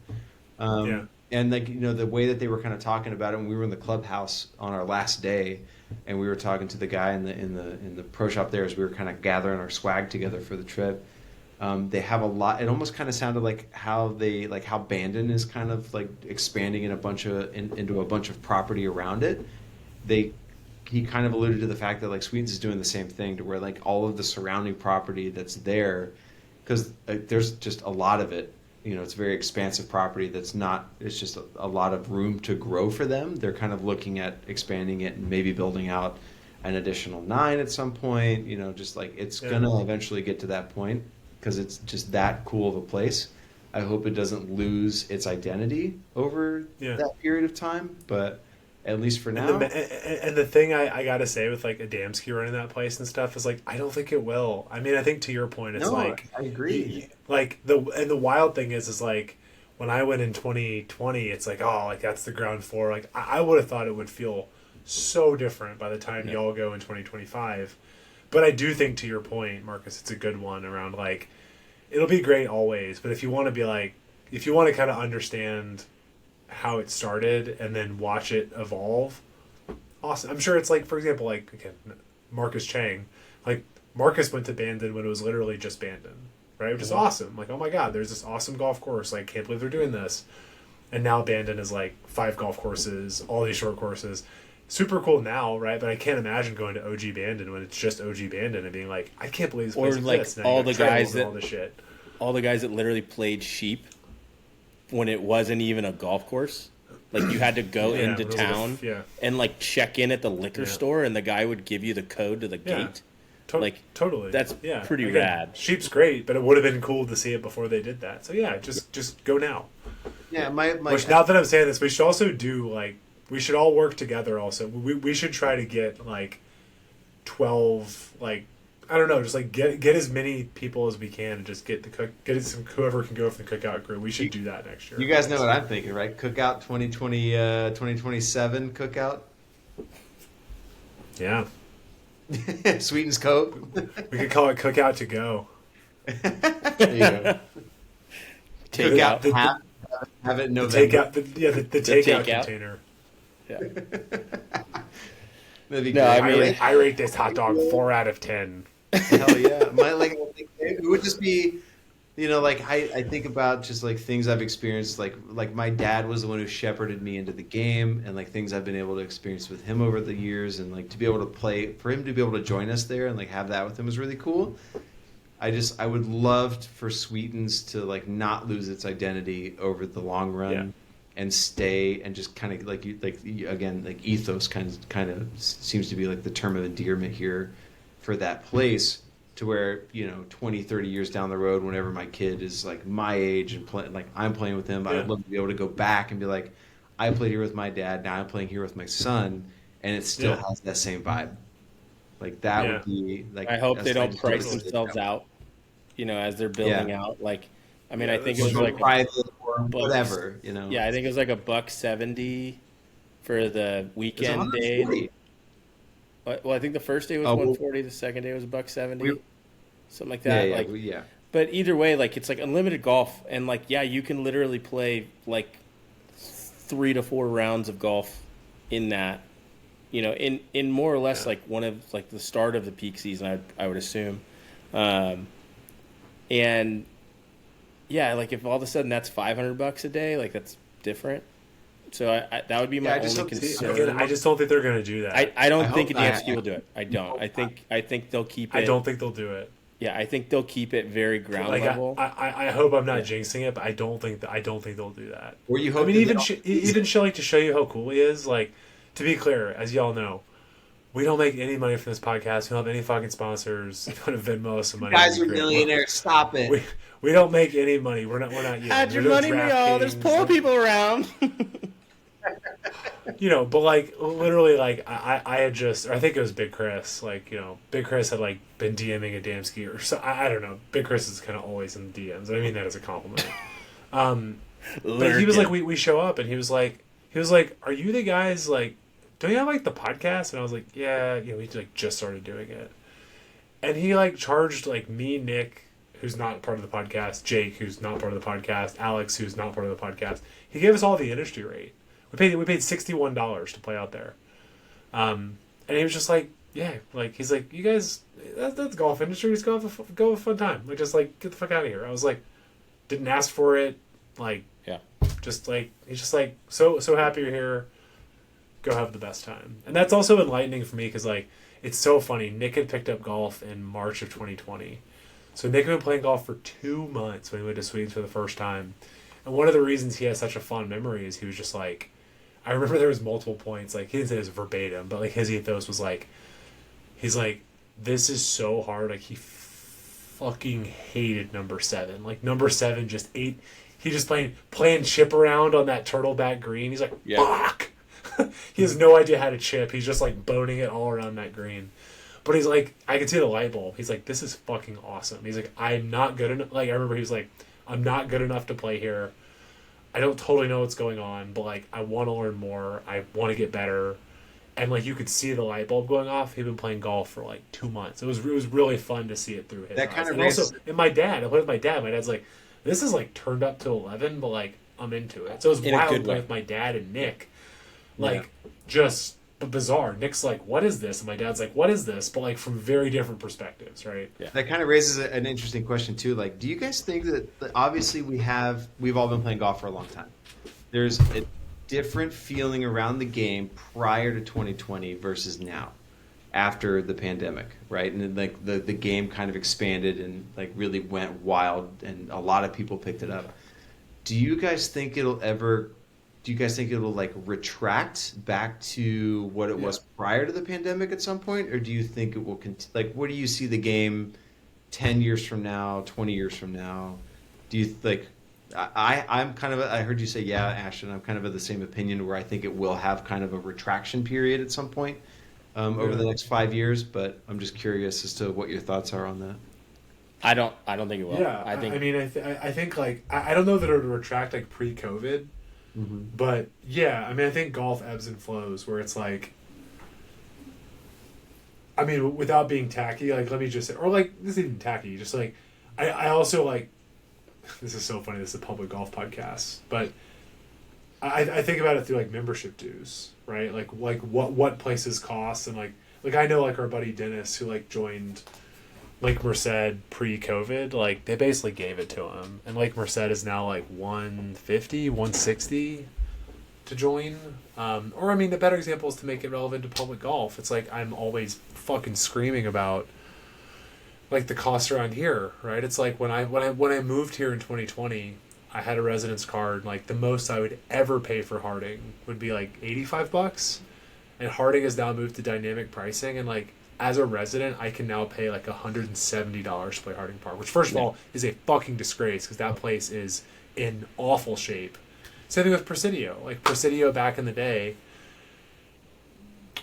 And like, the way that they were kind of talking about it when we were in the clubhouse on our last day, and we were talking to the guy in the pro shop there as we were kind of gathering our swag together for the trip. They have a lot. It almost kind of sounded like how Bandon is kind of like expanding into a bunch of property around it. He kind of alluded to the fact that like Sweetens is doing the same thing, to where like all of the surrounding property that's there, because there's just a lot of it. It's very expansive property that's not. It's just a lot of room to grow for them. They're kind of looking at expanding it and maybe building out an additional 9 at some point. Just like it's gonna eventually get to that point, because it's just that cool of a place. I hope it doesn't lose its identity over that period of time, but at least for now. And the thing I gotta say with like Adamski running that place and stuff is like, I don't think it will. I mean, I think to your point, it's I agree. The wild thing is like when I went in 2020, it's like, oh, like that's the ground floor. Like I would have thought it would feel so different by the time y'all go in 2025. But I do think, to your point, Marcus, it's a good one around like, it'll be great always. But if you want to be like, if you want to kind of understand how it started and then watch it evolve, awesome. I'm sure it's like, for example, like, again, Marcus Chang, like Marcus went to Bandon when it was literally just Bandon, right? Which is awesome. Like, oh my God, there's this awesome golf course. Like, can't believe they're doing this. And now Bandon is like 5 golf courses, all these short courses. Super cool now, right? But I can't imagine going to OG Bandon when it's just OG Bandon and being like, I can't believe this place exists. All the guys all this shit. All the guys that literally played sheep when it wasn't even a golf course. Like you had to go into town and like check in at the liquor store, and the guy would give you the code to the gate. Totally. That's pretty rad. Sheep's great, but it would have been cool to see it before they did that. So just go now. Yeah, Which, now that I'm saying this, we should also do like, we should all work together also. We should try to get like 12, like, I don't know, just like get as many people as we can, and just get whoever can go from the cookout group. We should do that next year. You guys know what I'm thinking, right? Cookout 2027 cookout. Yeah. Sweetens Cove. We could call it Cookout to Go. There you go. Cookout. Have it in November. The takeout container. Yeah. That'd be great. I rate this hot dog 4 out of 10. Hell yeah! It would just be, like I think about just like things I've experienced. Like my dad was the one who shepherded me into the game, and like things I've been able to experience with him over the years, and like to be able to play for him to be able to join us there and like have that with him was really cool. I would love for Sweetens to like not lose its identity over the long run and stay and just kind of again, like ethos kind of seems to be like the term of endearment here for that place, to where, 20, 30 years down the road, whenever my kid is like my age and I'm playing with him, I'd love to be able to go back and be like, I played here with my dad, now I'm playing here with my son, and it still has that same vibe. Like that would be like. I hope they don't price themselves out, as they're building out. Like, I mean, I think it was like private or whatever, Yeah, I think it was like $170 for the weekend day. Well, I think the first day was $140, the second day was $170, something like that. But either way, like it's like unlimited golf, and like you can literally play like 3 to 4 rounds of golf in that. In more or less like one of like the start of the peak season, I would assume, and like if all of a sudden that's $500 a day, like that's different. So that would be my only concern. I just don't think they're going to do that. I don't think DMSQ will do it. I don't. I think they'll keep it. I don't think they'll do it. Yeah, I think they'll keep it very ground level. I hope I'm not jinxing it, but I don't think they'll do that. Or you hope. I mean, even Shelly, to show you how cool he is, like. To be clear, as y'all know, we don't make any money from this podcast. We don't have any fucking sponsors. We don't have Venmo some money. You guys are millionaires. Stop it. We don't make any money. We're not. Add your money, y'all. There's poor people around. But like literally, like I had just, or I think it was Big Chris. Like Big Chris had like been DMing a damn skier. Or so I don't know. Big Chris is kind of always in the DMs. I mean that as a compliment. But he was like, we show up, and he was like, are you the guys like? Don't you have like the podcast? And I was like, yeah, we like just started doing it. And he like charged like me, Nick, who's not part of the podcast, Jake, who's not part of the podcast, Alex, who's not part of the podcast. He gave us all the industry rate. We paid $61 to play out there. And he was just like, yeah, like he's like, you guys, that's golf industry. Just go have a fun time. Like just like get the fuck out of here. I was like, didn't ask for it. Like, just like he's just like so happy you're here. Go have the best time. And that's also enlightening for me because like it's so funny. Nick had picked up golf in March of 2020. So Nick had been playing golf for 2 months when he went to Sweetens for the first time. And one of the reasons he has such a fond memory is he was just like, I remember there was multiple points, like he didn't say this verbatim, but like his ethos was like, he's like, this is so hard. Like he fucking hated number 7. Like number 7 just ate. He just playing chip around on that turtleback green. He's like, fuck. He has no idea how to chip. He's just like boning it all around that green. But he's like, I can see the light bulb. He's like, this is fucking awesome. He's like, I'm not good enough. Like I remember he was like, I'm not good enough to play here. I don't totally know what's going on, but like I want to learn more. I want to get better. And like you could see the light bulb going off. He'd been playing golf for like 2 months. It was really fun to see it through his eyes. Kind of and also, and my dad. I played with my dad. My dad's like, this is like turned up to 11, but like I'm into it. So it was wild playing with my dad and Nick. Like just bizarre. Nick's like, what is this? And my dad's like, what is this? But like from very different perspectives, right? Yeah. That kind of raises an interesting question too. Like, do you guys think that obviously we've all been playing golf for a long time. There's a different feeling around the game prior to 2020 versus now, after the pandemic, right? And then, like the game kind of expanded and like really went wild, and a lot of people picked it up. Do you guys think it'll like retract back to what it was prior to the pandemic at some point, or do you think it will like where do you see the game 10 years from now, 20 years from now? Do you like? I'm kind of I heard you say Ashton. I'm kind of of the same opinion where I think it will have kind of a retraction period at some point over the next 5 years. But I'm just curious as to what your thoughts are on that. I don't think it will. Yeah, I think like I don't know that it would retract like pre-COVID, but yeah, I mean I think golf ebbs and flows where it's like, I mean without being tacky, like let me just say, or like this isn't even tacky, just like I also like. This is so funny. This is a public golf podcast, but I think about it through like membership dues, right? Like what places cost, and like I know like our buddy Dennis who like joined Lake Merced pre-COVID, like they basically gave it to him, and Lake Merced is now like $150, $160 to join. Or I mean, the better example is to make it relevant to public golf. It's like I'm always fucking screaming about like the costs around here, right? It's like when I moved here in 2020, I had a residence card. Like the most I would ever pay for Harding would be like $85, and Harding has now moved to dynamic pricing. And like as a resident, I can now pay like $170 to play Harding Park, which first of all is a fucking disgrace because that place is in awful shape. Same thing with Presidio. Like Presidio back in the day,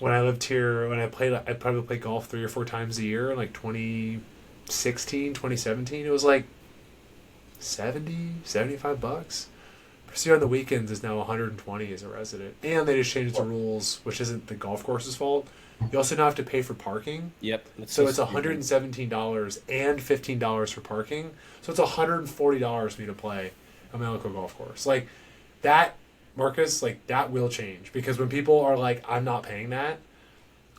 when I lived here, I probably played golf 3 or 4 times a year. In like 2016, 2017, it was like $75. Presidio on the weekends is now 120 as a resident, and they just changed the rules, which isn't the golf course's fault. You also now have to pay for parking. Yep. So it's $117 and $15 for parking. So it's $140 for me to play a local golf course. Like that, Marcus, like that will change, because when people are like, I'm not paying that,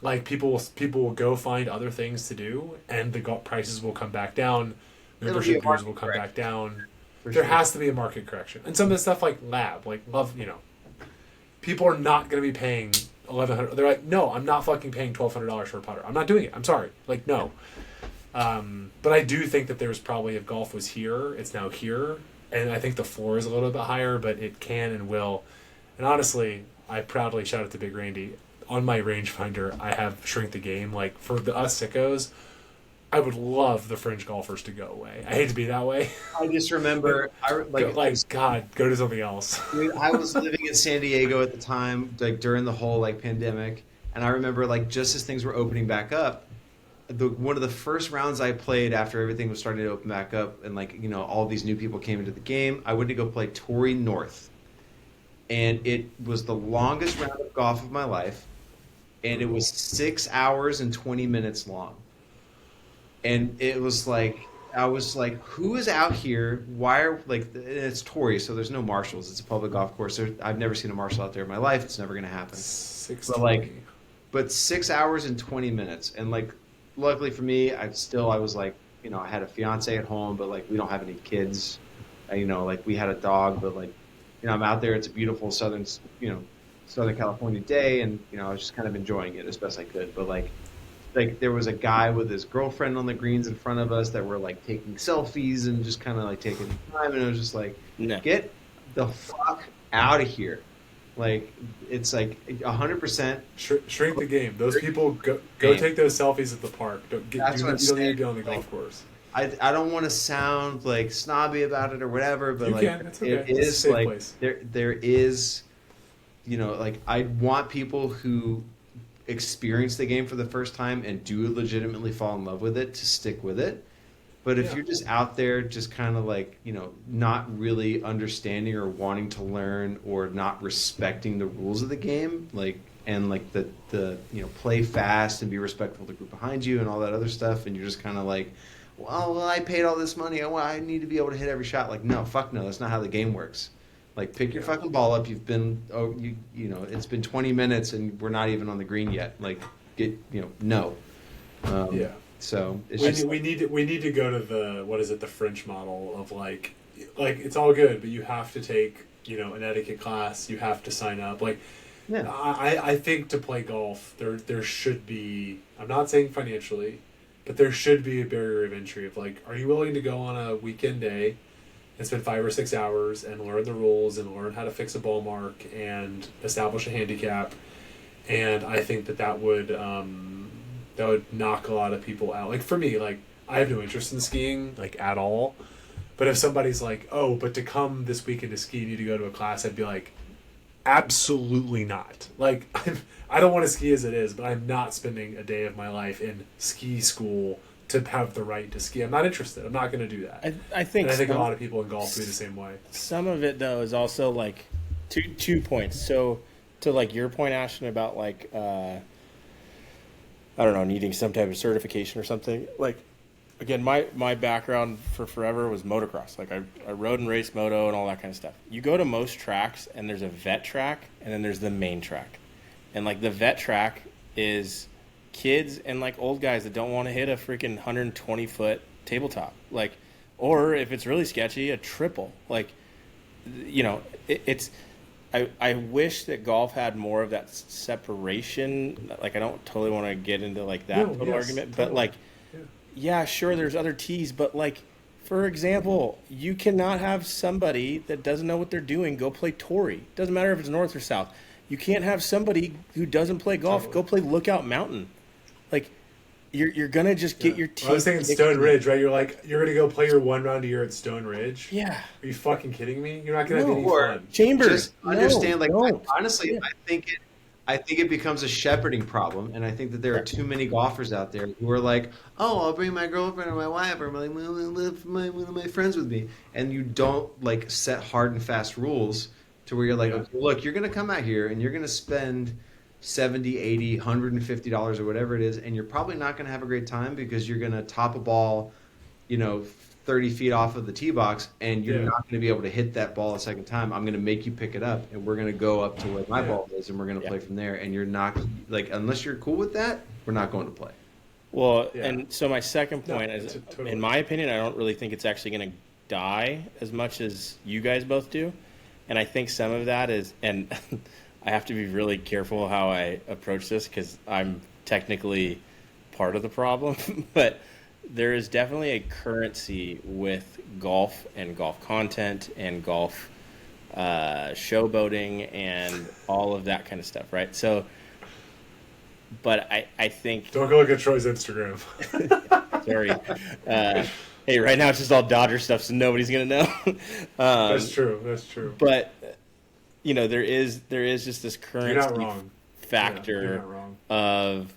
like people will go find other things to do, and the prices will come back down. Membership dues will come back down. There has to be a market correction. And some of the stuff like love, people are not going to be paying $1,100. They're like, no, I'm not fucking paying $1,200 for a putter. I'm not doing it. I'm sorry. Like, no. But I do think that there's probably, if golf was here, it's now here. And I think the floor is a little bit higher, but it can and will. And honestly, I proudly shout out to Big Randy. On my rangefinder, I have shrink the game. Like, for us sickos, I would love the fringe golfers to go away. I hate to be that way. I just remember, go to something else. Dude, I was living in San Diego at the time, like during the whole like pandemic, and I remember like just as things were opening back up, one of the first rounds I played after everything was starting to open back up, and like all these new people came into the game, I went to go play Torrey North, and it was the longest round of golf of my life, and it was 6 hours and 20 minutes long. And it was like, I was like, who is out here? Why are, like, and it's Torrey, so there's no marshals. It's a public golf course. I've never seen a marshal out there in my life. It's never going to happen. But 6 hours and 20 minutes. And, like, luckily for me, I was like, I had a fiance at home, but, like, we don't have any kids. Like, we had a dog, but, like, I'm out there. It's a beautiful Southern California day, and, I was just kind of enjoying it as best I could. But, like there was a guy with his girlfriend on the greens in front of us that were like taking selfies and just kind of like taking time, and it was just like, no. Get the fuck out of here. Like, it's like 100% shrink the game. Those people go take those selfies at the park. You don't need to be on the golf course. I don't want to sound like snobby about it or whatever, but It's okay. It is like place. There is, like, I want people who experience the game for the first time and do legitimately fall in love with it to stick with it. But if you're just out there just kind of like, not really understanding or wanting to learn or not respecting the rules of the game, like, and like the play fast and be respectful of the group behind you and all that other stuff, and you're just kind of like, well, I paid all this money, I need to be able to hit every shot. Like, no, fuck no, that's not how the game works. Like, pick your fucking ball up. You've been, it's been 20 minutes and we're not even on the green yet. Like, no. So we need to go to the French model of like it's all good, but you have to take an etiquette class. You have to sign up. Like, I think to play golf, there should be. I'm not saying financially, but there should be a barrier of entry of like, are you willing to go on a weekend day and spend 5 or 6 hours and learn the rules and learn how to fix a ball mark and establish a handicap? And I think that would knock a lot of people out. Like, for me, like, I have no interest in skiing, like, at all. But if somebody's like, oh, but to come this weekend to ski, you need to go to a class, I'd be like, absolutely not. Like, I don't want to ski as it is, but I'm not spending a day of my life in ski school to have the right to ski. I'm not interested. I'm not going to do that. I think a lot of people in golf do the same way. Some of it, though, is also like two points. So to like your point, Ashton, about like I don't know, needing some type of certification or something. Like, again, my background for forever was motocross. Like, I rode and raced moto and all that kind of stuff. You go to most tracks and there's a vet track and then there's the main track. And like the vet track is kids and like old guys that don't want to hit a freaking 120-foot tabletop, like, or if it's really sketchy, a triple. Like, it's. I wish that golf had more of that separation. Like, I don't totally want to get into like that little argument, but like, yeah, sure, there's other tees, but like, for example, you cannot have somebody that doesn't know what they're doing go play Torrey. Doesn't matter if it's north or south. You can't have somebody who doesn't play golf go play Lookout Mountain. Like, you're gonna just get your team. I was thinking Stone Ridge, right? You're gonna go play your one round a year at Stone Ridge. Yeah. Are you fucking kidding me? You're not gonna have any Or fun. Chambers. Just understand, like, No. honestly, Yeah. I think it becomes a shepherding problem, and I think that there are too many golfers out there who are like, "Oh, I'll bring my girlfriend or my wife or like one of my friends with me," and you don't like set hard and fast rules to where you're like, okay, "Look, you're going to come out here and you're going to spend 70, 80, $150 or whatever it is, and you're probably not going to have a great time because you're going to top a ball, 30 feet off of the tee box, and you're not going to be able to hit that ball a second time. I'm going to make you pick it up, and we're going to go up to where my ball is, and we're going to play from there. And you're not, like, unless you're cool with that, we're not going to play." Well, and so my second point is, totally. in my opinion, I don't really think it's actually going to die as much as you guys both do. And I think some of that is, and I have to be really careful how I approach this because I'm technically part of the problem, but there is definitely a currency with golf and golf content and golf showboating and all of that kind of stuff, right? So, but I think... Don't go look at Troy's Instagram. Sorry. Hey, right now it's just all Dodger stuff, so nobody's going to know. That's true. But, there is just this You're not currency wrong. factor You're not wrong. of...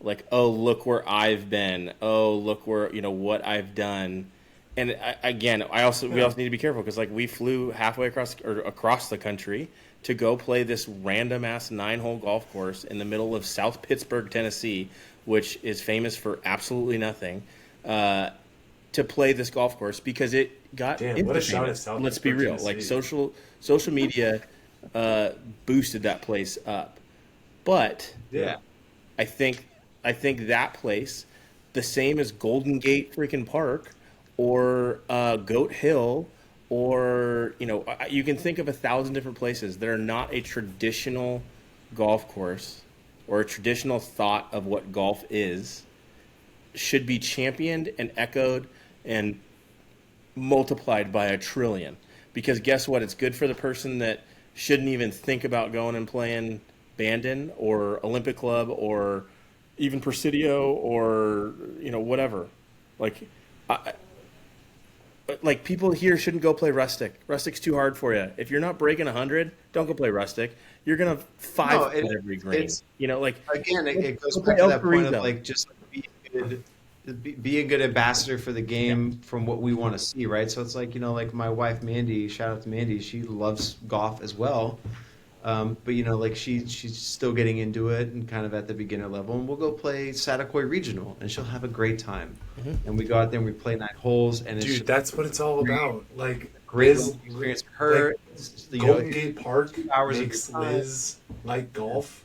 like, oh, look where I've been. Oh, look where, what I've done. And we also need to be careful because, like, we flew halfway across the country to go play this random ass 9-hole golf course in the middle of South Pittsburgh, Tennessee, which is famous for absolutely nothing, to play this golf course because it got What a shot at South Let's be Pittsburgh, real. Like, Tennessee. social media boosted that place up. But Yeah. I think that place, the same as Golden Gate freaking Park or Goat Hill, or you can think of 1,000 different places that are not a traditional golf course or a traditional thought of what golf is, should be championed and echoed and multiplied by a trillion. Because guess what? It's good for the person that shouldn't even think about going and playing Bandon or Olympic Club or even Presidio or whatever. Like people here shouldn't go play Rustic. Rustic's too hard for you. If you're not breaking 100, don't go play Rustic. You're gonna every green. Again, it goes go back play to El that point of Carrizo. like just be a good ambassador for the game from what we want to see, right? So it's like like my wife Mandy. Shout out to Mandy. She loves golf as well. But like she's still getting into it and kind of at the beginner level, and we'll go play Satakoy Regional, and she'll have a great time. And we go out there and we play 9 holes, and it's Dude, that's what it's all about. Like, great Liz, experience for her. like, It's, Golden Gate Park 2 hours makes of time. Liz like golf.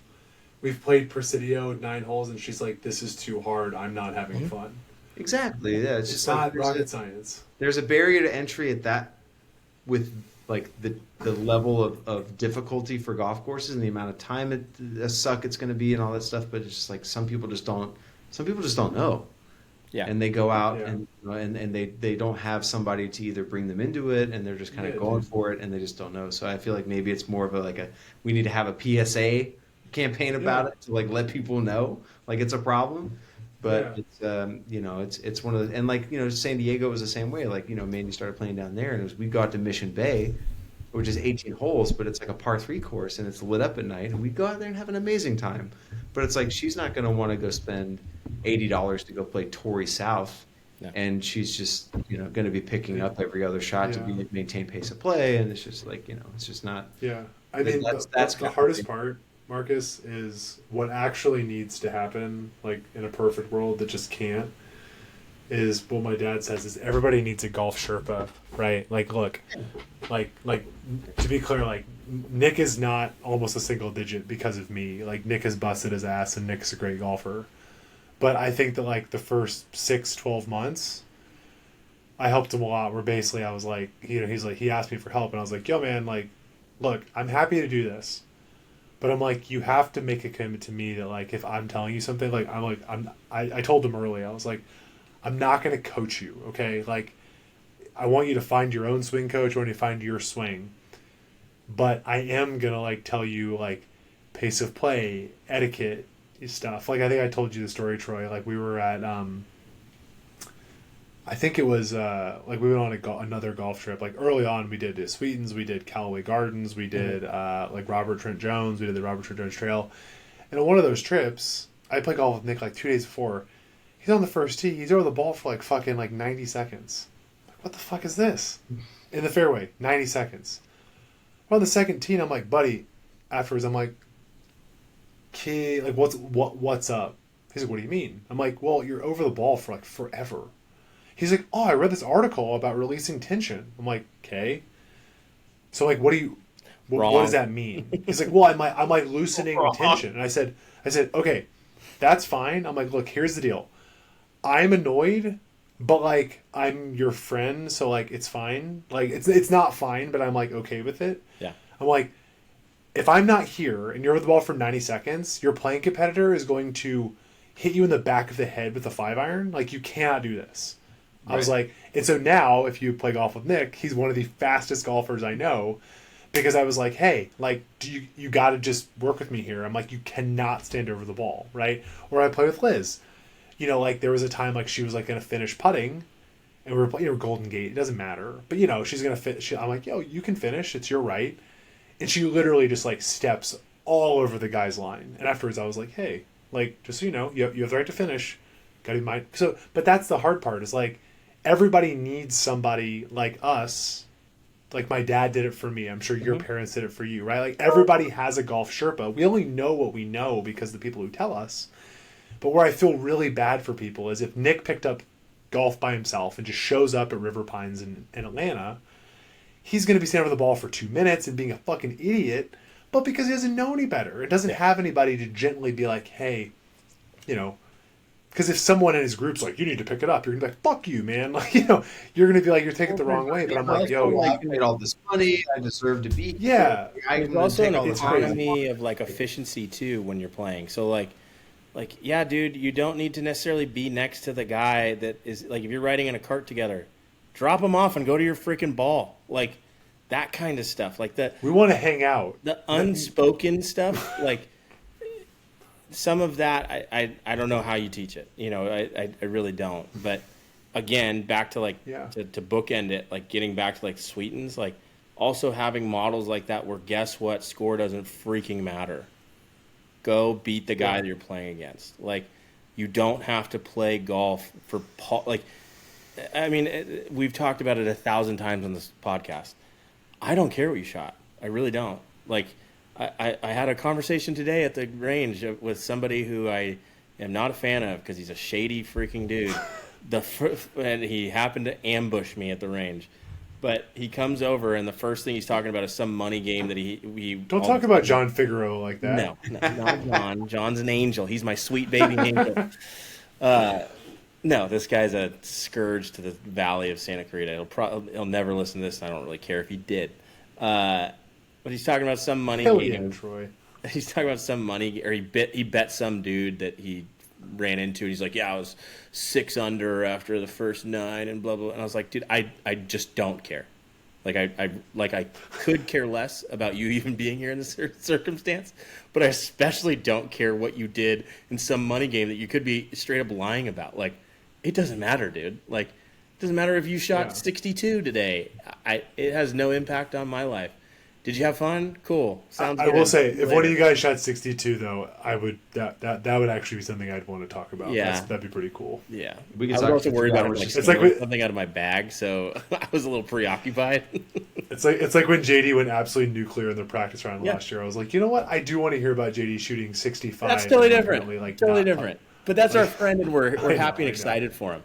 We've played Presidio 9 holes, and she's like, "This is too hard. I'm not having fun." Exactly. Yeah, it's It's just not like rocket science. there's a barrier to entry at that with like the level of difficulty for golf courses and the amount of time it's going to be and all that stuff. But it's just like some people just don't know. Yeah. And they go out Yeah. and they don't have somebody to either bring them into it, and they're just kind of going for it, and they just don't know. So I feel like maybe it's more of we need to have a PSA campaign about it to like let people know like it's a problem. But it's one of the, and San Diego was the same way. Like Mandy started playing down there, and we got to Mission Bay, which is 18 holes, but it's like a par 3 course, and it's lit up at night, and we go out there and have an amazing time. But it's like she's not going to want to go spend $80 to go play Torrey South, and she's just going to be picking up every other shot to maintain pace of play, and it's just like it's just not. Yeah, I mean that's the hardest part, Marcus, is what actually needs to happen. Like in a perfect world that just can't. Is what my dad says is everybody needs a golf Sherpa, right? Like, look, like to be clear, like Nick is not almost a single digit because of me. Like Nick has busted his ass, and Nick's a great golfer. But I think that like the first 6-12 months, I helped him a lot. Where basically I was like, he's like, he asked me for help, and I was like, yo man, like, look, I'm happy to do this, but I'm like, you have to make a commitment to me that like if I'm telling you something, like I told him early, I was like, I'm not going to coach you, okay? Like, I want you to find your own swing coach. I want you to find your swing. But I am going to, like, tell you, like, pace of play, etiquette stuff. Like, I think I told you the story, Troy. Like, we were at, I think it was, like, we went on another golf trip. Like, early on, we did Sweetens, we did Callaway Gardens, we did, like, Robert Trent Jones, we did the Robert Trent Jones Trail. And on one of those trips, I played golf with Nick, like, 2 days before. He's on the first tee. He's over the ball for, like, fucking, like, 90 seconds. Like, what the fuck is this? In the fairway, 90 seconds. We're on the second tee, and I'm like, buddy, afterwards, I'm like, okay, like, what's up? He's like, what do you mean? I'm like, well, you're over the ball for, like, forever. He's like, oh, I read this article about releasing tension. I'm like, okay. So, like, what does that mean? He's like, well, I'm like loosening tension. And I said, okay, that's fine. I'm like, look, here's the deal. I'm annoyed, but, like, I'm your friend, so, like, it's fine. Like, it's not fine, but I'm, like, okay with it. Yeah. I'm like, if I'm not here and you're over the ball for 90 seconds, your playing competitor is going to hit you in the back of the head with a 5-iron. Like, you cannot do this. Right. I was like, and so now if you play golf with Nick, he's one of the fastest golfers I know, because I was like, hey, like, you got to just work with me here. I'm like, you cannot stand over the ball, right? Or I play with Liz. You know, like, there was a time, like, she was, like, going to finish putting, and we were playing, Golden Gate. It doesn't matter. But, you know, she's going to fit. I'm like, yo, you can finish. It's your right. And she literally just, like, steps all over the guy's line. And afterwards I was like, hey, like, just so you know, you have the right to finish. Got to be mine. So, but that's the hard part, is, like, everybody needs somebody like us. Like, my dad did it for me. I'm sure your parents did it for you, right? Like, everybody has a golf Sherpa. We only know what we know because of the people who tell us. But where I feel really bad for people is if Nick picked up golf by himself and just shows up at River Pines in Atlanta, he's going to be standing over the ball for 2 minutes and being a fucking idiot, but because he doesn't know any better. It doesn't have anybody to gently be like, hey, you know, because if someone in his group's like, you need to pick it up, you're going to be like, fuck you, man. Like, you know, you're going to be like, you're taking it the wrong way. But I'm like, yo, I made all this money. I deserve to be here. Yeah. There's also an economy of, like, efficiency, too, when you're playing. So, like, yeah, dude, you don't need to necessarily be next to the guy that is, like, if you're riding in a cart together, drop him off and go to your freaking ball. Like, that kind of stuff. Like, we want to hang out. The unspoken stuff, like, some of that, I don't know how you teach it. You know, I really don't. But, again, back to, like, to bookend it, like, getting back to, like, Sweetens, like, also having models like that where, guess what, score doesn't freaking matter. Go beat the guy that you're playing against. Like, you don't have to play golf for, like, I mean, we've talked about it 1,000 times on this podcast. I don't care what you shot. I really don't. Like, I had a conversation today at the range with somebody who I am not a fan of because he's a shady freaking dude. And he happened to ambush me at the range. But he comes over, and the first thing he's talking about is some money game that he don't talk about John Figueroa like that. No, not John. John's an angel. He's my sweet baby angel. No, this guy's a scourge to the Valley of Santa Clarita. He'll never listen to this, and I don't really care if he did. But he's talking about some money game. Yeah, Troy. He's talking about some money, or he bet some dude that he ran into, and he's like, yeah, I was 6 under after the first 9 and blah blah. And I was like, dude, I just don't care. Like, I could care less about you even being here in this circumstance, but I especially don't care what you did in some money game that you could be straight up lying about. Like, it doesn't matter, dude. Like, it doesn't matter if you shot 62 today. It has no impact on my life. Did you have fun? Cool. Sounds good. I will say, if one of you guys shot 62, though, I would that would actually be something I'd want to talk about. Yeah, that'd be pretty cool. Yeah, we I was also worried about like it's like something out of my bag, so I was a little preoccupied. It's like when JD went absolutely nuclear in the practice round last year. I was like, you know what? I do want to hear about JD shooting 65. That's totally different. Like, totally different. But that's our friend, and we're happy and excited for him.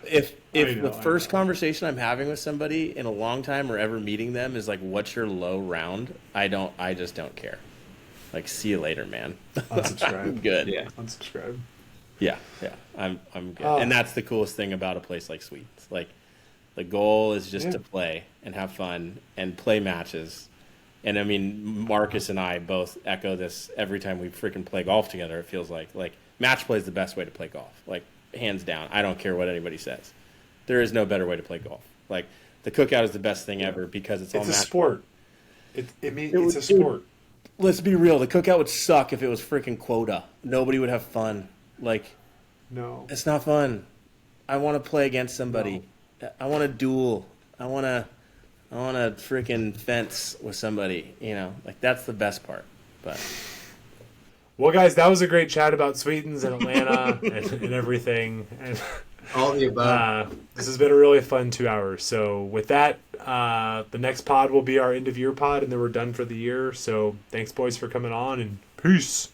If the first conversation I'm having with somebody in a long time or ever meeting them is like, what's your low round? I just don't care. Like, see you later, man. Unsubscribe. I'm good. Yeah. Unsubscribe. Yeah. I'm good. And that's the coolest thing about a place like Sweetens. Like, the goal is just to play and have fun and play matches. And I mean, Marcus and I both echo this every time we freaking play golf together. It feels like match play is the best way to play golf. Like, hands down. I don't care what anybody says. There is no better way to play golf. Like, the cookout is the best thing ever because it's all It's a sport. It's a sport. Let's be real. The cookout would suck if it was freaking quota. Nobody would have fun. Like, No. it's not fun. I want to play against somebody. No. I want to duel. I want to freaking fence with somebody. You know, like, that's the best part. But Well, guys, that was a great chat about Sweetens and Atlanta and everything. And All the above. this has been a really fun 2 hours. So with that, the next pod will be our end of year pod, and then we're done for the year. So thanks, boys, for coming on, and peace.